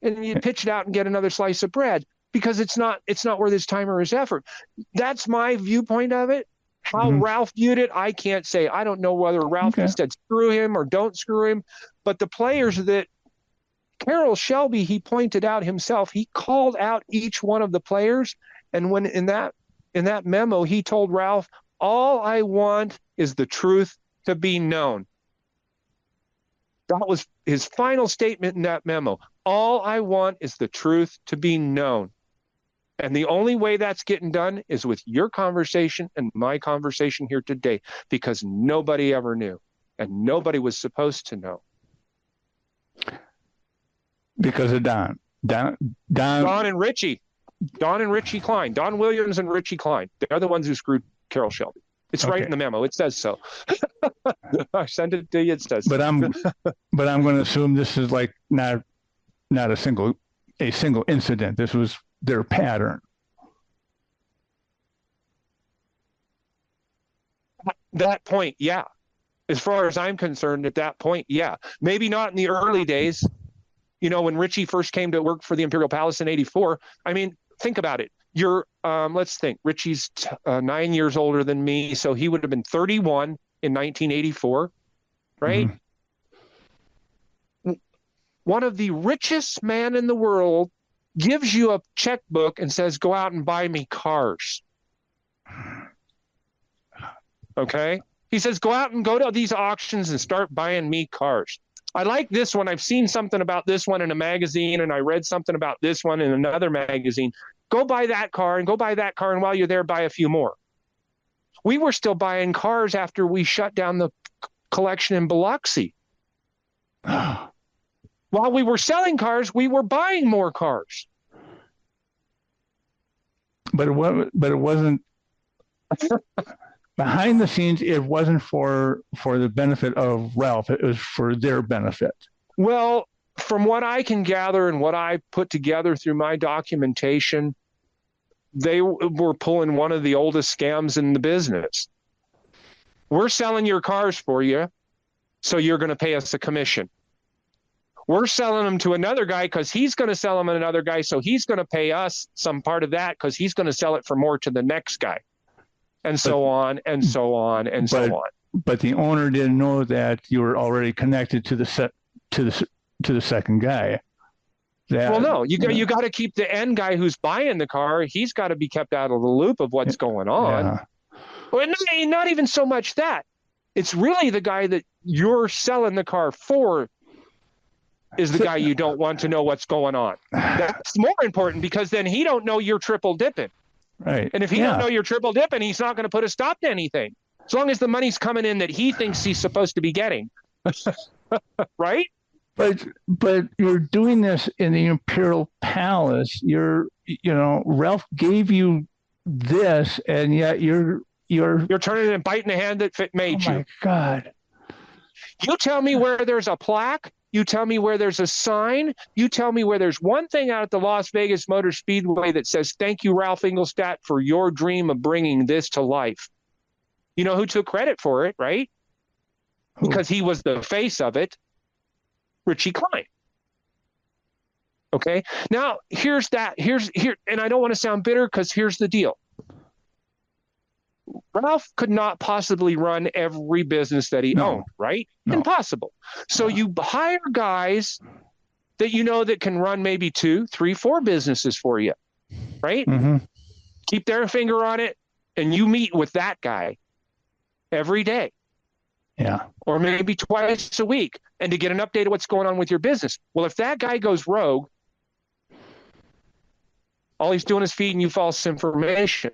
And you pitch it out and get another slice of bread because it's not worth his time or his effort. That's my viewpoint of it. How Ralph viewed it, I can't say. I don't know whether Ralph said screw him or don't screw him. But the players that Carroll Shelby, he pointed out himself, he called out each one of the players. And when in that memo, he told Ralph, all I want is the truth to be known. That was his final statement in that memo. All I want is the truth to be known. And the only way that's getting done is with your conversation and my conversation here today, because nobody ever knew and nobody was supposed to know. Because of Don and Richie. Don and Richie Klein. Don Williams and Richie Klein. They're the ones who screwed Carroll Shelby. It's right in the memo. It says so. I sent it to you. It says. But I'm going to assume this is like not a single incident. This was their pattern. That point, yeah. As far as I'm concerned, at that point, yeah. Maybe not in the early days. When Richie first came to work for the Imperial Palace in '84. I mean, think about it. Let's think. Richie's 9 years older than me, so he would have been 31 in 1984, right? Mm-hmm. One of the richest men in the world gives you a checkbook and says, go out and buy me cars. Okay? He says, go out and go to these auctions and start buying me cars. I like this one. I've seen something about this one in a magazine, and I read something about this one in another magazine. Go buy that car, and while you're there, buy a few more. We were still buying cars after we shut down the collection in Biloxi. While we were selling cars, we were buying more cars. But it wasn't behind the scenes. It wasn't for the benefit of Ralph. It was for their benefit. Well, from what I can gather and what I put together through my documentation, they were pulling one of the oldest scams in the business. We're selling your cars for you, so you're going to pay us a commission. We're selling them to another guy because he's going to sell them to another guy, so he's going to pay us some part of that because he's going to sell it for more to the next guy, and so on and so on and so on. But the owner didn't know that you were already connected to the second guy. Well, no, you got to keep the end guy who's buying the car. He's got to be kept out of the loop of what's going on. Yeah. Well, not even so much that. It's really the guy that you're selling the car for is the guy you don't want to know what's going on. That's more important because then he don't know you're triple dipping. Right. And if he don't know you're triple dipping, he's not going to put a stop to anything. As long as the money's coming in that he thinks he's supposed to be getting. Right? But you're doing this in the Imperial Palace. Ralph gave you this, and yet you're turning it and biting the hand that made you. Oh my God! You tell me where there's a plaque. You tell me where there's a sign. You tell me where there's one thing out at the Las Vegas Motor Speedway that says, "Thank you, Ralph Engelstadt, for your dream of bringing this to life." You know who took credit for it, right? Because he was the face of it. Richie Klein. Okay. Now here's and I don't want to sound bitter because here's the deal. Ralph could not possibly run every business that he owned, right? No. Impossible. So you hire guys that you know that can run maybe 2, 3, 4 businesses for you, right? Mm-hmm. Keep their finger on it, and you meet with that guy every day. Yeah. Or maybe twice a week, and to get an update of what's going on with your business. Well, if that guy goes rogue, all he's doing is feeding you false information.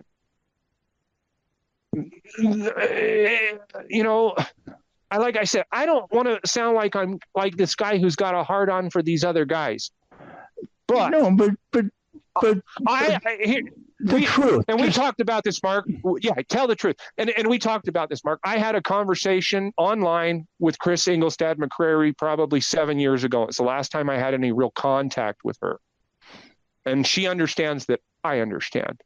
You know, like I said, I don't want to sound like I'm like this guy who's got a hard on for these other guys. But no, but truth. And we talked about this, Mark. Yeah, tell the truth. And we talked about this, Mark. I had a conversation online with Chris Ingolstad McCrary probably 7 years ago. It's the last time I had any real contact with her. And she understands that I understand.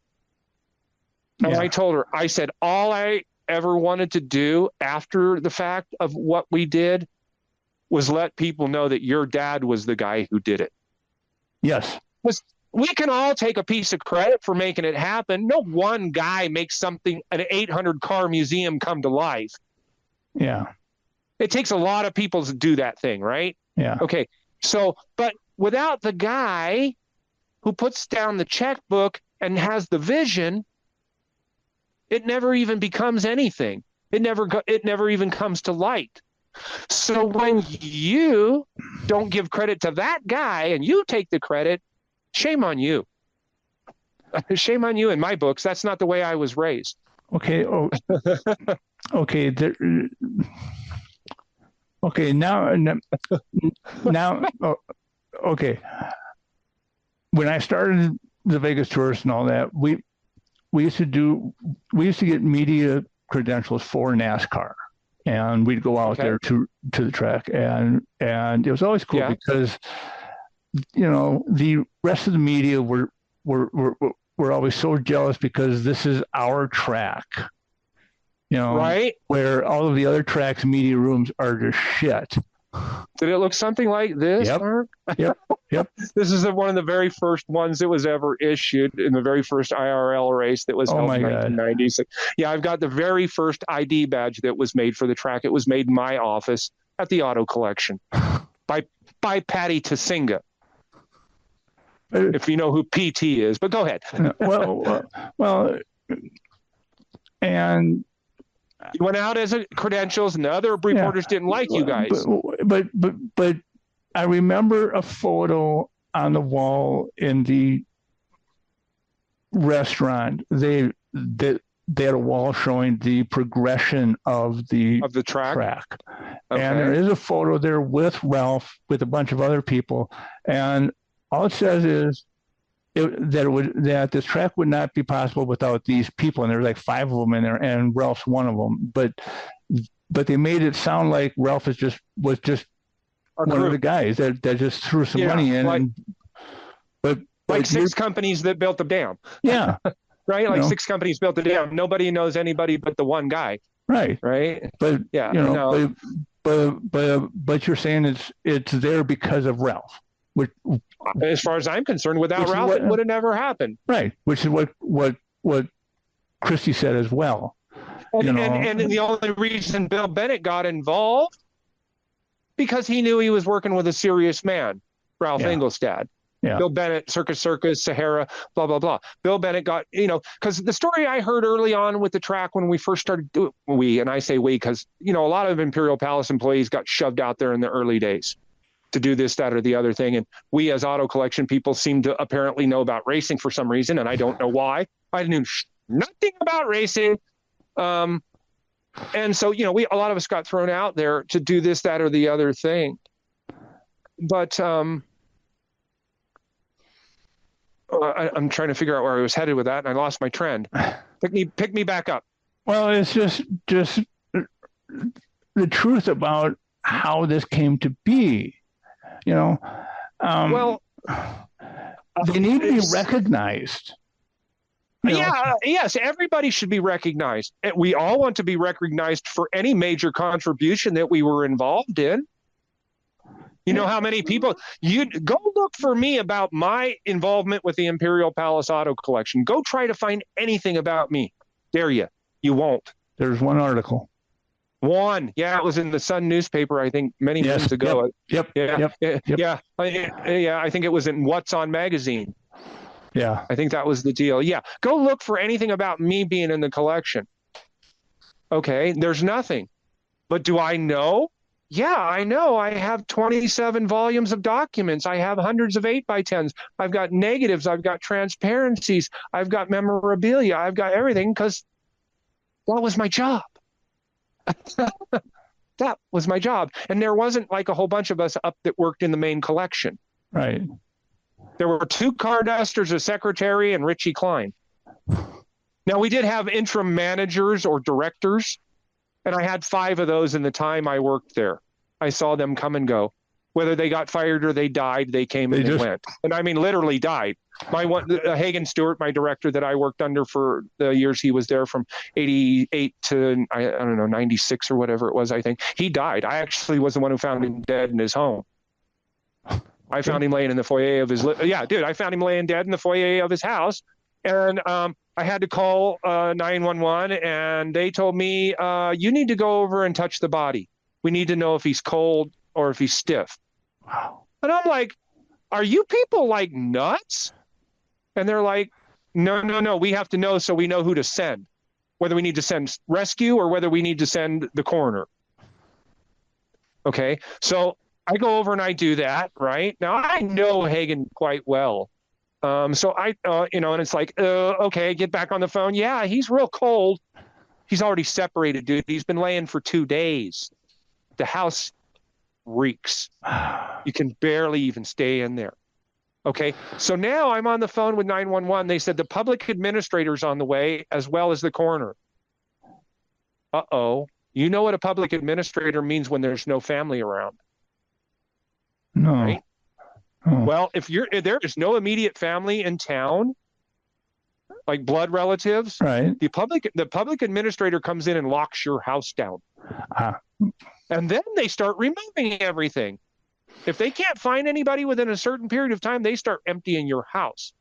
And I told her, I said, all I ever wanted to do after the fact of what we did was let people know that your dad was the guy who did it. Yes. We can all take a piece of credit for making it happen. No one guy makes something, an 800-car museum come to life. Yeah. It takes a lot of people to do that thing, right? Yeah. Okay. So, but without the guy who puts down the checkbook and has the vision, it never even becomes anything. It never even comes to light. So when you don't give credit to that guy and you take the credit, shame on you. Shame on you in my books. That's not the way I was raised. Okay. Oh, okay. Okay. Now. Oh, okay. When I started the Vegas Tourist and all that, we used to get media credentials for NASCAR, and we'd go out there to the track, and it was always cool because, you know, the rest of the media were always so jealous because this is our track, you know, right? Where all of the other tracks' media rooms are just shit. Did it look something like this, Mark? Yep. This is one of the very first ones that was ever issued in the very first IRL race that was held in 1996. Yeah, I've got the very first ID badge that was made for the track. It was made in my office at the Auto Collection by Patty Tasinga. If you know who PT is, but go ahead. well, and you went out as a credentials, and the other reporters didn't like you guys. But I remember a photo on the wall in the restaurant. They had a wall showing the progression of the track. Okay. And there is a photo there with Ralph with a bunch of other people, and all it says is that this track would not be possible without these people, and there's like 5 of them in there, and Ralph's one of them. But they made it sound like Ralph was just one of the guys that just threw some money in. Like 6 companies that built the dam. Yeah. Right? Like 6 companies built the dam. Nobody knows anybody but the one guy. Right. Right. But but you're saying it's there because of Ralph. As far as I'm concerned, without Ralph, it would have never happened. Right, which is what Christy said as well. And the only reason Bill Bennett got involved because he knew he was working with a serious man, Ralph Ingolstad. Yeah. Bill Bennett, Circus, Sahara, blah, blah, blah. Bill Bennett got, because the story I heard early on with the track when we first started doing, and I say we, because, a lot of Imperial Palace employees got shoved out there in the early days to do this, that, or the other thing. And we as Auto Collection people seem to apparently know about racing for some reason, and I don't know why. I knew nothing about racing. And so, a lot of us got thrown out there to do this, that, or the other thing. But I'm trying to figure out where I was headed with that, and I lost my trend. Pick me back up. Well, it's just the truth about how this came to be. They need to be recognized. Yes, everybody should be recognized. We all want to be recognized for any major contribution that we were involved in. You know how many people you go look for me about my involvement with the Imperial Palace Auto Collection. Go try to find anything about me. Dare you? You won't. There's one article. One. Yeah, it was in the Sun newspaper, I think, many months ago. Yep. Yeah. I think it was in What's On magazine. Yeah. I think that was the deal. Yeah. Go look for anything about me being in the collection. Okay. There's nothing. But do I know? Yeah, I know. I have 27 volumes of documents. I have hundreds of 8x10s. I've got negatives. I've got transparencies. I've got memorabilia. I've got everything because that was my job. That was my job. And there wasn't like a whole bunch of us up that worked in the main collection. Right. There were 2 car dusters, a secretary, and Richie Klein. Now, we did have interim managers or directors, and I had 5 of those in the time I worked there. I saw them come and go. Whether they got fired or they died, they came and they went. And I mean, literally died. My one, Hagen Stewart, my director that I worked under for the years he was there from 88 to, I don't know, 96 or whatever it was, I think. He died. I actually was the one who found him dead in his home. I found him laying in the foyer of his, I found him laying dead in the foyer of his house. And I had to call 911, and they told me, you need to go over and touch the body. We need to know if he's cold or if he's stiff. Wow. And I'm like, are you people like nuts? And they're like, no, we have to know so we know who to send, whether we need to send rescue or whether we need to send the coroner. Okay, so I go over and I do that, right? Now, I know Hagen quite well. So I, and it's like, okay, get back on the phone. Yeah, he's real cold. He's already separated, dude. He's been laying for 2 days. The house reeks. You can barely even stay in there. Okay, so now I'm on the phone with 911. They said the public administrator's on the way as well as the coroner. Uh-oh. You know what a public administrator means when there's no family around. No. Right? Oh. Well, if there is no immediate family in town, like blood relatives, Right. the public administrator comes in and locks your house down. And then they start removing everything. If they can't find anybody within a certain period of time, they start emptying your house.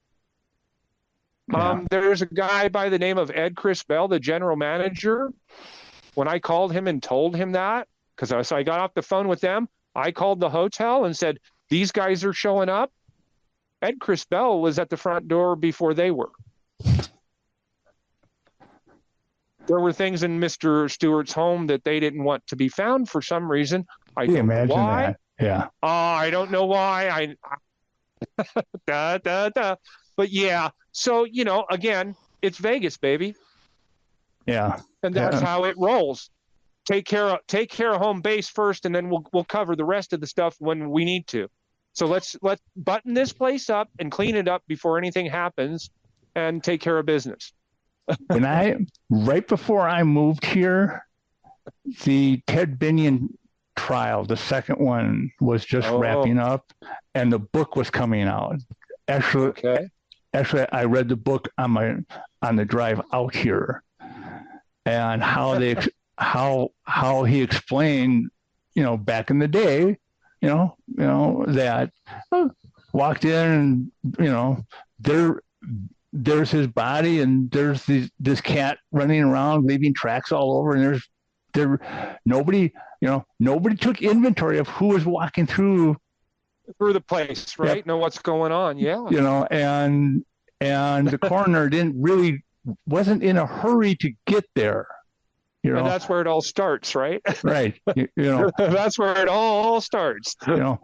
Yeah. There's a guy by the name of Ed Chris Bell, the general manager. When I called him and told him that, because I got off the phone with them, I called the hotel and said, these guys are showing up. Ed Chris Bell was at the front door before they were. There were things in Mr. Stewart's home that they didn't want to be found for some reason. I don't know why. That. Yeah. I don't know why. But yeah, so, again, it's Vegas, baby. Yeah. And that's how it rolls. Take care of home base first, and then we'll cover the rest of the stuff when we need to. So let's button this place up and clean it up before anything happens, and take care of business. Right before I moved here, the Ted Binion trial, the second one, was just wrapping up, and the book was coming out. Actually, I read the book on the drive out here, and how he explained, back in the day, that walked in and there's his body, and there's this cat running around leaving tracks all over, and nobody took inventory of who was walking through the place, right? Yep. Know what's going on. Yeah. And the coroner wasn't in a hurry to get there. And that's where it all starts, right? Right. That's where it all starts. It's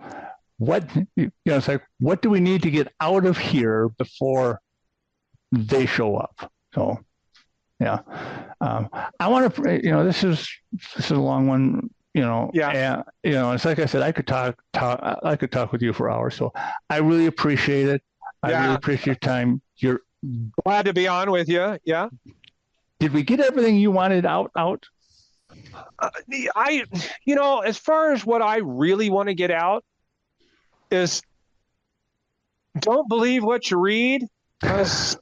like, what do we need to get out of here before they show up? So, yeah. I want to, this is a long one, Yeah. And, it's like I said, I could talk with you for hours. So I really appreciate it. I really appreciate your time. You're glad to be on with you. Yeah. Did we get everything you wanted out? As far as what I really want to get out is, don't believe what you read. Do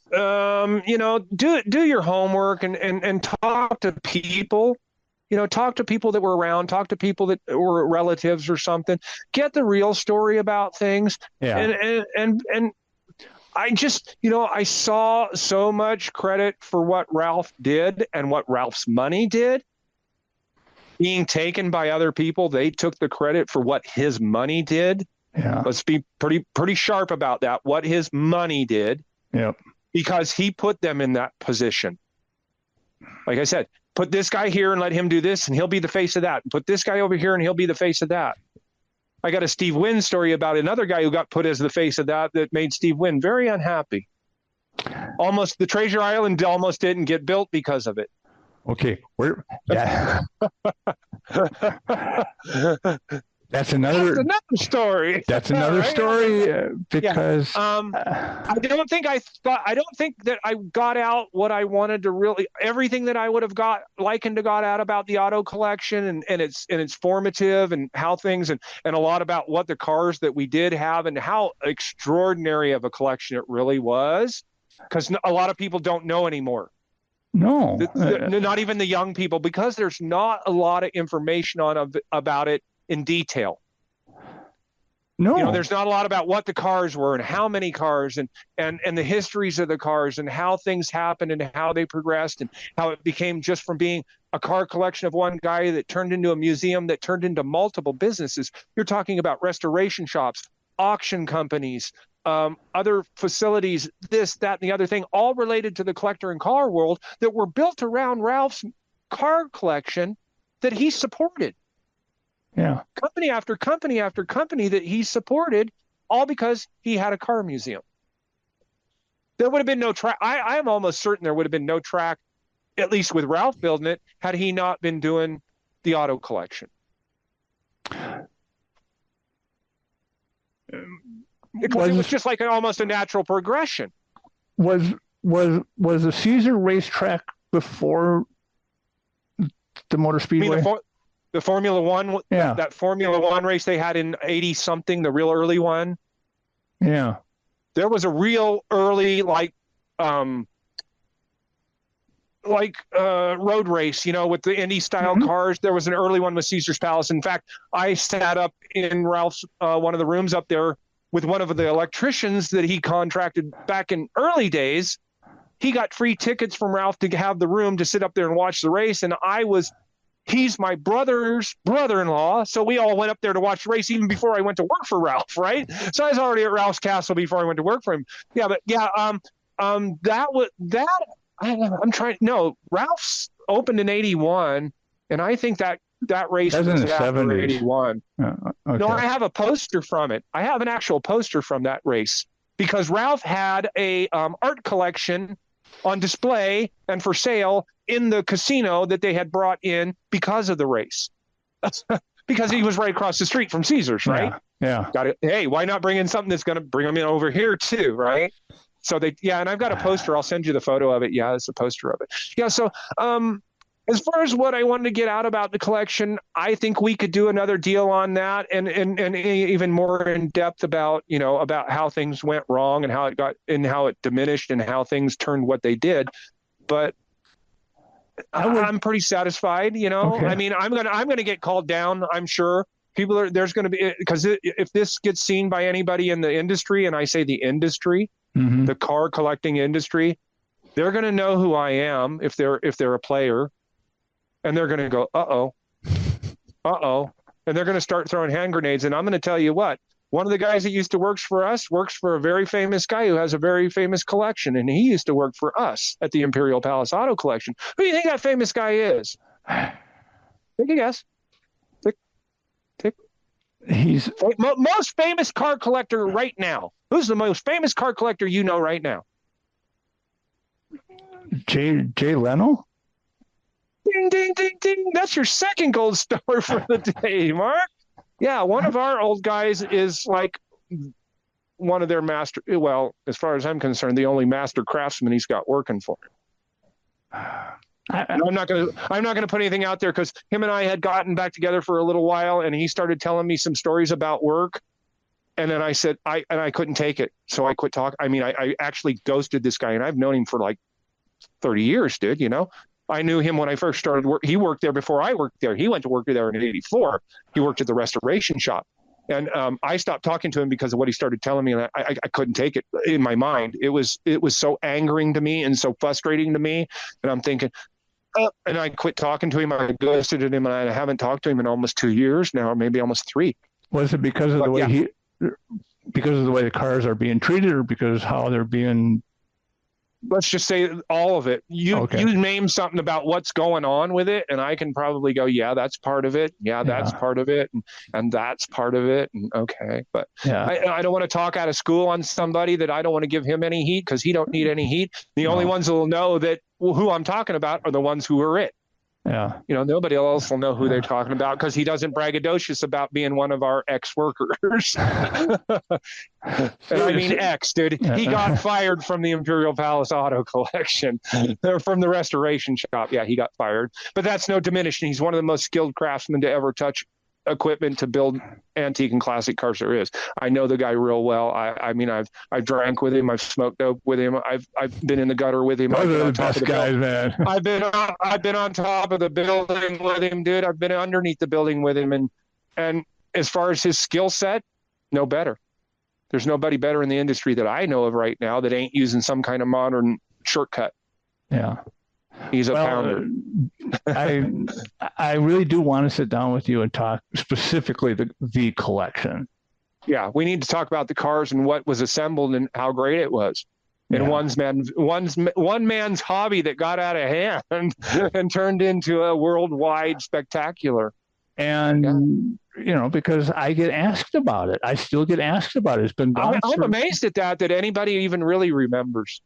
your homework and talk to people. Talk to people that were around. Talk to people that were relatives or something. Get the real story about things. Yeah. And I just, I saw so much credit for what Ralph did and what Ralph's money did being taken by other people. They took the credit for what his money did. Yeah. Let's be pretty sharp about that. What his money did. Yep. Because he put them in that position. Like I said, put this guy here and let him do this, and he'll be the face of that. Put this guy over here, and he'll be the face of that. I got a Steve Wynn story about another guy who got put as the face of that made Steve Wynn very unhappy. Almost the Treasure Island almost didn't get built because of it. Okay, that's another story. That's another right? story because I don't think that I got out what I wanted to really, everything that I would have likened to got out about the auto collection and it's formative and how things and a lot about what the cars that we did have and how extraordinary of a collection it really was, because a lot of people don't know anymore. No, not even the young people, because there's not a lot of information about it in detail. No, there's not a lot about what the cars were and how many cars and the histories of the cars and how things happened and how they progressed and how it became just from being a car collection of one guy that turned into a museum that turned into multiple businesses. You're talking about restoration shops, auction companies, other facilities, this, that, and the other thing, all related to the collector and car world that were built around Ralph's car collection that he supported. Yeah. Company after company after company that he supported, all because he had a car museum. There would have been no track. I am almost certain there would have been no track, at least with Ralph building it, had he not been doing the auto collection. It was just like almost a natural progression. Was the Caesar racetrack before the Motor Speedway? The Formula One, yeah. That Formula One race they had in 80 something, the real early one. Yeah. There was a real early road race, with the Indy style cars. There was an early one with Caesar's Palace. In fact, I sat up in Ralph's one of the rooms up there with one of the electricians that he contracted back in early days. He got free tickets from Ralph to have the room to sit up there and watch the race, and he's my brother's brother-in-law, so we all went up there to watch the race even before I went to work for Ralph, right? So I was already at Ralph's castle before I went to work for him. Yeah, but Ralph's opened in 81, and I think that race was in the after 70s. 81. Okay. No, I have a poster from it. I have an actual poster from that race because Ralph had a art collection on display and for sale in the casino that they had brought in because of the race. Because he was right across the street from Caesar's, right? Yeah. Got it. Hey, why not bring in something that's going to bring them in over here too, right? So and I've got a poster. I'll send you the photo of it. Yeah, it's a poster of it. Yeah. So, as far as what I wanted to get out about the collection, I think we could do another deal on that and even more in depth about how things went wrong and how it got and how it diminished and how things turned what they did. But I'm pretty satisfied, Okay. I mean, I'm gonna get called down. I'm sure there's going to be, because if this gets seen by anybody in the industry, and I say the industry, the car collecting industry, they're going to know who I am if they're a player. And they're going to go, uh-oh. And they're going to start throwing hand grenades. And I'm going to tell you what, one of the guys that used to work for us works for a very famous guy who has a very famous collection. And he used to work for us at the Imperial Palace Auto Collection. Who do you think that famous guy is? Take a guess. Tick. He's most famous car collector right now. Who's the most famous car collector you know right now? Jay Leno? Ding, ding, ding, ding. That's your second gold star for the day, Mark. Yeah, one of our old guys is like one of their master. Well, as far as I'm concerned, the only master craftsman he's got working for him. I'm not gonna put anything out there because him and I had gotten back together for a little while, and he started telling me some stories about work, and then I said I couldn't take it, so I quit talking. I mean, I actually ghosted this guy, and I've known him for like 30 years, dude. I knew him when I first started work. He worked there before I worked there. He went to work there in '84. He worked at the restoration shop. And I stopped talking to him because of what he started telling me, and I couldn't take it in my mind. It was so angering to me and so frustrating to me, and I'm thinking, and I quit talking to him. I ghosted him, and I haven't talked to him in almost 2 years now, or maybe almost 3. Was it because of the way because of the way the cars are being treated, or because how they're being? Let's just say all of it. You name something about what's going on with it, and I can probably go, yeah, that's part of it. Yeah, that's part of it, and that's part of it. And okay, but I don't want to talk out of school on somebody that I don't want to give him any heat, because he don't need any heat. The only ones that will know that who I'm talking about are the ones who are it. Yeah. Nobody else will know who they're talking about, because he doesn't braggadocious about being one of our ex-workers. And I mean ex, dude. He got fired from the Imperial Palace Auto Collection, or from the restoration shop. Yeah, he got fired. But that's no diminishing. He's one of the most skilled craftsmen to ever touch equipment to build antique and classic cars there is. I know the guy real well. I mean, I've drank with him. I've smoked dope with him. I've been in the gutter with him. Those are the best guys, man. I've been on top of the building with him, dude. I've been underneath the building with him, and as far as his skill set, no better. There's nobody better in the industry that I know of right now that ain't using some kind of modern shortcut. Yeah. He's a pounder. I really do want to sit down with you and talk specifically the collection. Yeah, we need to talk about the cars and what was assembled and how great it was. And one man's hobby that got out of hand and turned into a worldwide spectacular. And because I get asked about it. I still get asked about it. It's been gone. I'm amazed at that anybody even really remembers.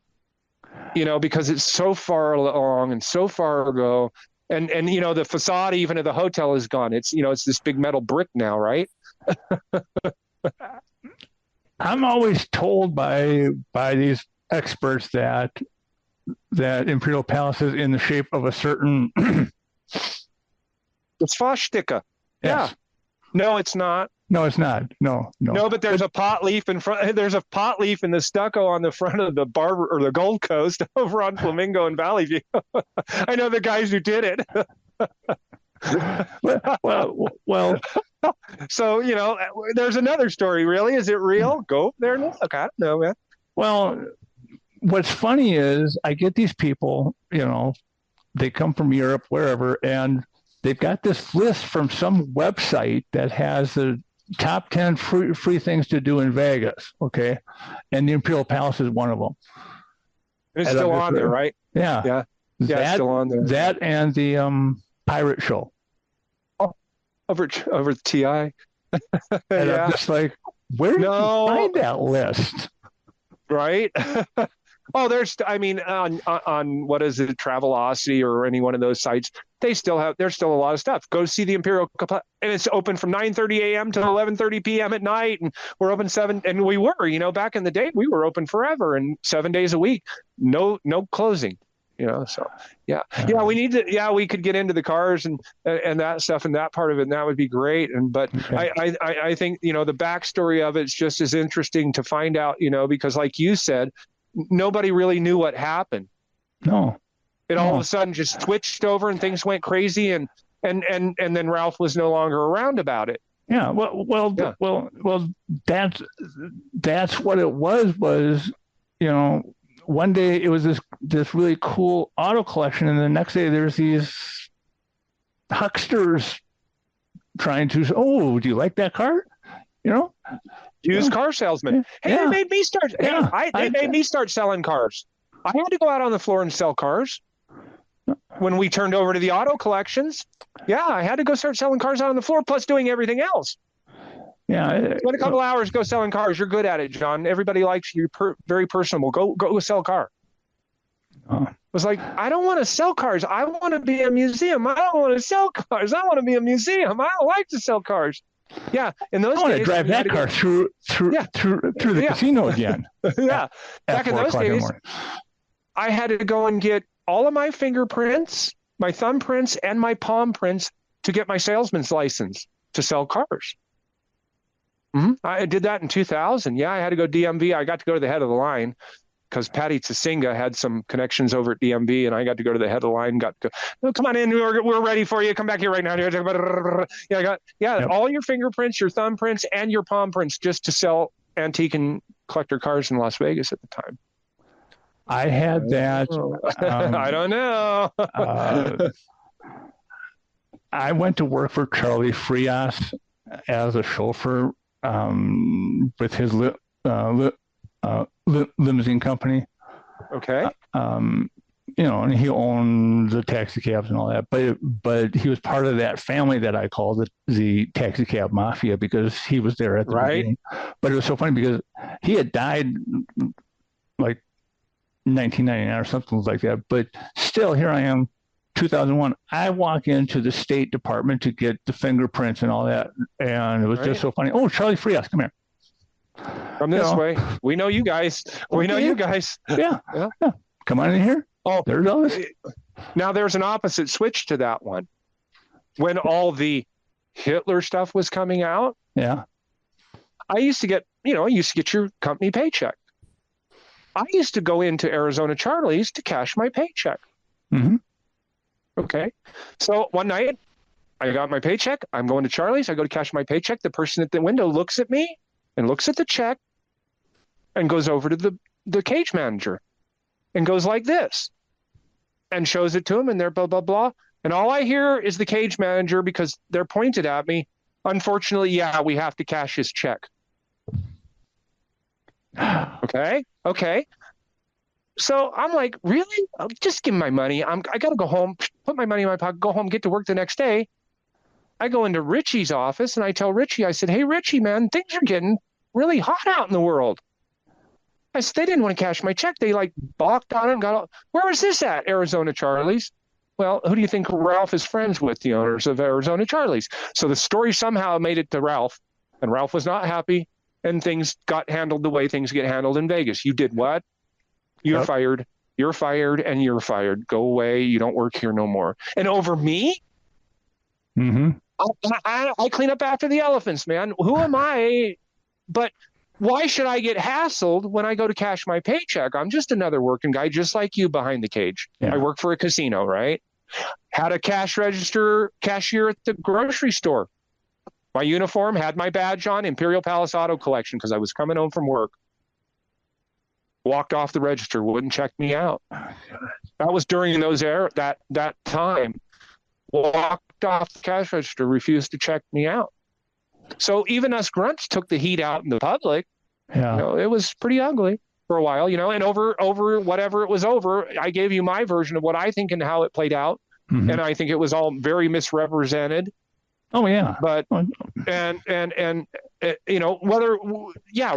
Because it's so far along and so far ago, and the facade even of the hotel is gone. It's it's this big metal brick now, right? I'm always told by these experts that Imperial Palace is in the shape of a certain. It's swastika. Yes. Yeah. No, it's not. No, it's not. No. No, but there's a pot leaf in front. There's a pot leaf in the stucco on the front of the Barber or the Gold Coast over on Flamingo and Valley View. I know the guys who did it. well. So there's another story. Really, is it real? Go there and look. I don't know, man. Well, what's funny is I get these people. They come from Europe, wherever, and they've got this list from some website that has the top 10 free things to do in Vegas, okay? And the Imperial Palace is one of them. It's still on there, right? Yeah. It's still on there. That and the pirate show. Oh, over the TI. And I'm just like, where did you find that list? Right? there's on what is it, Travelocity or any one of those sites, there's still a lot of stuff. Go see the Imperial, and it's open from 9:30 a.m. to 11:30 p.m. at night, and we're open and we were, back in the day, we were open forever and 7 days a week, no closing, so we need to, we could get into the cars and that stuff and that part of it, and that would be great. But I think, the backstory of it's just as interesting to find out, because like you said, nobody really knew what happened. No. It all of a sudden just switched over and things went crazy, and then Ralph was no longer around about it. Yeah. Well, that's what it was, one day it was this really cool auto collection, and the next day there's these hucksters trying to, do you like that car? Used car salesman. Hey, they made me start. They made me start selling cars. I had to go out on the floor and sell cars. When we turned over to the auto collections, I had to go start selling cars out on the floor, plus doing everything else. Yeah. Spend a couple hours, go selling cars. You're good at it, John. Everybody likes you. Very personable. Go sell a car. It was like, I don't want to sell cars. I want to be a museum. I don't want to sell cars. I want to be a museum. I don't like to sell cars. Yeah, in those days, I want to drive that car through the casino again. Back in those days, I had to go and get all of my fingerprints, my thumbprints, and my palm prints to get my salesman's license to sell cars. I did that in 2000. I had to go DMV. I got to go to the head of the line, because Patty Tsinga had some connections over at DMV, and I got to go to the head of the line. Got to go, "No, come on in, we're ready for you. Come back here right now." Yeah, I got Yep. all your fingerprints, your thumbprints, and your palm prints just to sell antique and collector cars in Las Vegas at the time. I had that. I don't know. I went to work for Charlie Frias as a chauffeur with his limousine company. Okay. And he owned the taxi cabs and all that, but he was part of that family that I call the taxi cab mafia, because he was there at the beginning. But it was so funny because he had died like 1999 or something like that. But still, here I am, 2001. I walk into the State Department to get the fingerprints and all that, and it was just so funny. Oh, Charlie Frias, come here. Come this way. We know you guys. We know you guys. Yeah. Come on in here. Oh, there's Elvis. Now there's an opposite switch to that one. When all the Hitler stuff was coming out, I used to get your company paycheck. I used to go into Arizona Charlie's to cash my paycheck. Mm-hmm. Okay. So one night I got my paycheck. I'm going to Charlie's. I go to cash my paycheck. The person at the window looks at me and looks at the check and goes over to the cage manager and goes like this and shows it to him, and they're blah, blah, blah. And all I hear is the cage manager, because they're pointed at me. Unfortunately, we have to cash his check. Okay. So I'm like, really? Just give me my money. I got to go home, put my money in my pocket, go home, get to work the next day. I go into Richie's office and I tell Richie, I said, "Hey, Richie, man, things are getting really hot out in the world." I said, "They didn't want to cash my check. They like balked on it and got all, where was this at? Arizona Charlie's." Well, who do you think Ralph is friends with? The owners of Arizona Charlie's. So the story somehow made it to Ralph, and Ralph was not happy, and things got handled the way things get handled in Vegas. You did what? You're fired. You're fired, and you're fired. Go away. You don't work here no more. And over me? Mm-hmm. I clean up after the elephants, man. Who am I? But why should I get hassled when I go to cash my paycheck? I'm just another working guy, just like you behind the cage. Yeah. I work for a casino, right? Had a cash register cashier at the grocery store. My uniform had my badge on, Imperial Palace Auto Collection, because I was coming home from work. Walked off the register, wouldn't check me out. That was during that time. Walked off the cash register, refused to check me out. So even us grunts took the heat out in the public. Yeah. It was pretty ugly for a while, and over whatever it was over, I gave you my version of what I think and how it played out. Mm-hmm. And I think it was all very misrepresented. Oh yeah. But and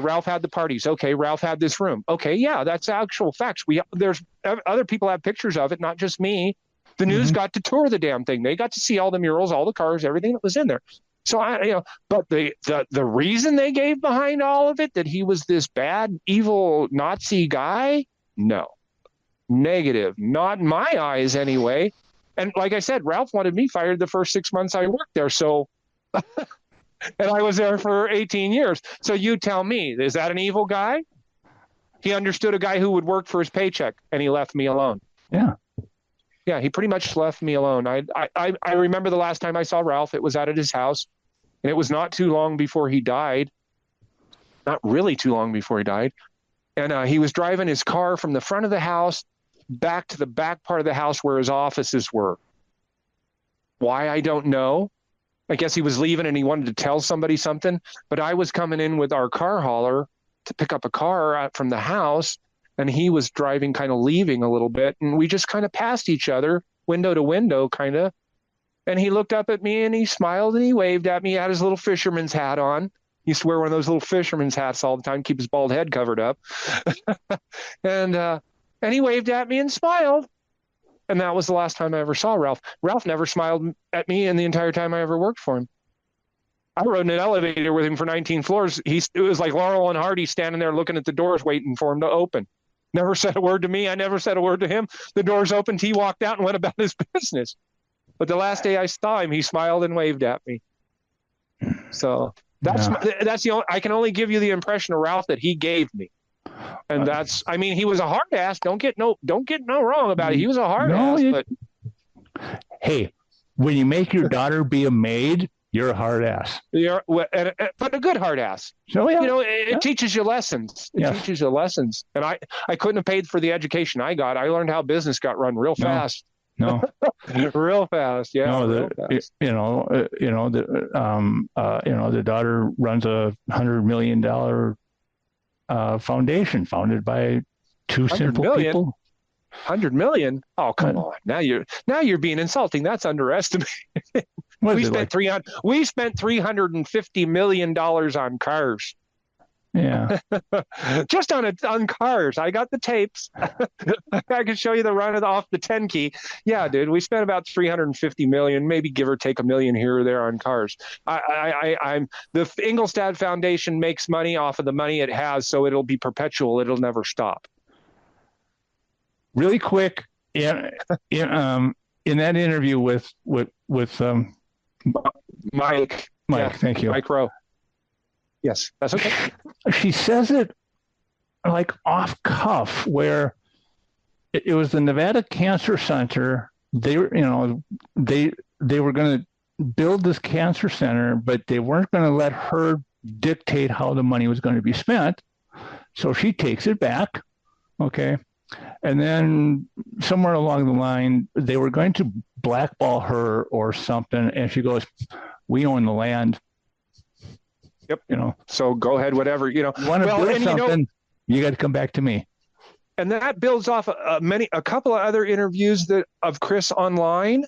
Ralph had the parties. Okay, Ralph had this room. Okay, yeah, that's actual facts. There's other people have pictures of it, not just me. The news got to tour the damn thing. They got to see all the murals, all the cars, everything that was in there. So but the reason they gave behind all of it, that he was this bad, evil Nazi guy, no, negative, not in my eyes anyway. And like I said, Ralph wanted me fired the first 6 months I worked there. So, and I was there for 18 years. So you tell me, is that an evil guy? He understood a guy who would work for his paycheck, and he left me alone. Yeah. Yeah, he pretty much left me alone. I remember the last time I saw Ralph, it was out at his house, and it was not too long before he died. Not really too long before he died. And he was driving his car from the front of the house back to the back part of the house where his offices were. Why, I don't know. I guess he was leaving and he wanted to tell somebody something. But I was coming in with our car hauler to pick up a car out from the house, and he was driving, kind of leaving a little bit. And we just kind of passed each other, window to window, kind of. And he looked up at me and he smiled and he waved at me. He had his little fisherman's hat on. He used to wear one of those little fisherman's hats all the time, keep his bald head covered up. And he waved at me and smiled. And that was the last time I ever saw Ralph. Ralph never smiled at me in the entire time I ever worked for him. I rode in an elevator with him for 19 floors. It was like Laurel and Hardy standing there looking at the doors waiting for him to open. Never said a word to me. I never said a word to him. The doors opened. He walked out and went about his business. But the last day I saw him, he smiled and waved at me. So that's the only, I can only give you the impression of Ralph that he gave me. And that's, I mean, he was a hard ass. Don't get no wrong about it. He was a hard ass, but hey, when you make your daughter be a maid, you're a hard ass. But a good hard ass. So yeah, it teaches you lessons. It teaches you lessons. And I couldn't have paid for the education I got. I learned how business got run real fast. No, real fast. Yeah. No, the daughter runs a $100 million foundation founded by two simple people. 100 million? Oh, come on. Now you're being insulting. That's underestimated. We spent $350 million on cars. Yeah. Just on cars. I got the tapes. I can show you the run off the 10 key. Yeah, dude, we spent about 350 million, maybe give or take a million here or there on cars. I'm the Ingolstadt Foundation makes money off of the money it has, so it'll be perpetual. It'll never stop. Really quick, in that interview with Mike. Thank you. Mike Rowe. Yes, that's okay. She says it like off cuff, where it was the Nevada Cancer Center. They were going to build this cancer center, but they weren't going to let her dictate how the money was going to be spent. So she takes it back. Okay. And then somewhere along the line, they were going to blackball her or something. And she goes, "We own the land." Yep. So go ahead, whatever, You want to build something, you got to come back to me. And that builds off a couple of other interviews of Chris online,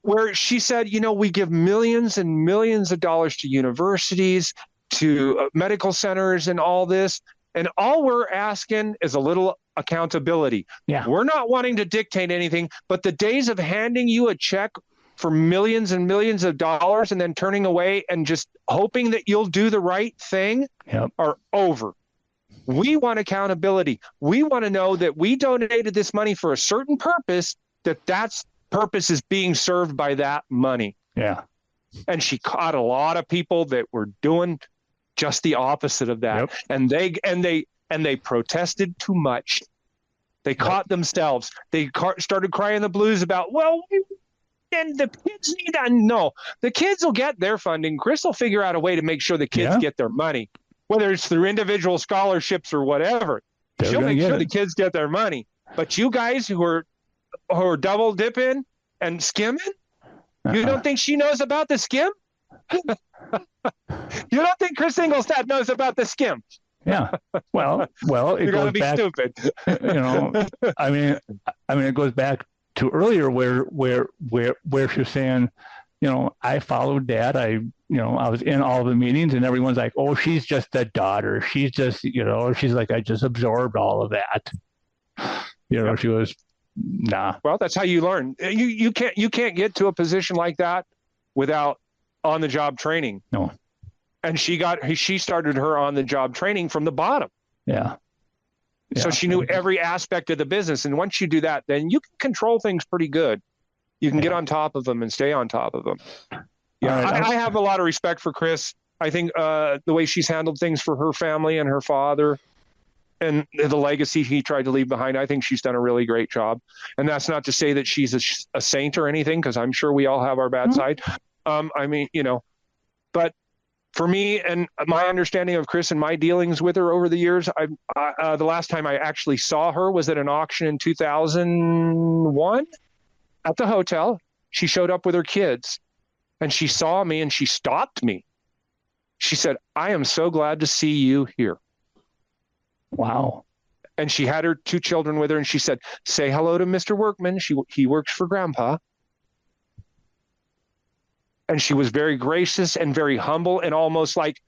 where she said, we give millions and millions of dollars to universities, to medical centers and all this. And all we're asking is a little accountability. Yeah. We're not wanting to dictate anything, but the days of handing you a check for millions and millions of dollars and then turning away and just hoping that you'll do the right thing are over. We want accountability. We want to know that we donated this money for a certain purpose, that purpose is being served by that money. Yeah. And she caught a lot of people that were doing just the opposite of that. Yep. And they protested too much. They caught themselves. They started crying the blues about, and the kids need to know. The kids will get their funding. Chris will figure out a way to make sure the kids get their money, whether it's through individual scholarships or whatever. She'll make sure the kids get their money. But you guys who are double dipping and skimming, you don't think she knows about the skim? You don't think Chris Ingolstadt knows about the skim? Yeah. Well, it goes back. Stupid. I mean, it goes back to earlier where she's saying, I followed Dad. I was in all the meetings, and everyone's like, "Oh, she's just a daughter. She's just, she's like, I just absorbed all of that." She was, nah. Well, that's how you learn. You can't get to a position like that without on-the-job training. No. And she started her on-the-job training from the bottom. Yeah. So she knew every aspect of the business. And once you do that, then you can control things pretty good. You can get on top of them and stay on top of them. Yeah, right. I have a lot of respect for Chris. I think the way she's handled things for her family and her father and the legacy he tried to leave behind, I think she's done a really great job. And that's not to say that she's a saint or anything, because I'm sure we all have our bad side. But for me and my understanding of Chris and my dealings with her over the years, the last time I actually saw her was at an auction in 2001 at the hotel. She showed up with her kids and she saw me and she stopped me. She said, "I am so glad to see you here." Wow. And she had her two children with her and she said, "Say hello to Mr. Workman. He works for Grandpa." And she was very gracious and very humble and almost like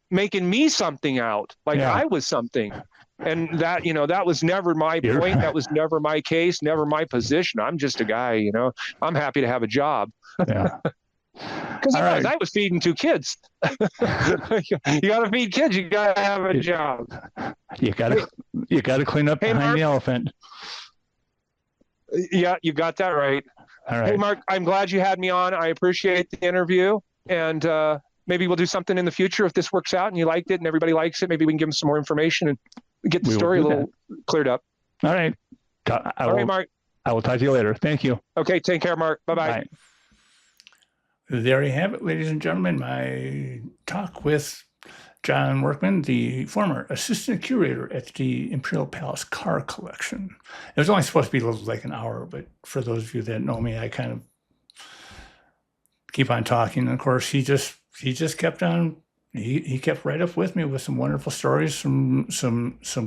making me something out, like I was something. And that, that was never my point. That was never my case, never my position. I'm just a guy, I'm happy to have a job. Yeah. Because I was feeding two kids. You got to feed kids. You got to have a job. You got to clean up behind Mark, the elephant. Yeah, you got that right. All right. Hey, Mark, I'm glad you had me on. I appreciate the interview. And, maybe we'll do something in the future if this works out and you liked it and everybody likes it. Maybe we can give them some more information and get the story a little cleared up. All right. All right, Mark. I will talk to you later. Thank you. Okay, take care, Mark. Bye-bye. Bye. There you have it, ladies and gentlemen, my talk with John Workman, the former assistant curator at the Imperial Palace Car Collection. It was only supposed to be like an hour, but for those of you that know me, I kind of keep on talking. And of course, he just kept on. He kept right up with me with some wonderful stories, some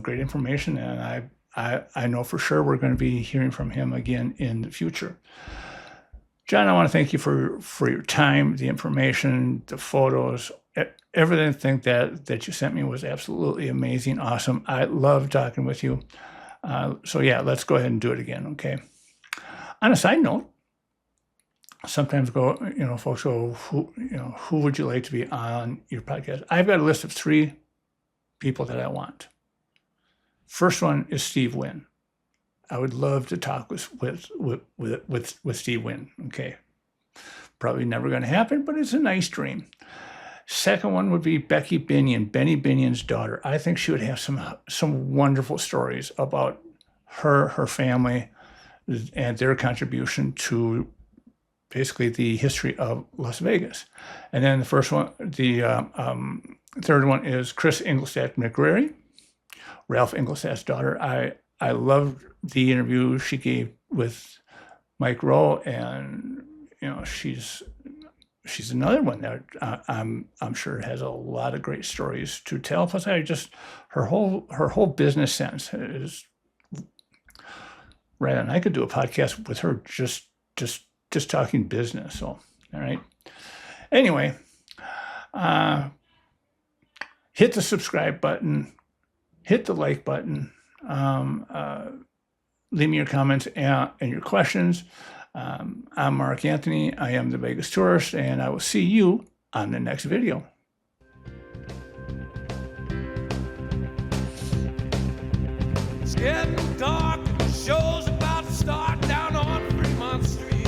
great information, and I know for sure we're going to be hearing from him again in the future. John, I want to thank you for your time, the information, the photos, everything that you sent me was absolutely amazing, awesome. I love talking with you. So yeah, let's go ahead and do it again, okay? On a side note, sometimes folks go, who would you like to be on your podcast? I've got a list of 3 people that I want. First one is Steve Wynn. I would love to talk with Steve Wynn. Okay, probably never going to happen, but it's a nice dream. Second one would be Becky Binion, Benny Binion's daughter. I think she would have some wonderful stories about her family and their contribution to basically the history of Las Vegas. And then the third one is Chris Ingolstadt McGrary, Ralph Ingolstadt's daughter. I loved the interview she gave with Mike Rowe, and she's another one that I'm sure has a lot of great stories to tell. Plus, her whole business sense is right on. I could do a podcast with her just talking business. So, all right. Anyway, hit the subscribe button, hit the like button. Leave me your comments and your questions. I'm Mark Anthony. I am the Vegas Tourist, and I will see you on the next video. It's getting dark and the show's about to start down on Fremont Street.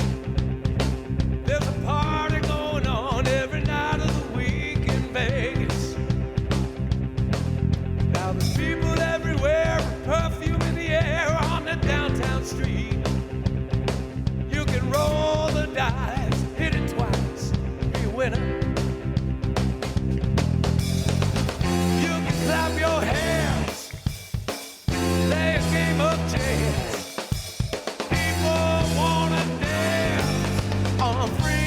There's a party going on every night of the week in Vegas. Now there's people everywhere with perfume in the air on the downtown street. You can roll the dice, hit it twice, be a winner. You can clap your hands, play a game of chance. People wanna dance on free.